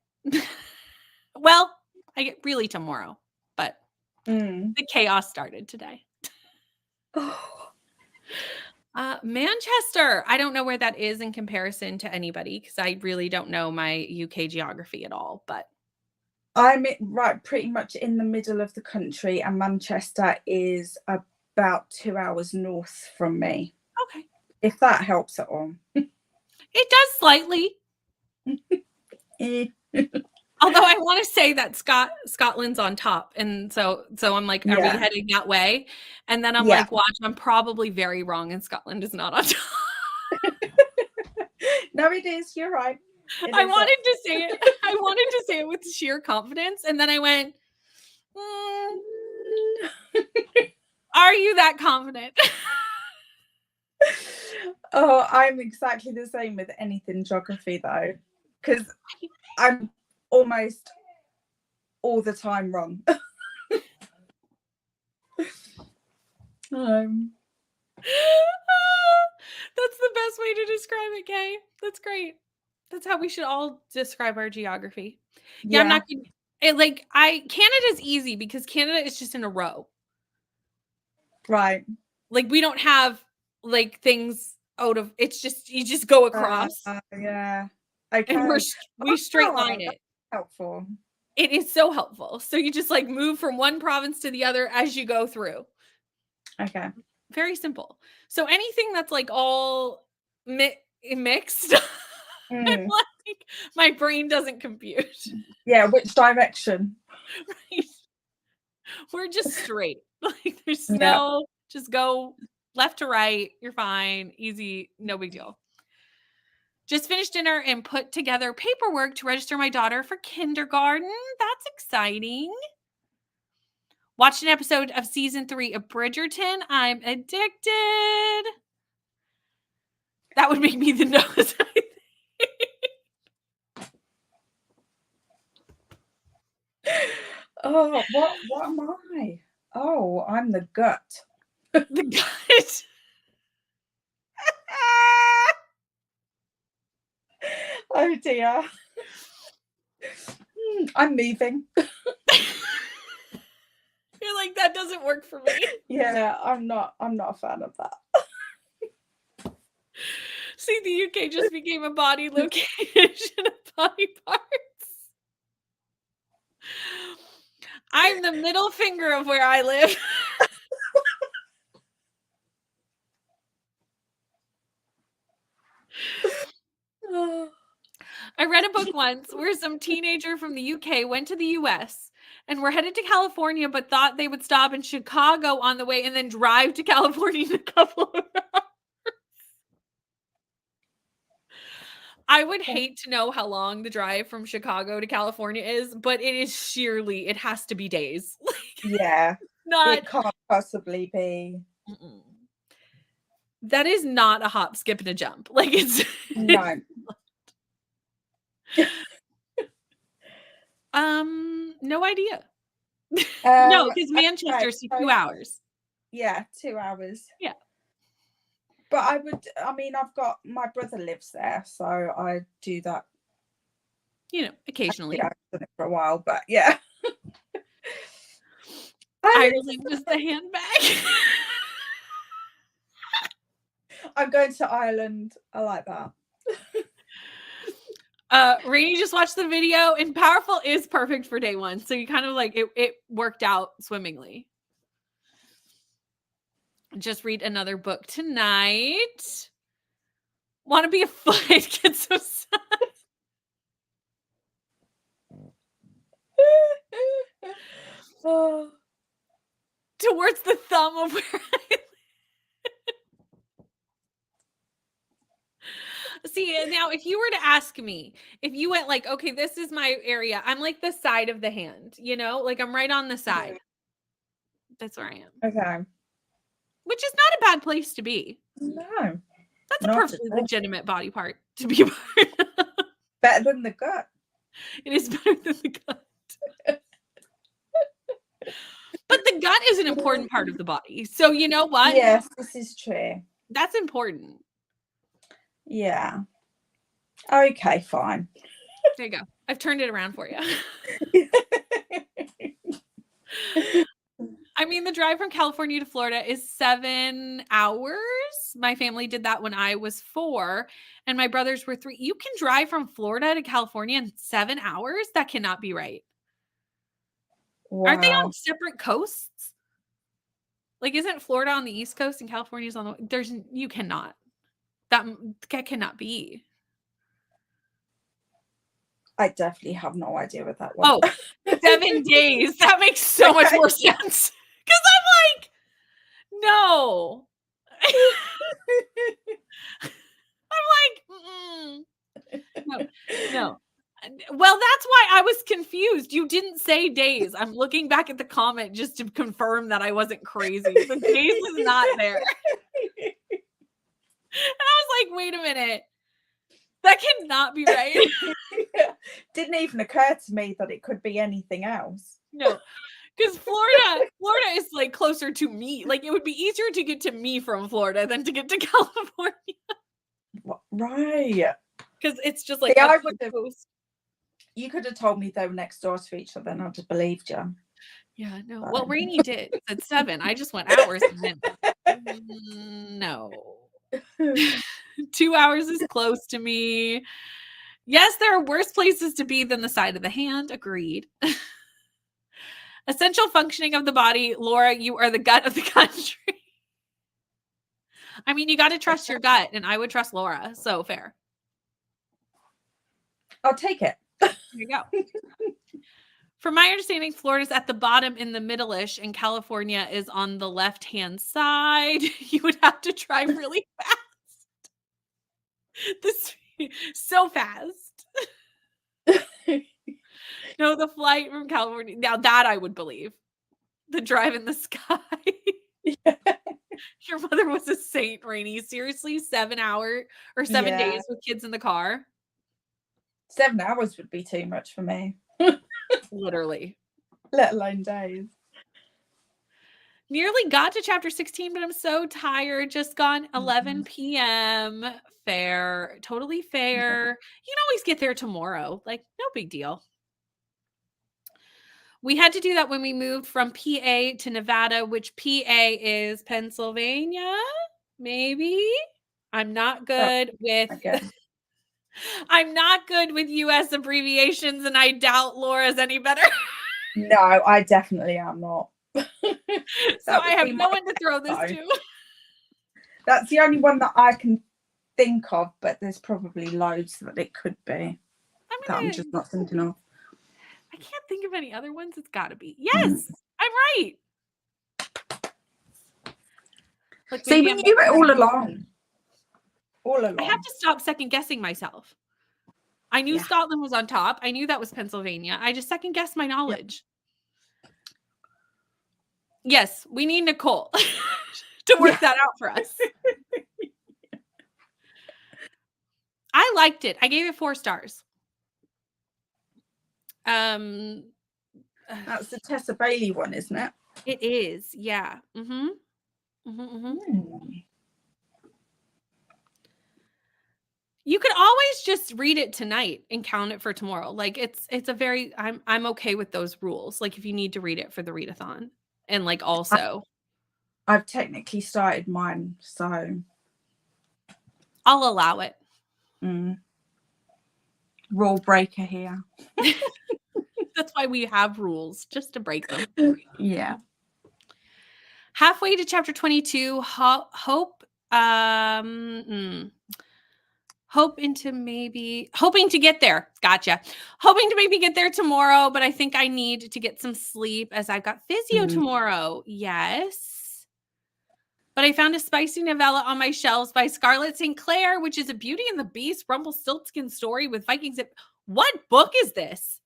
A: Well, I get really tomorrow, but the chaos started today. Manchester. I don't know where that is in comparison to anybody because I really don't know my UK geography at all. But
C: I'm right pretty much in the middle of the country, and Manchester is about 2 hours north from me.
A: okay,
C: If that helps at all.
A: it does slightly.
C: Eh.
A: Although I want to say that Scotland's on top, and so I'm like, are we
C: Yeah.
A: heading that way? And then I'm
C: Yeah.
A: like, watch, I'm probably very wrong, and Scotland is not on top.
C: No, it is. You're right. It
A: I
C: is
A: wanted to say it. I wanted to say it with sheer confidence, and then I went, "Are you that confident?"
C: Oh, I'm exactly the same with anything geography though, because I'm almost all the time wrong.
A: That's the best way to describe it, Kay. That's great. That's how we should all describe our geography. Yeah, I'm not gonna Canada's easy because Canada is just in a row.
C: Right.
A: Like we don't have like things out of it's just you just go across
C: Yeah. Okay.
A: and we straight line
C: That's
A: it.
C: helpful.
A: It is so helpful. So you just like move from one province to the other as you go through.
C: Okay.
A: Very simple. So anything that's like all mixed, I'm like, my brain doesn't compute.
C: Yeah, which direction?
A: Right? We're just straight. Like there's
C: Yeah.
A: just go left to right. You're fine. Easy. No big deal. Just finished dinner and put together paperwork to register my daughter for kindergarten. That's exciting. Watched an episode of season 3 of Bridgerton. I'm addicted. That would make me the nose, I think.
C: Oh, what am I? Oh, I'm the gut.
A: The gut.
C: Oh dear. I'm moving.
A: You're like, that doesn't work for me.
C: Yeah, I'm not a fan of that.
A: See, the UK just became a body location of body parts. I'm the middle finger of where I live. I read a book once where some teenager from the UK went to the US and were headed to California, but thought they would stop in Chicago on the way and then drive to California in a couple of hours. I would hate to know how long the drive from Chicago to California is, but it is sheerly, it has to be days.
C: Yeah.
A: Not
C: It can't possibly be.
A: That is not a hop, skip, and a jump. Like it's
C: No.
A: No idea. No, because Manchester's
C: okay,
A: 2 hours.
C: Yeah, 2 hours.
A: Yeah.
C: But I've got my brother lives there, so I do that.
A: You know, occasionally.
C: I've done it for a while, but yeah.
A: Ireland is the handbag.
C: I'm going to Ireland. I like that.
A: Rainey just watched the video, and Powerful is perfect for day 1. So you kind of like it worked out swimmingly. Just read another book tonight. Want to be a foot? Get so sad.
C: Oh.
A: Towards the thumb of where I live. See, now if you were to ask me, if you went like, okay, this is my area, I'm like the side of the hand, you know, like I'm right on the side. That's where I am.
C: Okay.
A: Which is not a bad place to be.
C: No.
A: That's a perfectly legitimate body part to be a part of.
C: Better than the gut.
A: It is better than the gut. But the gut is an important part of the body. So you know what?
C: Yes, this is true.
A: That's important.
C: Yeah. Okay, fine.
A: There you go. I've turned it around for you. I mean, the drive from California to Florida is 7 hours, My family did that when I was 4 and my brothers were 3. You can drive from Florida to California in 7 hours? That cannot be right. Aren't they
C: Wow.
A: on separate coasts? Like, isn't Florida on the East Coast and California's on the you cannot. That cannot be.
C: I definitely have no idea what that was.
A: Oh, 7 days. That makes so much more sense. Because I'm like, no. I'm like, no. Well, that's why I was confused. You didn't say days. I'm looking back at the comment just to confirm that I wasn't crazy. The days was not there. And I was like, wait a minute. That cannot be right.
C: Didn't even occur to me that it could be anything else.
A: No, because Florida is like closer to me. Like, it would be easier to get to me from Florida than to get to California.
C: Right.
A: Because it's just like
C: See,
A: up the coast.
C: You could have told me they were next door to each other and I'd have believed you.
A: Yeah, no.
C: But...
A: Well, Rainey did. It said 7. I just went hours and then no. 2 hours is close to me. Yes, there are worse places to be than the side of the hand. Agreed. Essential functioning of the body. Laura, you are the gut of the country. I mean, you got to trust your gut, and I would trust Laura. So fair.
C: I'll take it.
A: There you go. From my understanding, Florida's at the bottom in the middle-ish, and California is on the left-hand side. You would have to drive really fast. This so fast. No, the flight from California. Now that I would believe. The drive in the sky. Yeah. Your mother was a saint, Rainey. Seriously, 7 hours or 7 days with kids in the car?
C: 7 hours would be too much for me.
A: Literally.
C: Let alone days.
A: Nearly got to chapter 16, but I'm so tired. Just gone 11 p.m. Fair. Totally fair. You can always get there tomorrow. Like, no big deal. We had to do that when we moved from PA to Nevada, which PA is Pennsylvania, maybe. I'm not good with I'm not good with US abbreviations, and I doubt Laura's any better.
C: No, I definitely am not.
A: So I have no one to throw this to.
C: That's the only one that I can think of, but there's probably loads that it could be. I'm just not thinking of.
A: I can't think of any other ones. It's got to be. Yes, I'm right. Like,
C: see, we knew it all along. All along.
A: I have to stop second guessing myself. I knew Scotland was on top. I knew that was Pennsylvania. I just second guessed my knowledge. Yes, we need Nicole to work that out for us. I liked it. I gave it 4 stars.
C: That's the Tessa Bailey one, isn't it?
A: It is, yeah. You could always just read it tonight and count it for tomorrow. Like, it's a very I'm okay with those rules. Like, if you need to read it for the readathon, and like also,
C: I've technically started mine, so
A: I'll allow it.
C: Rule breaker here.
A: That's why we have rules, just to break them.
C: Yeah.
A: Halfway to chapter 22, hoping to get there. Gotcha. Hoping to maybe get there tomorrow, but I think I need to get some sleep as I've got physio tomorrow. Yes. But I found a spicy novella on my shelves by Scarlett St. Clair, which is a Beauty and the Beast Rumpelstiltskin story with Vikings. What book is this?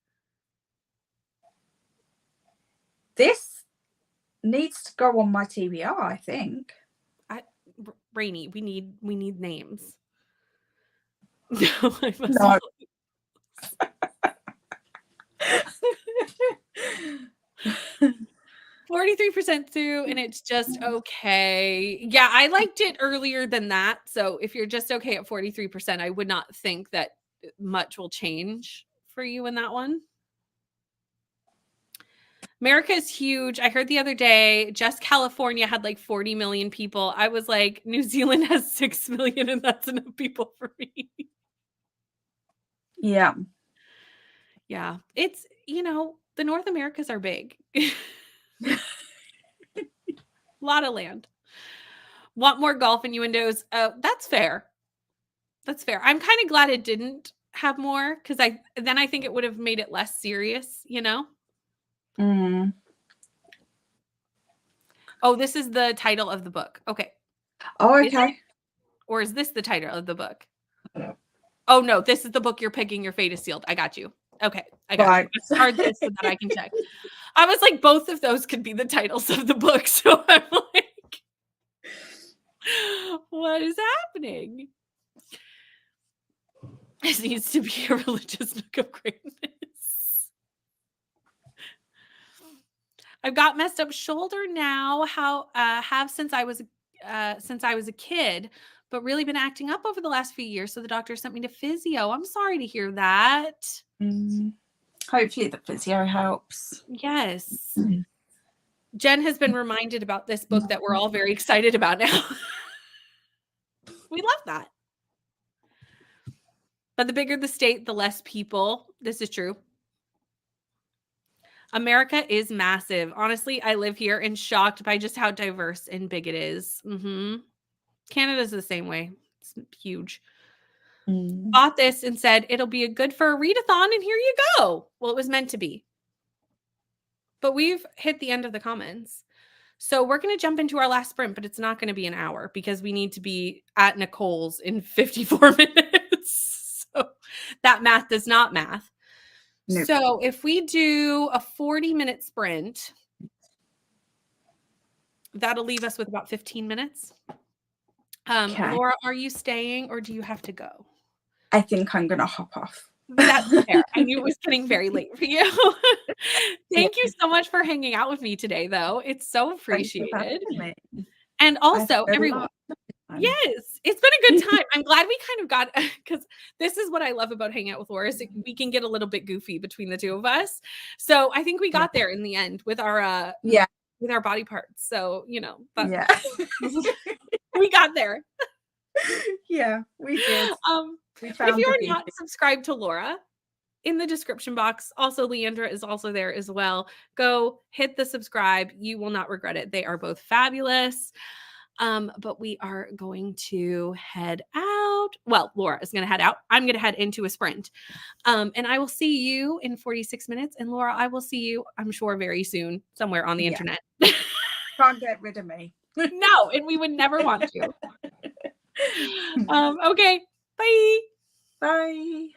C: This needs to go on my TBR, I think.
A: Rainey, we need names. No, I must
C: no.
A: 43% through, and it's just okay. Yeah, I liked it earlier than that. So if you're just okay at 43%, I would not think that much will change for you in that one. America is huge. I heard the other day, just California had like 40 million people. I was like, New Zealand has 6 million, and that's enough people for me.
C: Yeah.
A: Yeah. It's, the North Americas are big. A lot of land. Want more golf innuendos? That's fair. That's fair. I'm kind of glad it didn't have more, because I think it would have made it less serious,
C: Mm.
A: Oh, this is the title of the book. Okay.
C: Oh,
A: Is it?
C: okay.
A: Or is this the title of the book? Oh, no, this is the book you're picking. Your fate is sealed. I got you. Okay. I got
C: Right.
A: you. I starred this so that I can check. I was like, both of those could be the titles of the book. So I'm like, what is happening? This needs to be a religious nook of greatness. I've got messed up shoulder now. Have since I was a kid, but really been acting up over the last few years. So the doctor sent me to physio. I'm sorry to hear that.
C: Hopefully the physio helps.
A: Yes. Jen has been reminded about this book that we're all very excited about now. We love that. But the bigger the state, the less people. This is true. America is massive. Honestly, I live here and shocked by just how diverse and big it is. Canada's the same way. It's huge. Bought this and said it'll be good for a readathon, and here you go. Well, it was meant to be. But we've hit the end of the comments. So we're going to jump into our last sprint, but it's not going to be an hour because we need to be at Nicole's in 54 minutes. So that math does not math. Nope. So if we do a 40-minute sprint, that'll leave us with about 15 minutes. Okay. Laura, are you staying or do you have to go?
C: I think I'm going to hop off.
A: That's fair. I knew it was getting very late for you. Thank you so much for hanging out with me today, though. It's so appreciated. And also, everyone. Yes, it's been a good time. I'm glad we kind of got, because this is what I love about hanging out with Laura, is we can get a little bit goofy between the two of us. So I think we got there in the end with our with our body parts. So we got there.
C: Yeah, we did.
A: If you're not subscribed to Laura, in the description box, also Leandra is also there as well. Go hit the subscribe. You will not regret it. They are both fabulous. But we are going to head out. Well, Laura is going to head out. I'm going to head into a sprint. And I will see you in 46 minutes. And Laura, I will see you, I'm sure, very soon somewhere on the internet.
C: Can't get rid of me.
A: No, and we would never want to. Okay. Bye.
C: Bye.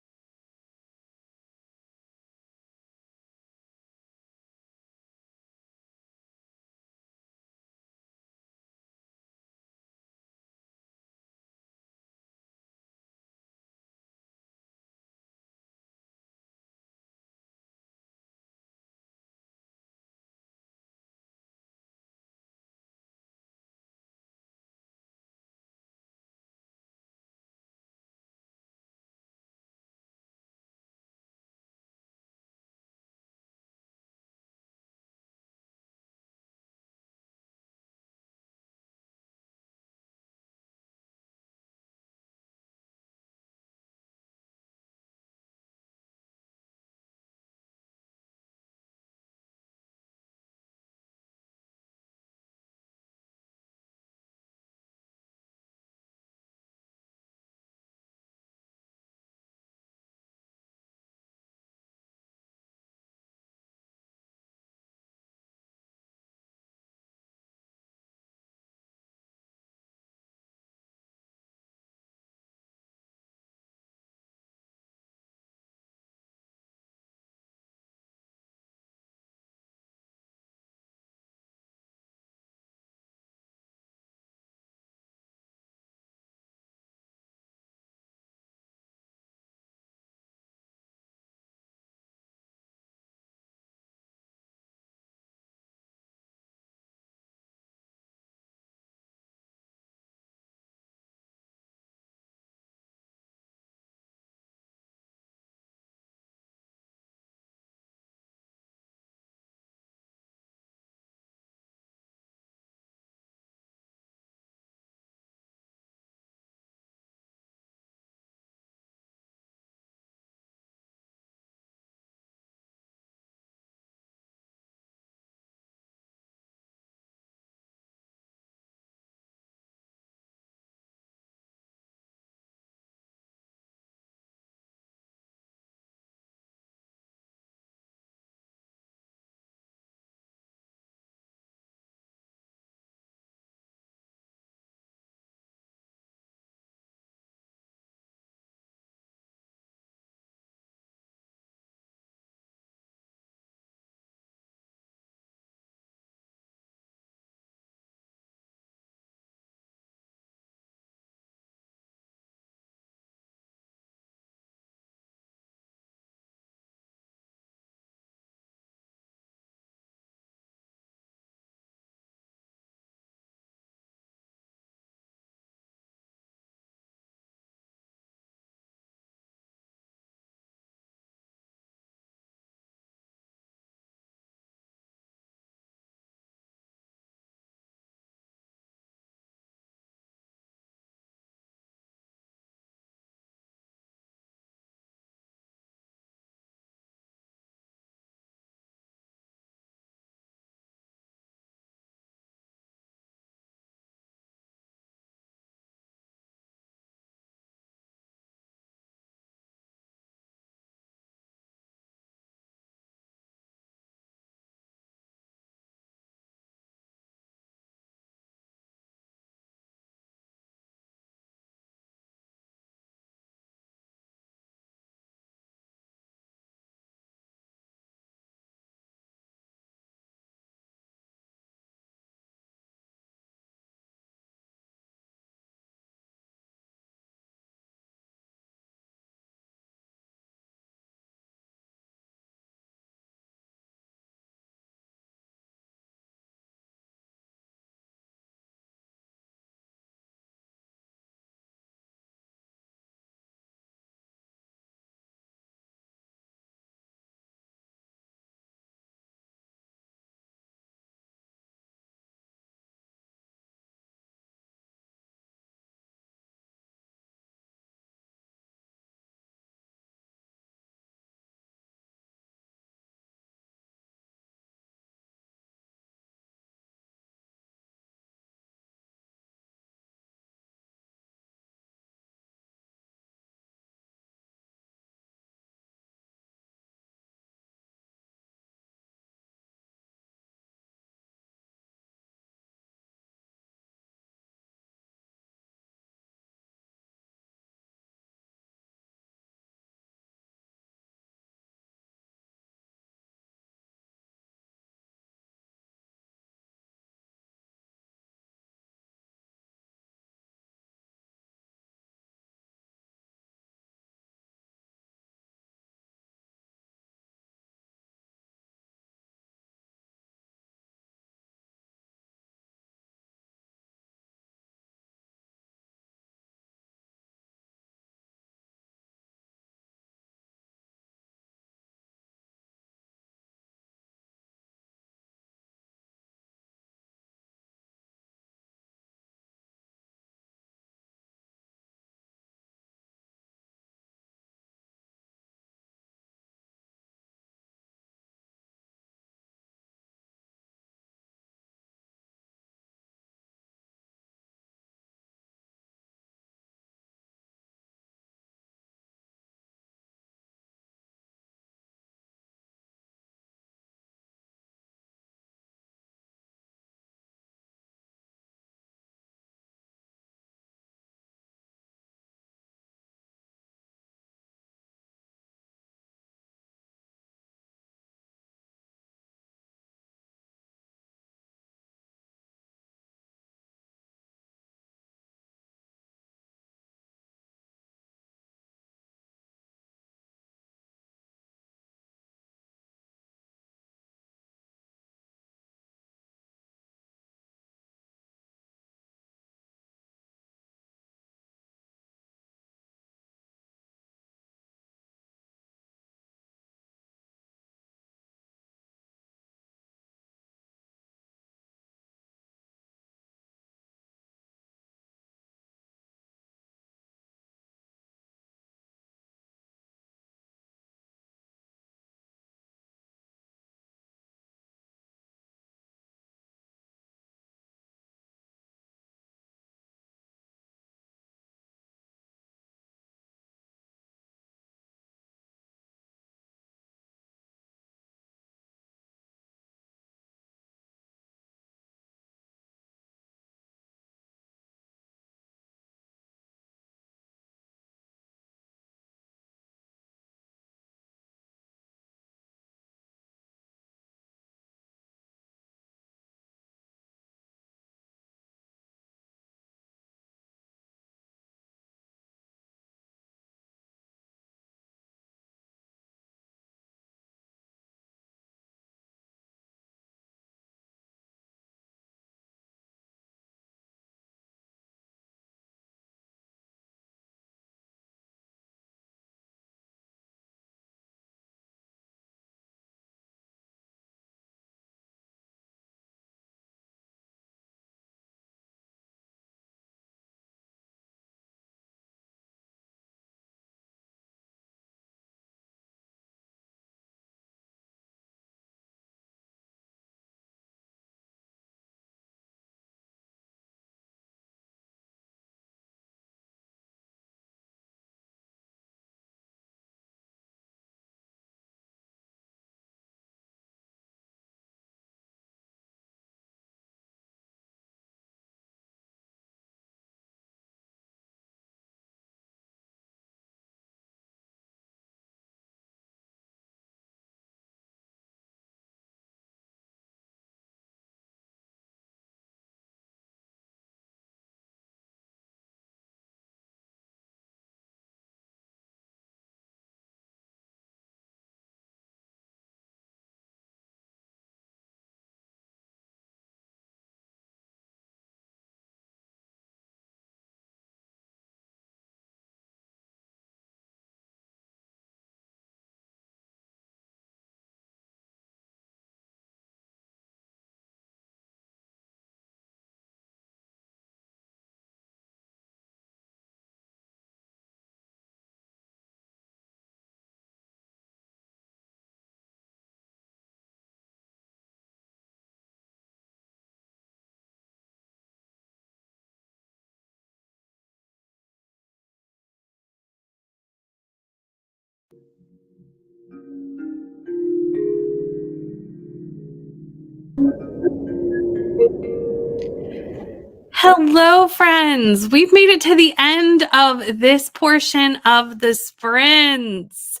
A: Hello, friends. We've made it to the end of this portion of the sprints.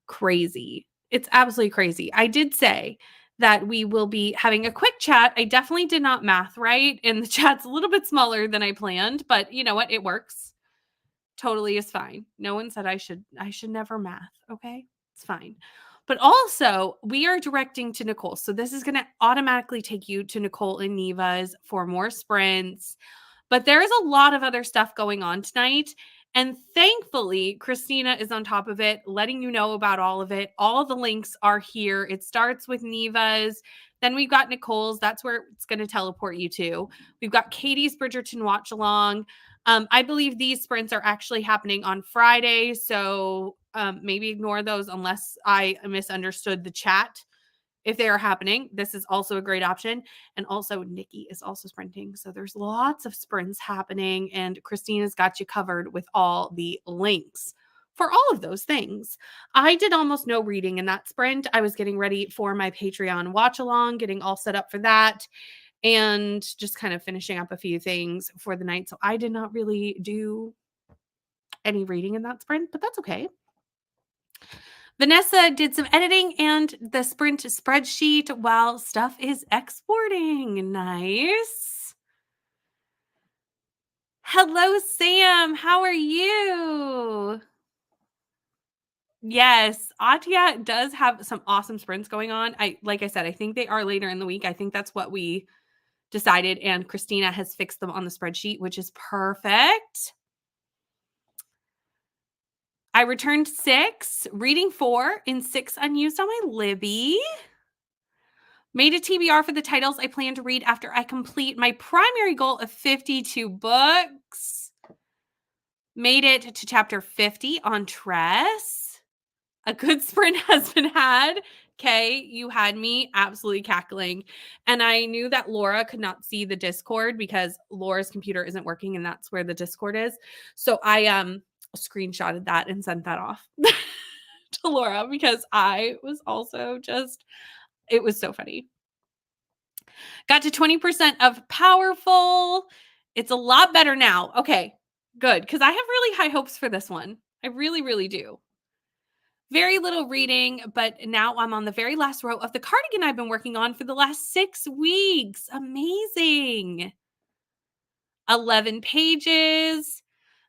A: Crazy. It's absolutely crazy. I did say that we will be having a quick chat. I definitely did not math right, and the chat's a little bit smaller than I planned, but you know what? It works. Totally is fine. No one said I should never math, okay? It's fine. But also, we are directing to Nicole. So this is going to automatically take you to Nicole and Neva's for more sprints. But there is a lot of other stuff going on tonight. And thankfully, Christina is on top of it, letting you know about all of it. All the links are here. It starts with Neva's. Then we've got Nicole's. That's where it's going to teleport you to. We've got Katie's Bridgerton watch along. I believe these sprints are actually happening on Friday. So maybe ignore those unless I misunderstood the chat. If they are happening, this is also a great option. And also Nikki is also sprinting. So there's lots of sprints happening and Christina's got you covered with all the links for all of those things. I did almost no reading in that sprint. I was getting ready for my Patreon watch along, getting all set up for that and just kind of finishing up a few things for the night. So I did not really do any reading in that sprint, but that's okay. Vanessa did some editing and the sprint spreadsheet while stuff is exporting. Nice. Hello, Sam. How are you? Yes, Atia does have some awesome sprints going on. Like I said, I think they are later in the week. I think that's what we decided, and Christina has fixed them on the spreadsheet, which is perfect. I returned 6, reading 4, in 6 unused on my Libby. Made a TBR for the titles I plan to read after I complete my primary goal of 52 books. Made it to chapter 50 on Tress. A good sprint has been had. Kay, you had me absolutely cackling. And I knew that Laura could not see the Discord because Laura's computer isn't working and that's where the Discord is. So I screenshotted that and sent that off to Laura because I was also just, it was so funny. Got to 20% of powerful. It's a lot better now. Okay, good. Because I have really high hopes for this one. I really, really do. Very little reading, but now I'm on the very last row of the cardigan I've been working on for the last 6 weeks. Amazing. 11 pages.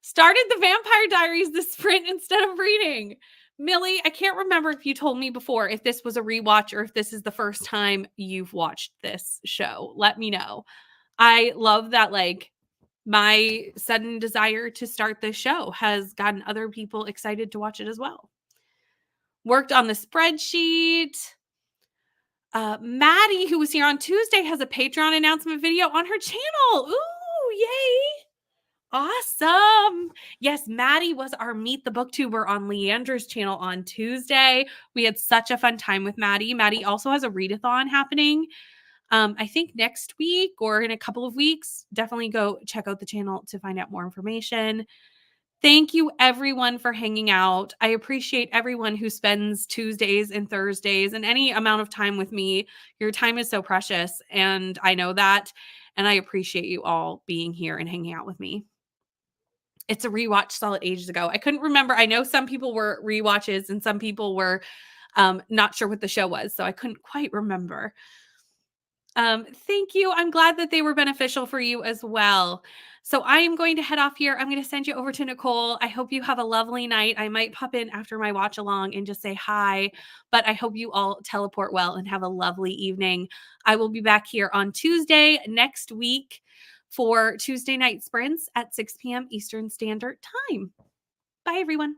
A: Started the Vampire Diaries this sprint instead of reading. Millie, I can't remember if you told me before if this was a rewatch or if this is the first time you've watched this show. Let me know. I love that, like, my sudden desire to start this show has gotten other people excited to watch it as well. Worked on the spreadsheet. Maddie, who was here on Tuesday, has a Patreon announcement video on her channel. Ooh, yay. Awesome. Yes, Maddie was our Meet the Booktuber on Leandra's channel on Tuesday. We had such a fun time with Maddie. Maddie also has a readathon happening. I think next week or in a couple of weeks. Definitely go check out the channel to find out more information. Thank you, everyone, for hanging out. I appreciate everyone who spends Tuesdays and Thursdays and any amount of time with me. Your time is so precious, and I know that. And I appreciate you all being here and hanging out with me. It's a rewatch solid ages ago. I couldn't remember. I know some people were rewatches and some people were not sure what the show was, so I couldn't quite remember. Thank you. I'm glad that they were beneficial for you as well. So I am going to head off here. I'm going to send you over to Nicole. I hope you have a lovely night. I might pop in after my watch along and just say hi, but I hope you all teleport well and have a lovely evening. I will be back here on Tuesday next week for Tuesday night sprints at 6 p.m. Eastern Standard Time. Bye, everyone.